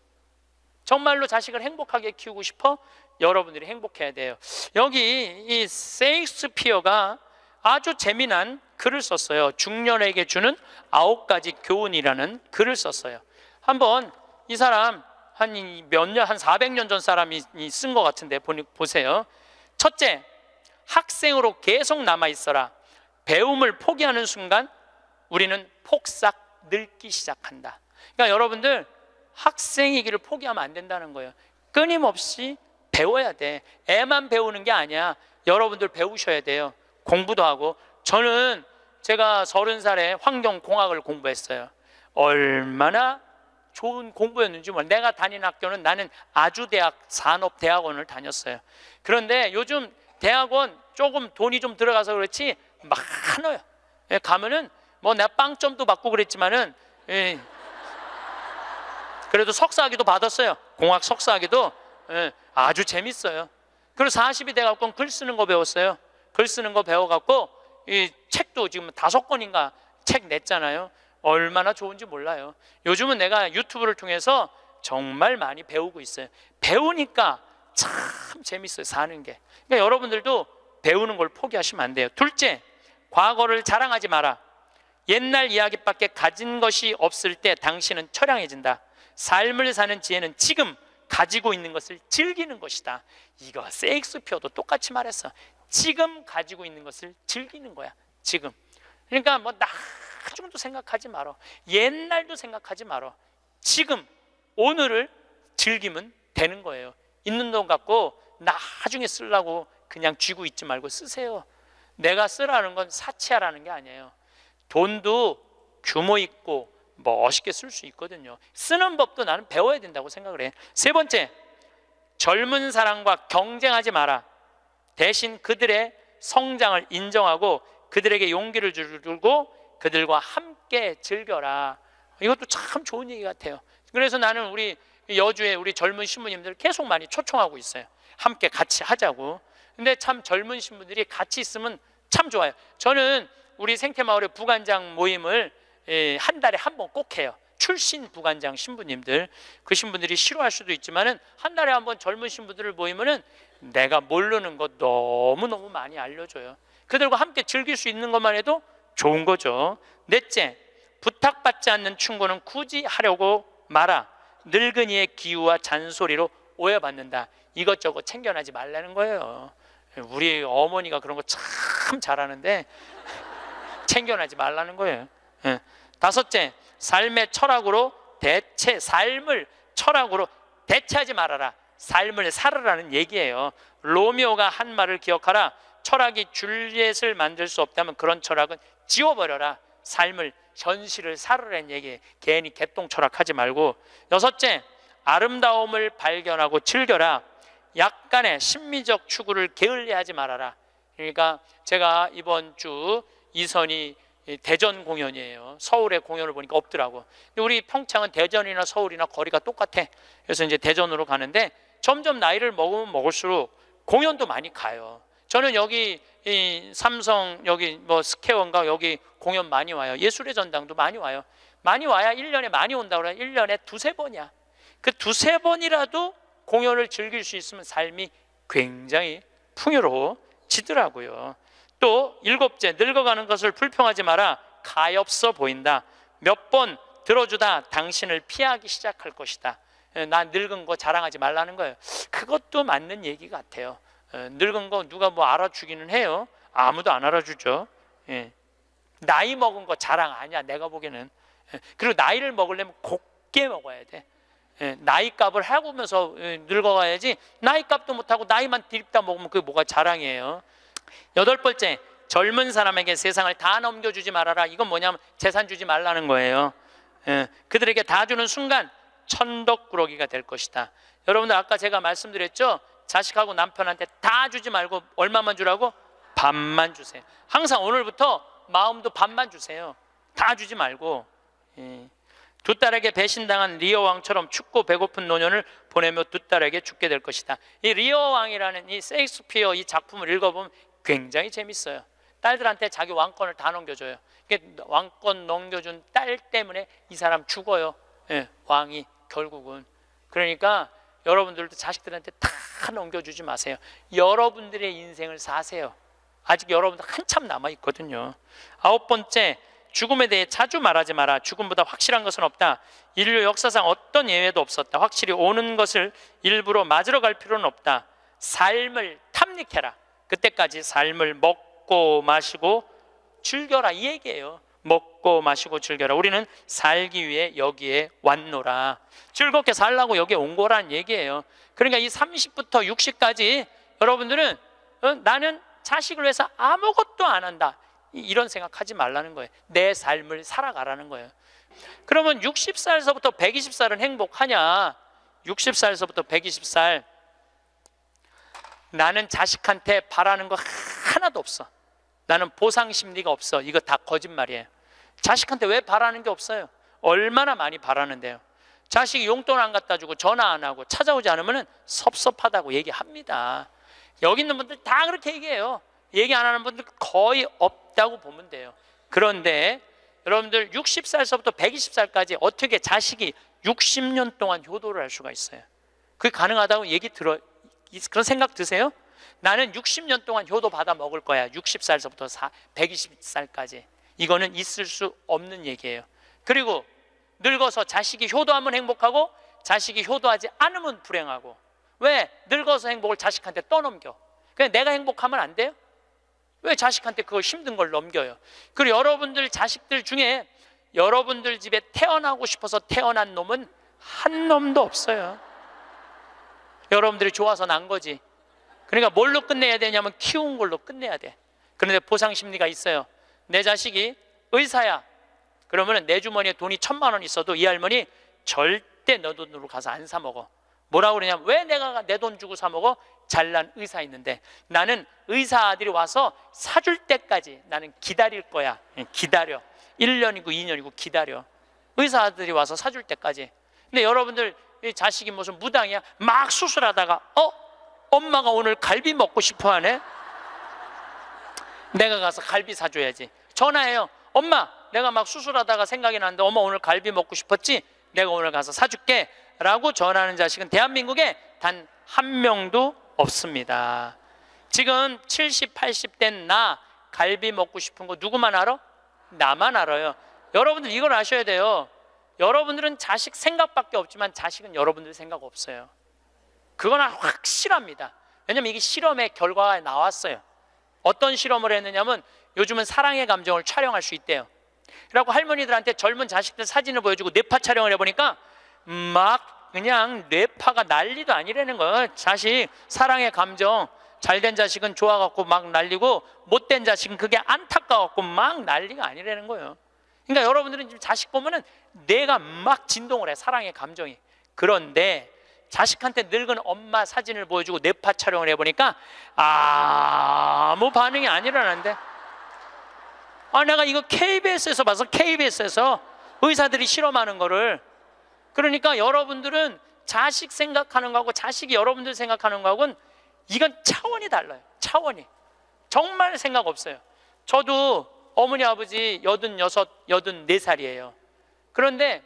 정말로 자식을 행복하게 키우고 싶어? 여러분들이 행복해야 돼요. 여기 이 셰익스피어가 아주 재미난 글을 썼어요. 중년에게 주는 9가지 교훈이라는 글을 썼어요. 한번 이 사람 한 몇 년, 한 400년 전 사람이 쓴 것 같은데 보세요. 첫째, 학생으로 계속 남아있어라. 배움을 포기하는 순간 우리는 폭삭 늙기 시작한다. 그러니까 여러분들 학생이기를 포기하면 안 된다는 거예요. 끊임없이 배워야 돼. 애만 배우는 게 아니야. 여러분들 배우셔야 돼요. 공부도 하고. 저는 제가 30살에 환경공학을 공부했어요. 얼마나 좋은 공부였는지 몰라요. 내가 다닌 학교는 나는 아주대학 산업대학원을 다녔어요. 그런데 요즘 대학원 조금 돈이 좀 들어가서 그렇지 많아요. 가면은 뭐 내가 빵점도 받고 그랬지만은 그래도 석사학위도 받았어요. 공학 석사학위도. 아주 재밌어요. 그리고 40이 돼갖고 글 쓰는 거 배웠어요. 글 쓰는 거 배워갖고 이 책도 지금 5권인가 책 냈잖아요. 얼마나 좋은지 몰라요. 요즘은 내가 유튜브를 통해서 정말 많이 배우고 있어요. 배우니까 참 재밌어요, 사는 게. 그러니까 여러분들도 배우는 걸 포기하시면 안 돼요. 둘째, 과거를 자랑하지 마라. 옛날 이야기밖에 가진 것이 없을 때 당신은 처량해진다. 삶을 사는 지혜는 지금 가지고 있는 것을 즐기는 것이다. 이거 셰익스피어도 똑같이 말했어. 지금 가지고 있는 것을 즐기는 거야. 지금. 그러니까 뭐 나중도 생각하지 말어. 옛날도 생각하지 말어. 지금 오늘을 즐기면 되는 거예요. 있는 돈 갖고 나중에 쓰려고 그냥 쥐고 있지 말고 쓰세요. 내가 쓰라는 건 사치하라는 게 아니에요. 돈도 규모 있고 멋있게 쓸 수 있거든요. 쓰는 법도 나는 배워야 된다고 생각을 해. 세 번째, 젊은 사람과 경쟁하지 마라. 대신 그들의 성장을 인정하고 그들에게 용기를 주고 그들과 함께 즐겨라. 이것도 참 좋은 얘기 같아요. 그래서 나는 우리 여주에 우리 젊은 신부님들 계속 많이 초청하고 있어요. 함께 같이 하자고. 근데 참 젊은 신부들이 같이 있으면 참 좋아요. 저는 우리 생태마을의 부관장 모임을 한 달에 한 번 꼭 해요. 출신 부관장 신부님들, 그 신부들이 싫어할 수도 있지만은 한 달에 한 번 젊은 신부들을 모이면은 내가 모르는 거 너무너무 많이 알려줘요. 그들과 함께 즐길 수 있는 것만 해도 좋은 거죠. 넷째, 부탁받지 않는 충고는 굳이 하려고 마라. 늙은이의 기우와 잔소리로 오해받는다. 이것저것 챙겨나지 말라는 거예요. 우리 어머니가 그런 거 참 잘하는데 챙겨나지 말라는 거예요. 다섯째, 삶의 철학으로 삶을 철학으로 대체하지 말아라. 삶을 살으라는 얘기예요. 로미오가 한 말을 기억하라. 철학이 줄리엣을 만들 수 없다면 그런 철학은 지워버려라. 삶을, 현실을 살으라는 얘기예요. 괜히 개똥 철학하지 말고. 여섯째, 아름다움을 발견하고 즐겨라. 약간의 심미적 추구를 게을리하지 말아라. 그러니까 제가 이번 주 이선이 대전 공연이에요. 서울의 공연을 보니까 없더라고. 근데 우리 평창은 대전이나 서울이나 거리가 똑같아. 그래서 이제 대전으로 가는데 점점 나이를 먹으면 먹을수록 공연도 많이 가요. 저는 여기 이 삼성 여기 뭐 스퀘어인가 여기 공연 많이 와요. 예술의 전당도 많이 와요. 많이 와야 1년에 많이 온다고 그래요. 1년에 두세 번이야. 그 두세 번이라도 공연을 즐길 수 있으면 삶이 굉장히 풍요로워지더라고요. 또 일곱째, 늙어가는 것을 불평하지 마라. 가엾어 보인다. 몇 번 들어주다 당신을 피하기 시작할 것이다. 나 늙은 거 자랑하지 말라는 거예요. 그것도 맞는 얘기 같아요. 늙은 거 누가 뭐 알아주기는 해요. 아무도 안 알아주죠. 나이 먹은 거 자랑 아니야, 내가 보기에는. 그리고 나이를 먹으려면 곱게 먹어야 돼. 나이값을 하고면서 늙어가야지, 나이값도 못하고 나이만 디립다 먹으면 그게 뭐가 자랑이에요. 여덟 번째, 젊은 사람에게 세상을 다 넘겨주지 말아라. 이건 뭐냐면 재산 주지 말라는 거예요. 그들에게 다 주는 순간 천덕꾸러기가 될 것이다. 여러분들 아까 제가 말씀드렸죠. 자식하고 남편한테 다 주지 말고 얼마만 주라고? 반만 주세요. 항상 오늘부터 마음도 반만 주세요. 다 주지 말고. 두 딸에게 배신당한 리어 왕처럼 춥고 배고픈 노년을 보내며 두 딸에게 죽게 될 것이다. 이 리어 왕이라는 이 셰익스피어 이 작품을 읽어보면 굉장히 재밌어요. 딸들한테 자기 왕권을 다 넘겨줘요. 왕권 넘겨준 딸 때문에 이 사람 죽어요. 왕이 결국은. 그러니까 여러분들도 자식들한테 다 넘겨주지 마세요. 여러분들의 인생을 사세요. 아직 여러분들 한참 남아있거든요. 아홉 번째, 죽음에 대해 자주 말하지 마라. 죽음보다 확실한 것은 없다. 인류 역사상 어떤 예외도 없었다. 확실히 오는 것을 일부러 맞으러 갈 필요는 없다. 삶을 탐닉해라. 그때까지 삶을 먹고 마시고 즐겨라, 이 얘기예요. 먹고 마시고 즐겨라. 우리는 살기 위해 여기에 왔노라. 즐겁게 살라고 여기에 온 거란 얘기예요. 그러니까 이 30부터 60까지 여러분들은 나는 자식을 위해서 아무것도 안 한다, 이런 생각하지 말라는 거예요. 내 삶을 살아가라는 거예요. 그러면 60살서부터 120살은 행복하냐? 60살서부터 120살 나는 자식한테 바라는 거 하나도 없어. 나는 보상 심리가 없어. 이거 다 거짓말이에요. 자식한테 왜 바라는 게 없어요? 얼마나 많이 바라는데요. 자식이 용돈 안 갖다 주고 전화 안 하고 찾아오지 않으면 섭섭하다고 얘기합니다. 여기 있는 분들 다 그렇게 얘기해요. 얘기 안 하는 분들 거의 없다고 보면 돼요. 그런데 여러분들 60살서부터 120살까지 어떻게 자식이 60년 동안 효도를 할 수가 있어요? 그게 가능하다고 그런 생각 드세요? 나는 60년 동안 효도 받아 먹을 거야. 60살서부터 120살까지. 이거는 있을 수 없는 얘기예요. 그리고 늙어서 자식이 효도하면 행복하고 자식이 효도하지 않으면 불행하고. 왜? 늙어서 행복을 자식한테 떠넘겨. 그냥 내가 행복하면 안 돼요? 왜 자식한테 그거 힘든 걸 넘겨요? 그리고 여러분들 자식들 중에 여러분들 집에 태어나고 싶어서 태어난 놈은 한 놈도 없어요. 여러분들이 좋아서 난 거지. 그러니까 뭘로 끝내야 되냐면 키운 걸로 끝내야 돼. 그런데 보상 심리가 있어요. 내 자식이 의사야. 그러면 내 주머니에 돈이 1,000만 원 있어도 이 할머니 절대 너 돈으로 가서 안 사 먹어. 뭐라고 그러냐면, 왜 내가 내 돈 주고 사 먹어? 잘난 의사 있는데. 나는 의사 아들이 와서 사줄 때까지 나는 기다릴 거야. 기다려. 1년이고 2년이고 기다려. 의사 아들이 와서 사줄 때까지. 근데 여러분들 자식이 무슨 무당이야? 막 수술하다가 엄마가 오늘 갈비 먹고 싶어 하네? 내가 가서 갈비 사줘야지. 전화해요. 엄마, 내가 막 수술하다가 생각이 나는데 엄마 오늘 갈비 먹고 싶었지? 내가 오늘 가서 사줄게 라고 전하는 자식은 대한민국에 단 한 명도 없습니다. 지금 70, 80 된 나 갈비 먹고 싶은 거 누구만 알아? 나만 알아요. 여러분들 이걸 아셔야 돼요. 여러분들은 자식 생각밖에 없지만 자식은 여러분들 생각 없어요. 그건 확실합니다. 왜냐면 이게 실험의 결과가 나왔어요. 어떤 실험을 했느냐면 요즘은 사랑의 감정을 촬영할 수 있대요. 그래갖고 할머니들한테 젊은 자식들 사진을 보여주고 뇌파 촬영을 해보니까 막 그냥 뇌파가 난리도 아니라는 거예요. 자식 사랑의 감정 잘된 자식은 좋아갖고 막 난리고 못된 자식은 그게 안타까워갖고 막 난리가 아니라는 거예요. 그러니까 여러분들은 지금 자식 보면은 뇌가 막 진동을 해, 사랑의 감정이. 그런데 자식한테 늙은 엄마 사진을 보여주고 뇌파 촬영을 해보니까 아무 반응이 안 일어나는데, 내가 이거 KBS에서 봐서, KBS에서 의사들이 실험하는 거를. 그러니까 여러분들은 자식 생각하는 거하고 자식이 여러분들 생각하는 거하고는 이건 차원이 달라요. 차원이 정말 생각 없어요. 저도 어머니 아버지 86, 84살이에요 그런데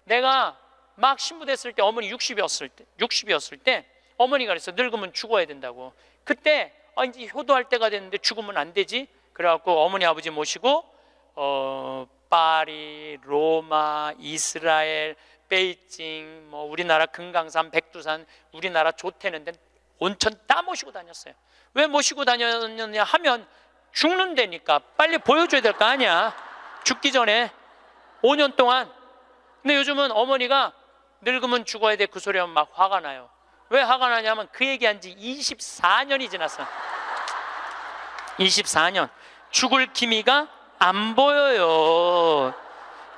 내가 막 신부됐을 때 어머니 60이었을 때 어머니가 그랬어. 늙으면 죽어야 된다고. 그때 이제 효도할 때가 됐는데 죽으면 안 되지. 그래갖고 어머니 아버지 모시고 파리, 로마, 이스라엘, 베이징, 뭐 우리나라 금강산, 백두산, 우리나라 좋다는 데 온천 다 모시고 다녔어요. 왜 모시고 다녔느냐 하면 죽는다니까. 빨리 보여줘야 될 거 아니야, 죽기 전에 5년 동안. 근데 요즘은 어머니가 늙으면 죽어야 돼 그 소리 하면 막 화가 나요. 왜 화가 나냐면 그 얘기한 지 24년이 지났어. 24년 죽을 기미가 안 보여요.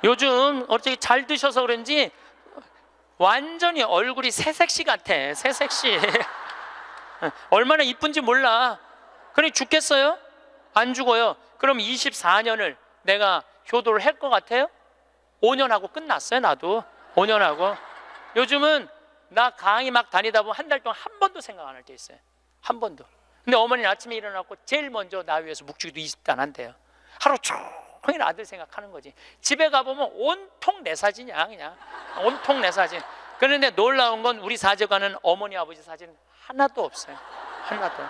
요즘 어떻게 잘 드셔서 그런지 완전히 얼굴이 새색시 같아. 새색시. 얼마나 이쁜지 몰라. 그러니 죽겠어요? 안 죽어요. 그럼 24년을 내가 효도를 할 것 같아요? 5년 하고 끝났어요. 나도 5년 하고. 요즘은 나 강의 막 다니다 보면 한 달 동안 한 번도 생각 안 할 때 있어요. 한 번도. 근데 어머니는 아침에 일어나고 제일 먼저 나 위해서 묵주기도 20단 한대요. 하루 종일 아들 생각하는 거지. 집에 가보면 온통 내 사진이야. 그냥 온통 내 사진. 그런데 놀라운 건 우리 사제관은 어머니 아버지 사진 하나도 없어요. 하나도.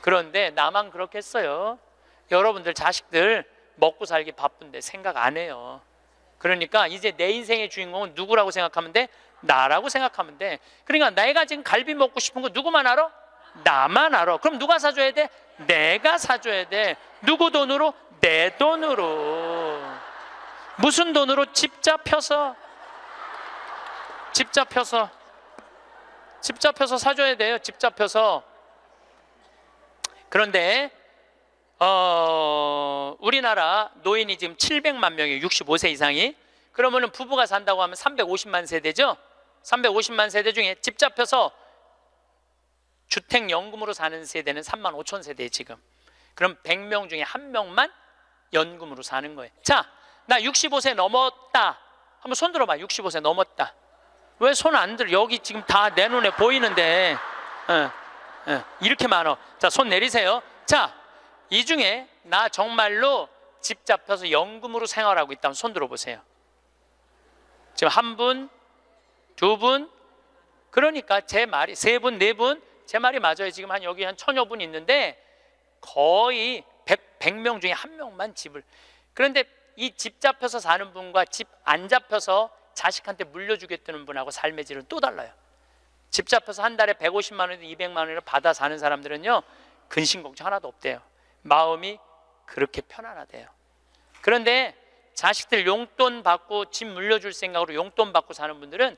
그런데 나만 그렇겠어요? 여러분들 자식들 먹고 살기 바쁜데 생각 안 해요. 그러니까 이제 내 인생의 주인공은 누구라고 생각하면 돼? 나라고 생각하면 돼. 그러니까 내가 지금 갈비 먹고 싶은 거 누구만 알아? 나만 알아. 그럼 누가 사줘야 돼? 내가 사줘야 돼. 누구 돈으로? 내 돈으로. 무슨 돈으로? 집 잡혀서 사줘야 돼요. 집 잡혀서. 그런데 우리나라 노인이 지금 700만 명이에요. 65세 이상이. 그러면은 부부가 산다고 하면 350만 세대죠. 350만 세대 중에 집 잡혀서 주택연금으로 사는 세대는 3만 5천 세대에 지금. 그럼 100명 중에 1명만 연금으로 사는 거예요. 자, 나 65세 넘었다. 한번 손 들어봐. 65세 넘었다. 왜 손 안 들어? 여기 지금 다 내 눈에 보이는데 이렇게 많어. 자, 손 내리세요. 자, 이 중에 나 정말로 집 잡혀서 연금으로 생활하고 있다면 손 들어보세요. 지금 한 분, 두 분, 그러니까 제 말이 세 분, 네 분, 제 말이 맞아요. 지금 여기 한 1000여 분 있는데 거의 100명 중에 1명만 집을. 그런데 이 집 잡혀서 사는 분과 집 안 잡혀서 자식한테 물려주겠다는 분하고 삶의 질은 또 달라요. 집 잡혀서 한 달에 150만 원에서 200만 원을 받아 사는 사람들은요, 근심 걱정 하나도 없대요. 마음이 그렇게 편안하대요. 그런데 자식들 용돈 받고 집 물려줄 생각으로 용돈 받고 사는 분들은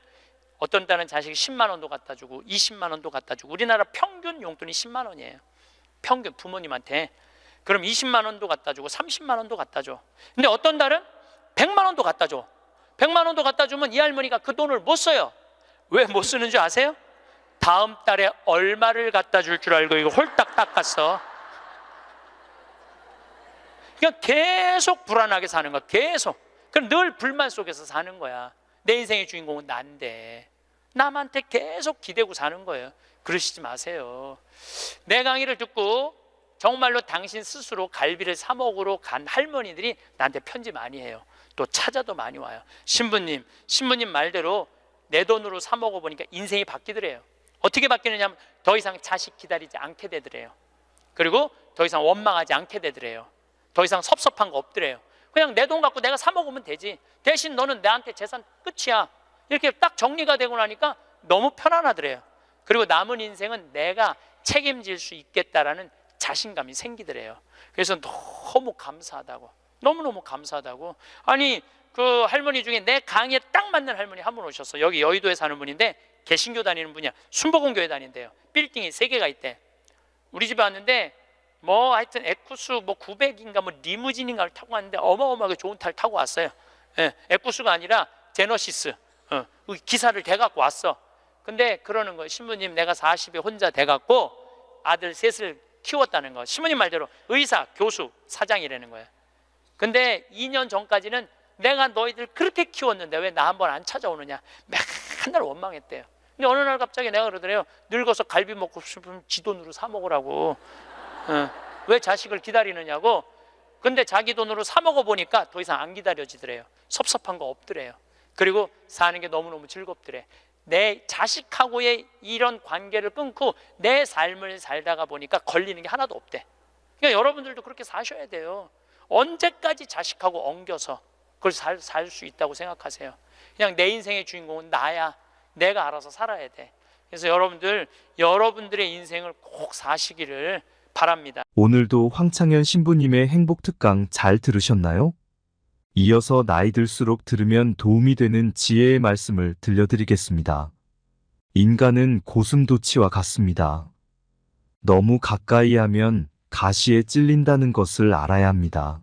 어떤 딸은 자식이 10만 원도 갖다 주고 20만 원도 갖다 주고. 우리나라 평균 용돈이 10만 원이에요. 평균 부모님한테. 그럼 20만 원도 갖다 주고 30만 원도 갖다 줘. 근데 어떤 달은 100만 원도 갖다 줘. 100만 원도 갖다 주면 이 할머니가 그 돈을 못 써요. 왜 못 쓰는 줄 아세요? 다음 달에 얼마를 갖다 줄 줄 알고 이거 홀딱 닦았어. 그냥 계속 불안하게 사는 거야. 계속. 그럼 늘 불만 속에서 사는 거야. 내 인생의 주인공은 난데 남한테 계속 기대고 사는 거예요. 그러시지 마세요. 내 강의를 듣고 정말로 당신 스스로 갈비를 사 먹으러 간 할머니들이 나한테 편지 많이 해요. 또 찾아도 많이 와요. 신부님 말대로 내 돈으로 사 먹어보니까 인생이 바뀌더래요. 어떻게 바뀌느냐면 더 이상 자식 기다리지 않게 되더래요. 그리고 더 이상 원망하지 않게 되더래요. 더 이상 섭섭한 거 없더래요. 그냥 내 돈 갖고 내가 사 먹으면 되지. 대신 너는 나한테 재산 끝이야. 이렇게 딱 정리가 되고 나니까 너무 편안하더래요. 그리고 남은 인생은 내가 책임질 수 있겠다라는 자신감이 생기더래요. 그래서 너무 감사하다고, 너무너무 감사하다고. 아니 그 할머니 중에 내 강의에 딱 맞는 할머니 한 분 오셨어. 여기 여의도에 사는 분인데 개신교 다니는 분이야. 순복음교회 다닌대요. 빌딩이 3개가 있대. 우리 집에 왔는데 뭐 하여튼 에쿠스 뭐 900인가 뭐 리무진인가를 타고 왔는데 어마어마하게 좋은 차를 타고 왔어요. 예, 에쿠스가 아니라 제너시스. 기사를 대갖고 왔어. 근데 그러는 거예요. 신부님 내가 40에 혼자 돼갖고 아들 셋을 키웠다는 거. 신부님 말대로 의사, 교수, 사장이라는 거예요. 근데 2년 전까지는 내가 너희들 그렇게 키웠는데 왜 나 한번 안 찾아오느냐 맨날 원망했대요. 근데 어느 날 갑자기 내가 그러더래요. 늙어서 갈비 먹고 싶으면 지 돈으로 사 먹으라고. 왜 자식을 기다리느냐고. 근데 자기 돈으로 사 먹어보니까 더 이상 안 기다려지더래요. 섭섭한 거 없더래요. 그리고 사는 게 너무너무 즐겁더래. 내 자식하고의 이런 관계를 끊고 내 삶을 살다가 보니까 걸리는 게 하나도 없대. 그러니까 여러분들도 그렇게 사셔야 돼요. 언제까지 자식하고 엉겨서 그걸 살 수 있다고 생각하세요? 그냥 내 인생의 주인공은 나야. 내가 알아서 살아야 돼. 그래서 여러분들의 인생을 꼭 사시기를 바랍니다. 오늘도 황창현 신부님의 행복특강 잘 들으셨나요? 이어서 나이 들수록 들으면 도움이 되는 지혜의 말씀을 들려드리겠습니다. 인간은 고슴도치와 같습니다. 너무 가까이 하면 가시에 찔린다는 것을 알아야 합니다.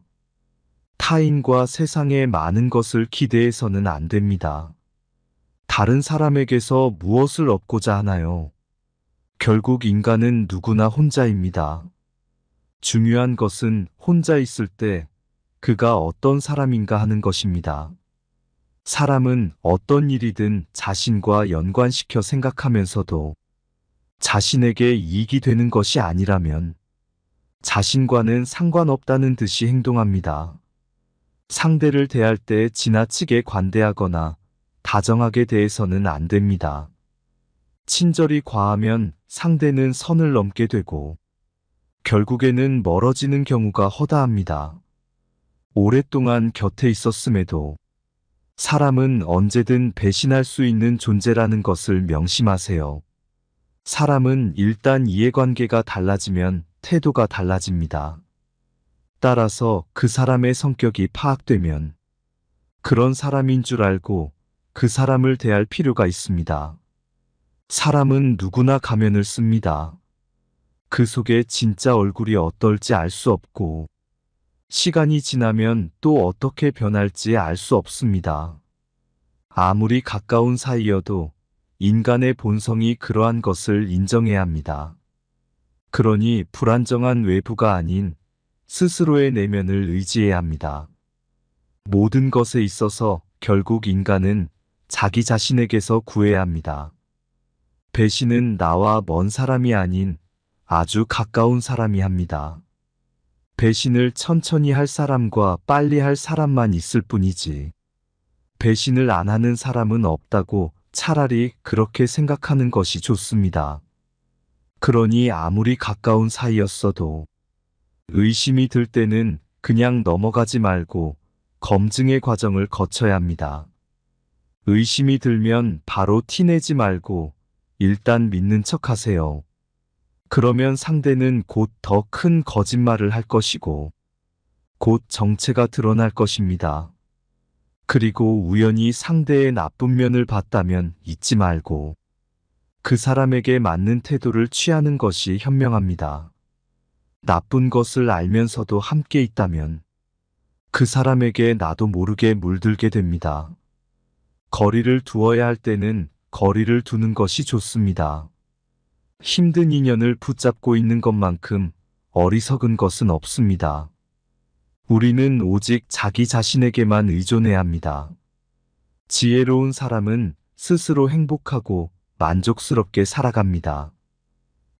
타인과 세상의 많은 것을 기대해서는 안 됩니다. 다른 사람에게서 무엇을 얻고자 하나요? 결국 인간은 누구나 혼자입니다. 중요한 것은 혼자 있을 때 그가 어떤 사람인가 하는 것입니다. 사람은 어떤 일이든 자신과 연관시켜 생각하면서도 자신에게 이익이 되는 것이 아니라면 자신과는 상관없다는 듯이 행동합니다. 상대를 대할 때 지나치게 관대하거나 다정하게 대해서는 안 됩니다. 친절이 과하면 상대는 선을 넘게 되고 결국에는 멀어지는 경우가 허다합니다. 오랫동안 곁에 있었음에도 사람은 언제든 배신할 수 있는 존재라는 것을 명심하세요. 사람은 일단 이해관계가 달라지면 태도가 달라집니다. 따라서 그 사람의 성격이 파악되면 그런 사람인 줄 알고 그 사람을 대할 필요가 있습니다. 사람은 누구나 가면을 씁니다. 그 속에 진짜 얼굴이 어떨지 알 수 없고 시간이 지나면 또 어떻게 변할지 알 수 없습니다. 아무리 가까운 사이여도 인간의 본성이 그러한 것을 인정해야 합니다. 그러니 불안정한 외부가 아닌 스스로의 내면을 의지해야 합니다. 모든 것에 있어서 결국 인간은 자기 자신에게서 구해야 합니다. 배신은 나와 먼 사람이 아닌 아주 가까운 사람이 합니다. 배신을 천천히 할 사람과 빨리 할 사람만 있을 뿐이지 배신을 안 하는 사람은 없다고 차라리 그렇게 생각하는 것이 좋습니다. 그러니 아무리 가까운 사이였어도 의심이 들 때는 그냥 넘어가지 말고 검증의 과정을 거쳐야 합니다. 의심이 들면 바로 티내지 말고 일단 믿는 척 하세요. 그러면 상대는 곧 더 큰 거짓말을 할 것이고 곧 정체가 드러날 것입니다. 그리고 우연히 상대의 나쁜 면을 봤다면 잊지 말고 그 사람에게 맞는 태도를 취하는 것이 현명합니다. 나쁜 것을 알면서도 함께 있다면 그 사람에게 나도 모르게 물들게 됩니다. 거리를 두어야 할 때는 거리를 두는 것이 좋습니다. 힘든 인연을 붙잡고 있는 것만큼 어리석은 것은 없습니다. 우리는 오직 자기 자신에게만 의존해야 합니다. 지혜로운 사람은 스스로 행복하고 만족스럽게 살아갑니다.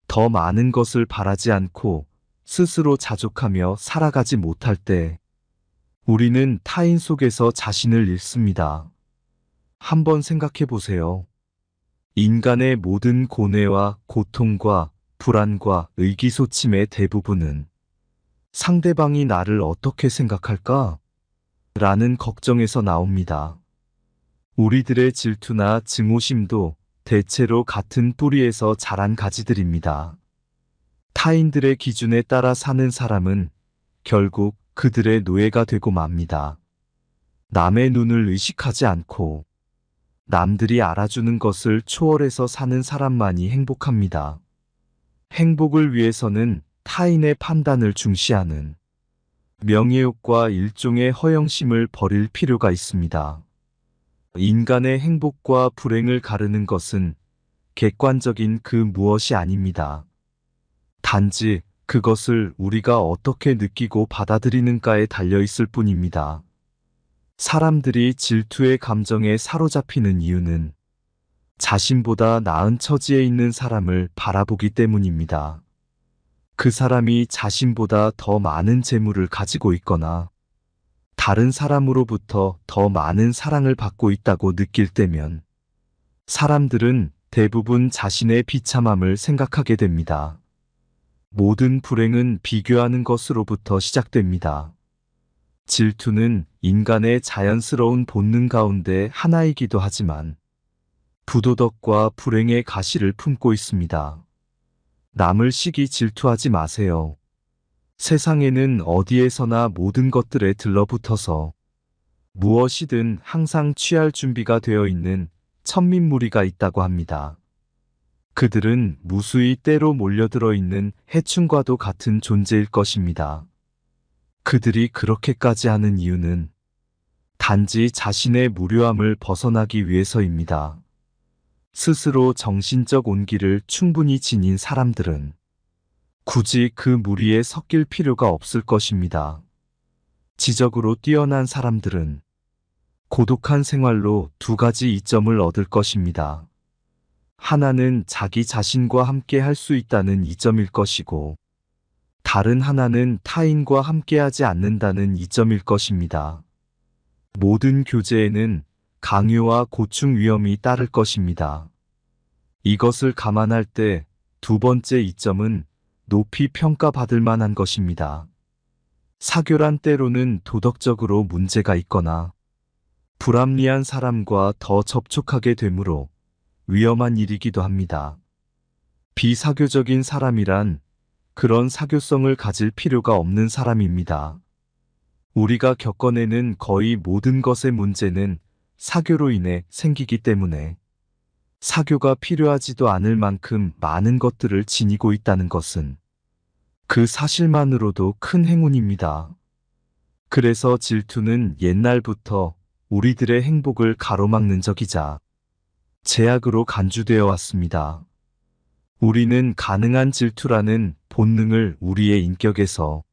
더 많은 것을 바라지 않고 스스로 자족하며 살아가지 못할 때 우리는 타인 속에서 자신을 잃습니다. 한번 생각해 보세요. 인간의 모든 고뇌와 고통과 불안과 의기소침의 대부분은 상대방이 나를 어떻게 생각할까? 라는 걱정에서 나옵니다. 우리들의 질투나 증오심도 대체로 같은 뿌리에서 자란 가지들입니다. 타인들의 기준에 따라 사는 사람은 결국 그들의 노예가 되고 맙니다. 남의 눈을 의식하지 않고 남들이 알아주는 것을 초월해서 사는 사람만이 행복합니다. 행복을 위해서는 타인의 판단을 중시하는 명예욕과 일종의 허영심을 버릴 필요가 있습니다. 인간의 행복과 불행을 가르는 것은 객관적인 그 무엇이 아닙니다. 단지 그것을 우리가 어떻게 느끼고 받아들이는가에 달려 있을 뿐입니다. 사람들이 질투의 감정에 사로잡히는 이유는 자신보다 나은 처지에 있는 사람을 바라보기 때문입니다. 그 사람이 자신보다 더 많은 재물을 가지고 있거나 다른 사람으로부터 더 많은 사랑을 받고 있다고 느낄 때면 사람들은 대부분 자신의 비참함을 생각하게 됩니다. 모든 불행은 비교하는 것으로부터 시작됩니다. 질투는 인간의 자연스러운 본능 가운데 하나이기도 하지만 부도덕과 불행의 가시를 품고 있습니다. 남을 시기 질투하지 마세요. 세상에는 어디에서나 모든 것들에 들러붙어서 무엇이든 항상 취할 준비가 되어 있는 천민무리가 있다고 합니다. 그들은 무수히 때로 몰려들어 있는 해충과도 같은 존재일 것입니다. 그들이 그렇게까지 하는 이유는 단지 자신의 무료함을 벗어나기 위해서입니다. 스스로 정신적 온기를 충분히 지닌 사람들은 굳이 그 무리에 섞일 필요가 없을 것입니다. 지적으로 뛰어난 사람들은 고독한 생활로 두 가지 이점을 얻을 것입니다. 하나는 자기 자신과 함께 할 수 있다는 이점일 것이고, 다른 하나는 타인과 함께하지 않는다는 이점일 것입니다. 모든 교제에는 강요와 고충 위험이 따를 것입니다. 이것을 감안할 때 두 번째 이점은 높이 평가받을 만한 것입니다. 사교란 때로는 도덕적으로 문제가 있거나 불합리한 사람과 더 접촉하게 되므로 위험한 일이기도 합니다. 비사교적인 사람이란 그런 사교성을 가질 필요가 없는 사람입니다. 우리가 겪어내는 거의 모든 것의 문제는 사교로 인해 생기기 때문에 사교가 필요하지도 않을 만큼 많은 것들을 지니고 있다는 것은 그 사실만으로도 큰 행운입니다. 그래서 질투는 옛날부터 우리들의 행복을 가로막는 적이자 제약으로 간주되어 왔습니다. 우리는 가능한 질투라는 본능을 우리의 인격에서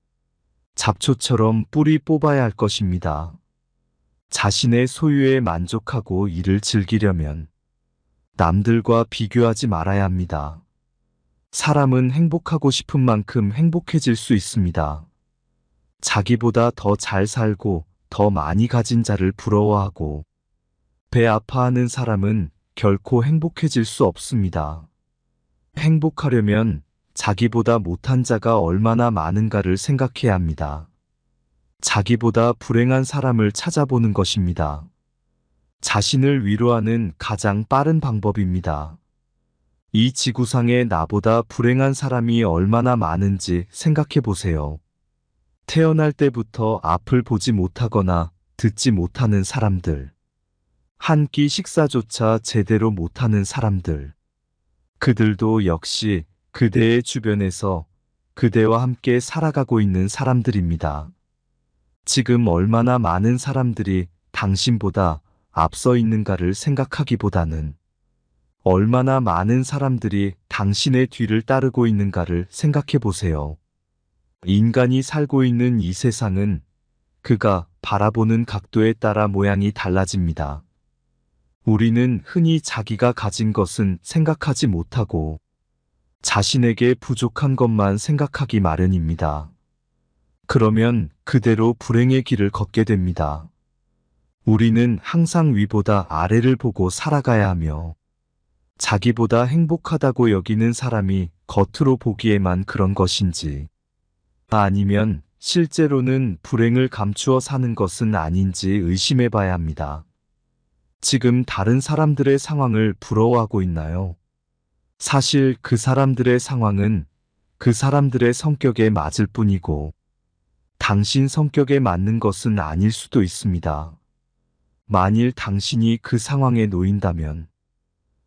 잡초처럼 뿌리 뽑아야 할 것입니다. 자신의 소유에 만족하고 이를 즐기려면 남들과 비교하지 말아야 합니다. 사람은 행복하고 싶은 만큼 행복해질 수 있습니다. 자기보다 더 잘 살고 더 많이 가진 자를 부러워하고 배 아파하는 사람은 결코 행복해질 수 없습니다. 행복하려면 자기보다 못한 자가 얼마나 많은가를 생각해야 합니다. 자기보다 불행한 사람을 찾아보는 것입니다. 자신을 위로하는 가장 빠른 방법입니다. 이 지구상에 나보다 불행한 사람이 얼마나 많은지 생각해 보세요. 태어날 때부터 앞을 보지 못하거나 듣지 못하는 사람들, 한 끼 식사조차 제대로 못하는 사람들, 그들도 역시 그대의 주변에서 그대와 함께 살아가고 있는 사람들입니다. 지금 얼마나 많은 사람들이 당신보다 앞서 있는가를 생각하기보다는 얼마나 많은 사람들이 당신의 뒤를 따르고 있는가를 생각해 보세요. 인간이 살고 있는 이 세상은 그가 바라보는 각도에 따라 모양이 달라집니다. 우리는 흔히 자기가 가진 것은 생각하지 못하고 자신에게 부족한 것만 생각하기 마련입니다. 그러면 그대로 불행의 길을 걷게 됩니다. 우리는 항상 위보다 아래를 보고 살아가야 하며 자기보다 행복하다고 여기는 사람이 겉으로 보기에만 그런 것인지 아니면 실제로는 불행을 감추어 사는 것은 아닌지 의심해 봐야 합니다. 지금 다른 사람들의 상황을 부러워하고 있나요? 사실 그 사람들의 상황은 그 사람들의 성격에 맞을 뿐이고 당신 성격에 맞는 것은 아닐 수도 있습니다. 만일 당신이 그 상황에 놓인다면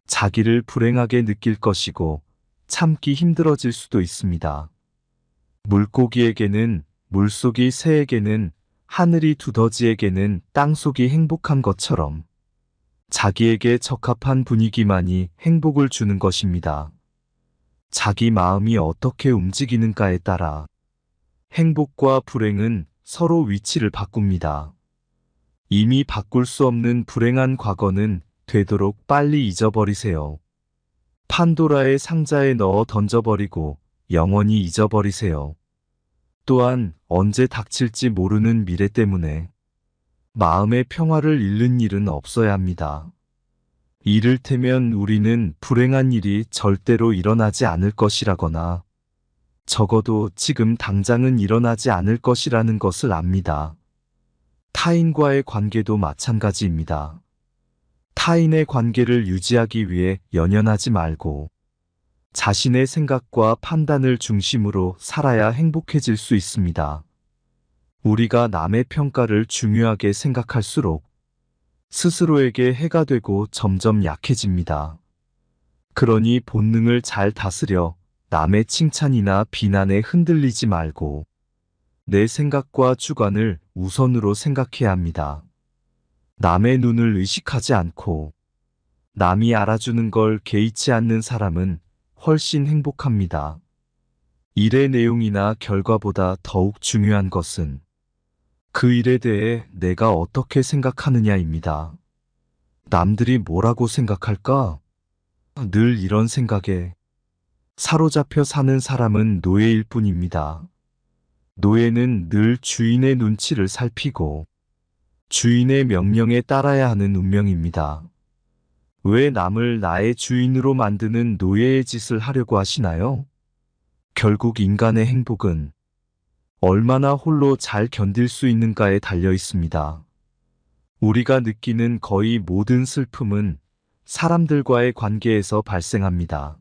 자기를 불행하게 느낄 것이고 참기 힘들어질 수도 있습니다. 물고기에게는 물속이 새에게는 하늘이 두더지에게는 땅속이 행복한 것처럼 자기에게 적합한 분위기만이 행복을 주는 것입니다. 자기 마음이 어떻게 움직이는가에 따라 행복과 불행은 서로 위치를 바꿉니다. 이미 바꿀 수 없는 불행한 과거는 되도록 빨리 잊어버리세요. 판도라의 상자에 넣어 던져버리고 영원히 잊어버리세요. 또한 언제 닥칠지 모르는 미래 때문에 마음의 평화를 잃는 일은 없어야 합니다. 이를테면 우리는 불행한 일이 절대로 일어나지 않을 것이라거나 적어도 지금 당장은 일어나지 않을 것이라는 것을 압니다. 타인과의 관계도 마찬가지입니다. 타인의 관계를 유지하기 위해 연연하지 말고 자신의 생각과 판단을 중심으로 살아야 행복해질 수 있습니다. 우리가 남의 평가를 중요하게 생각할수록 스스로에게 해가 되고 점점 약해집니다. 그러니 본능을 잘 다스려 남의 칭찬이나 비난에 흔들리지 말고 내 생각과 주관을 우선으로 생각해야 합니다. 남의 눈을 의식하지 않고 남이 알아주는 걸 개의치 않는 사람은 훨씬 행복합니다. 일의 내용이나 결과보다 더욱 중요한 것은 그 일에 대해 내가 어떻게 생각하느냐입니다. 남들이 뭐라고 생각할까? 늘 이런 생각에 사로잡혀 사는 사람은 노예일 뿐입니다. 노예는 늘 주인의 눈치를 살피고 주인의 명령에 따라야 하는 운명입니다. 왜 남을 나의 주인으로 만드는 노예의 짓을 하려고 하시나요? 결국 인간의 행복은 얼마나 홀로 잘 견딜 수 있는가에 달려 있습니다. 우리가 느끼는 거의 모든 슬픔은 사람들과의 관계에서 발생합니다.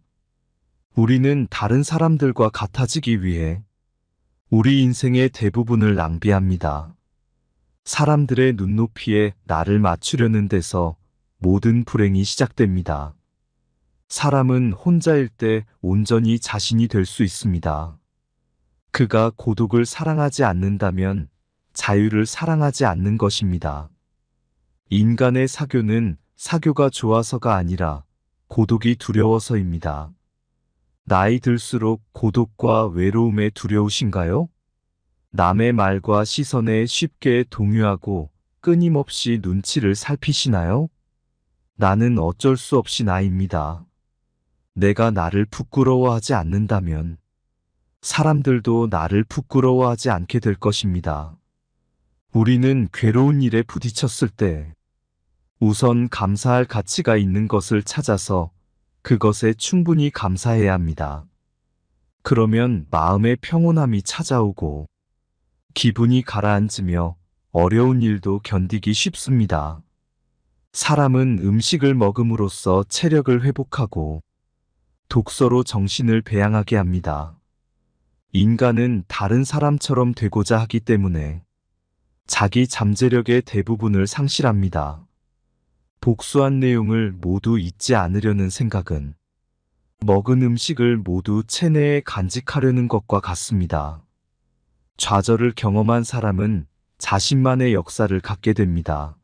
우리는 다른 사람들과 같아지기 위해 우리 인생의 대부분을 낭비합니다. 사람들의 눈높이에 나를 맞추려는 데서 모든 불행이 시작됩니다. 사람은 혼자일 때 온전히 자신이 될 수 있습니다. 그가 고독을 사랑하지 않는다면 자유를 사랑하지 않는 것입니다. 인간의 사교는 사교가 좋아서가 아니라 고독이 두려워서입니다. 나이 들수록 고독과 외로움에 두려우신가요? 남의 말과 시선에 쉽게 동요하고 끊임없이 눈치를 살피시나요? 나는 어쩔 수 없이 나입니다. 내가 나를 부끄러워하지 않는다면 사람들도 나를 부끄러워하지 않게 될 것입니다. 우리는 괴로운 일에 부딪혔을 때 우선 감사할 가치가 있는 것을 찾아서 그것에 충분히 감사해야 합니다. 그러면 마음의 평온함이 찾아오고 기분이 가라앉으며 어려운 일도 견디기 쉽습니다. 사람은 음식을 먹음으로써 체력을 회복하고 독서로 정신을 배양하게 합니다. 인간은 다른 사람처럼 되고자 하기 때문에 자기 잠재력의 대부분을 상실합니다. 복수한 내용을 모두 잊지 않으려는 생각은 먹은 음식을 모두 체내에 간직하려는 것과 같습니다. 좌절을 경험한 사람은 자신만의 역사를 갖게 됩니다.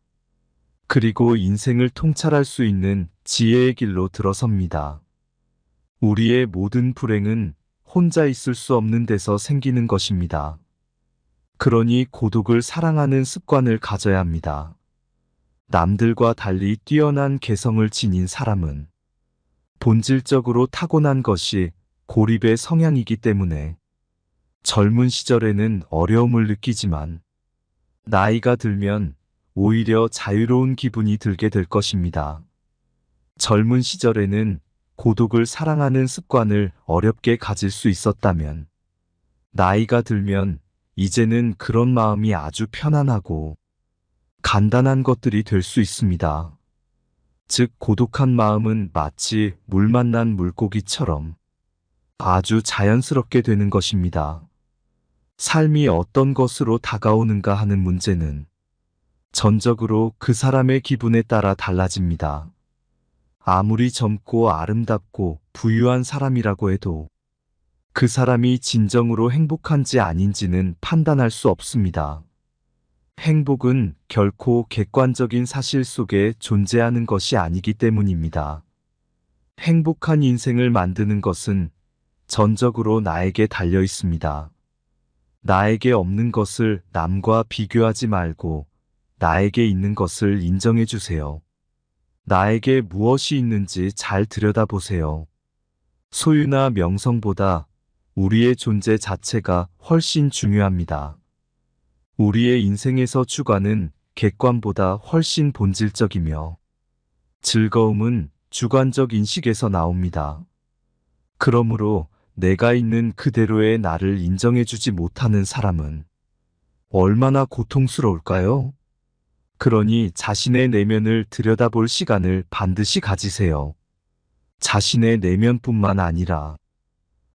그리고 인생을 통찰할 수 있는 지혜의 길로 들어섭니다. 우리의 모든 불행은 혼자 있을 수 없는 데서 생기는 것입니다. 그러니 고독을 사랑하는 습관을 가져야 합니다. 남들과 달리 뛰어난 개성을 지닌 사람은 본질적으로 타고난 것이 고립의 성향이기 때문에 젊은 시절에는 어려움을 느끼지만 나이가 들면 오히려 자유로운 기분이 들게 될 것입니다. 젊은 시절에는 고독을 사랑하는 습관을 어렵게 가질 수 있었다면 나이가 들면 이제는 그런 마음이 아주 편안하고 간단한 것들이 될 수 있습니다. 즉, 고독한 마음은 마치 물 만난 물고기처럼 아주 자연스럽게 되는 것입니다. 삶이 어떤 것으로 다가오는가 하는 문제는 전적으로 그 사람의 기분에 따라 달라집니다. 아무리 젊고 아름답고 부유한 사람이라고 해도 그 사람이 진정으로 행복한지 아닌지는 판단할 수 없습니다. 행복은 결코 객관적인 사실 속에 존재하는 것이 아니기 때문입니다. 행복한 인생을 만드는 것은 전적으로 나에게 달려 있습니다. 나에게 없는 것을 남과 비교하지 말고 나에게 있는 것을 인정해 주세요. 나에게 무엇이 있는지 잘 들여다보세요. 소유나 명성보다 우리의 존재 자체가 훨씬 중요합니다. 우리의 인생에서 주관은 객관보다 훨씬 본질적이며 즐거움은 주관적 인식에서 나옵니다. 그러므로 내가 있는 그대로의 나를 인정해주지 못하는 사람은 얼마나 고통스러울까요? 그러니 자신의 내면을 들여다볼 시간을 반드시 가지세요. 자신의 내면뿐만 아니라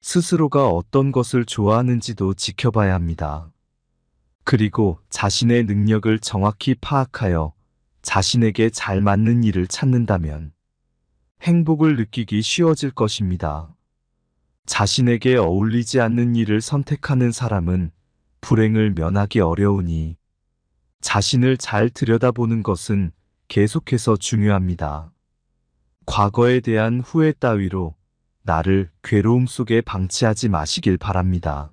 스스로가 어떤 것을 좋아하는지도 지켜봐야 합니다. 그리고 자신의 능력을 정확히 파악하여 자신에게 잘 맞는 일을 찾는다면 행복을 느끼기 쉬워질 것입니다. 자신에게 어울리지 않는 일을 선택하는 사람은 불행을 면하기 어려우니 자신을 잘 들여다보는 것은 계속해서 중요합니다. 과거에 대한 후회 따위로 나를 괴로움 속에 방치하지 마시길 바랍니다.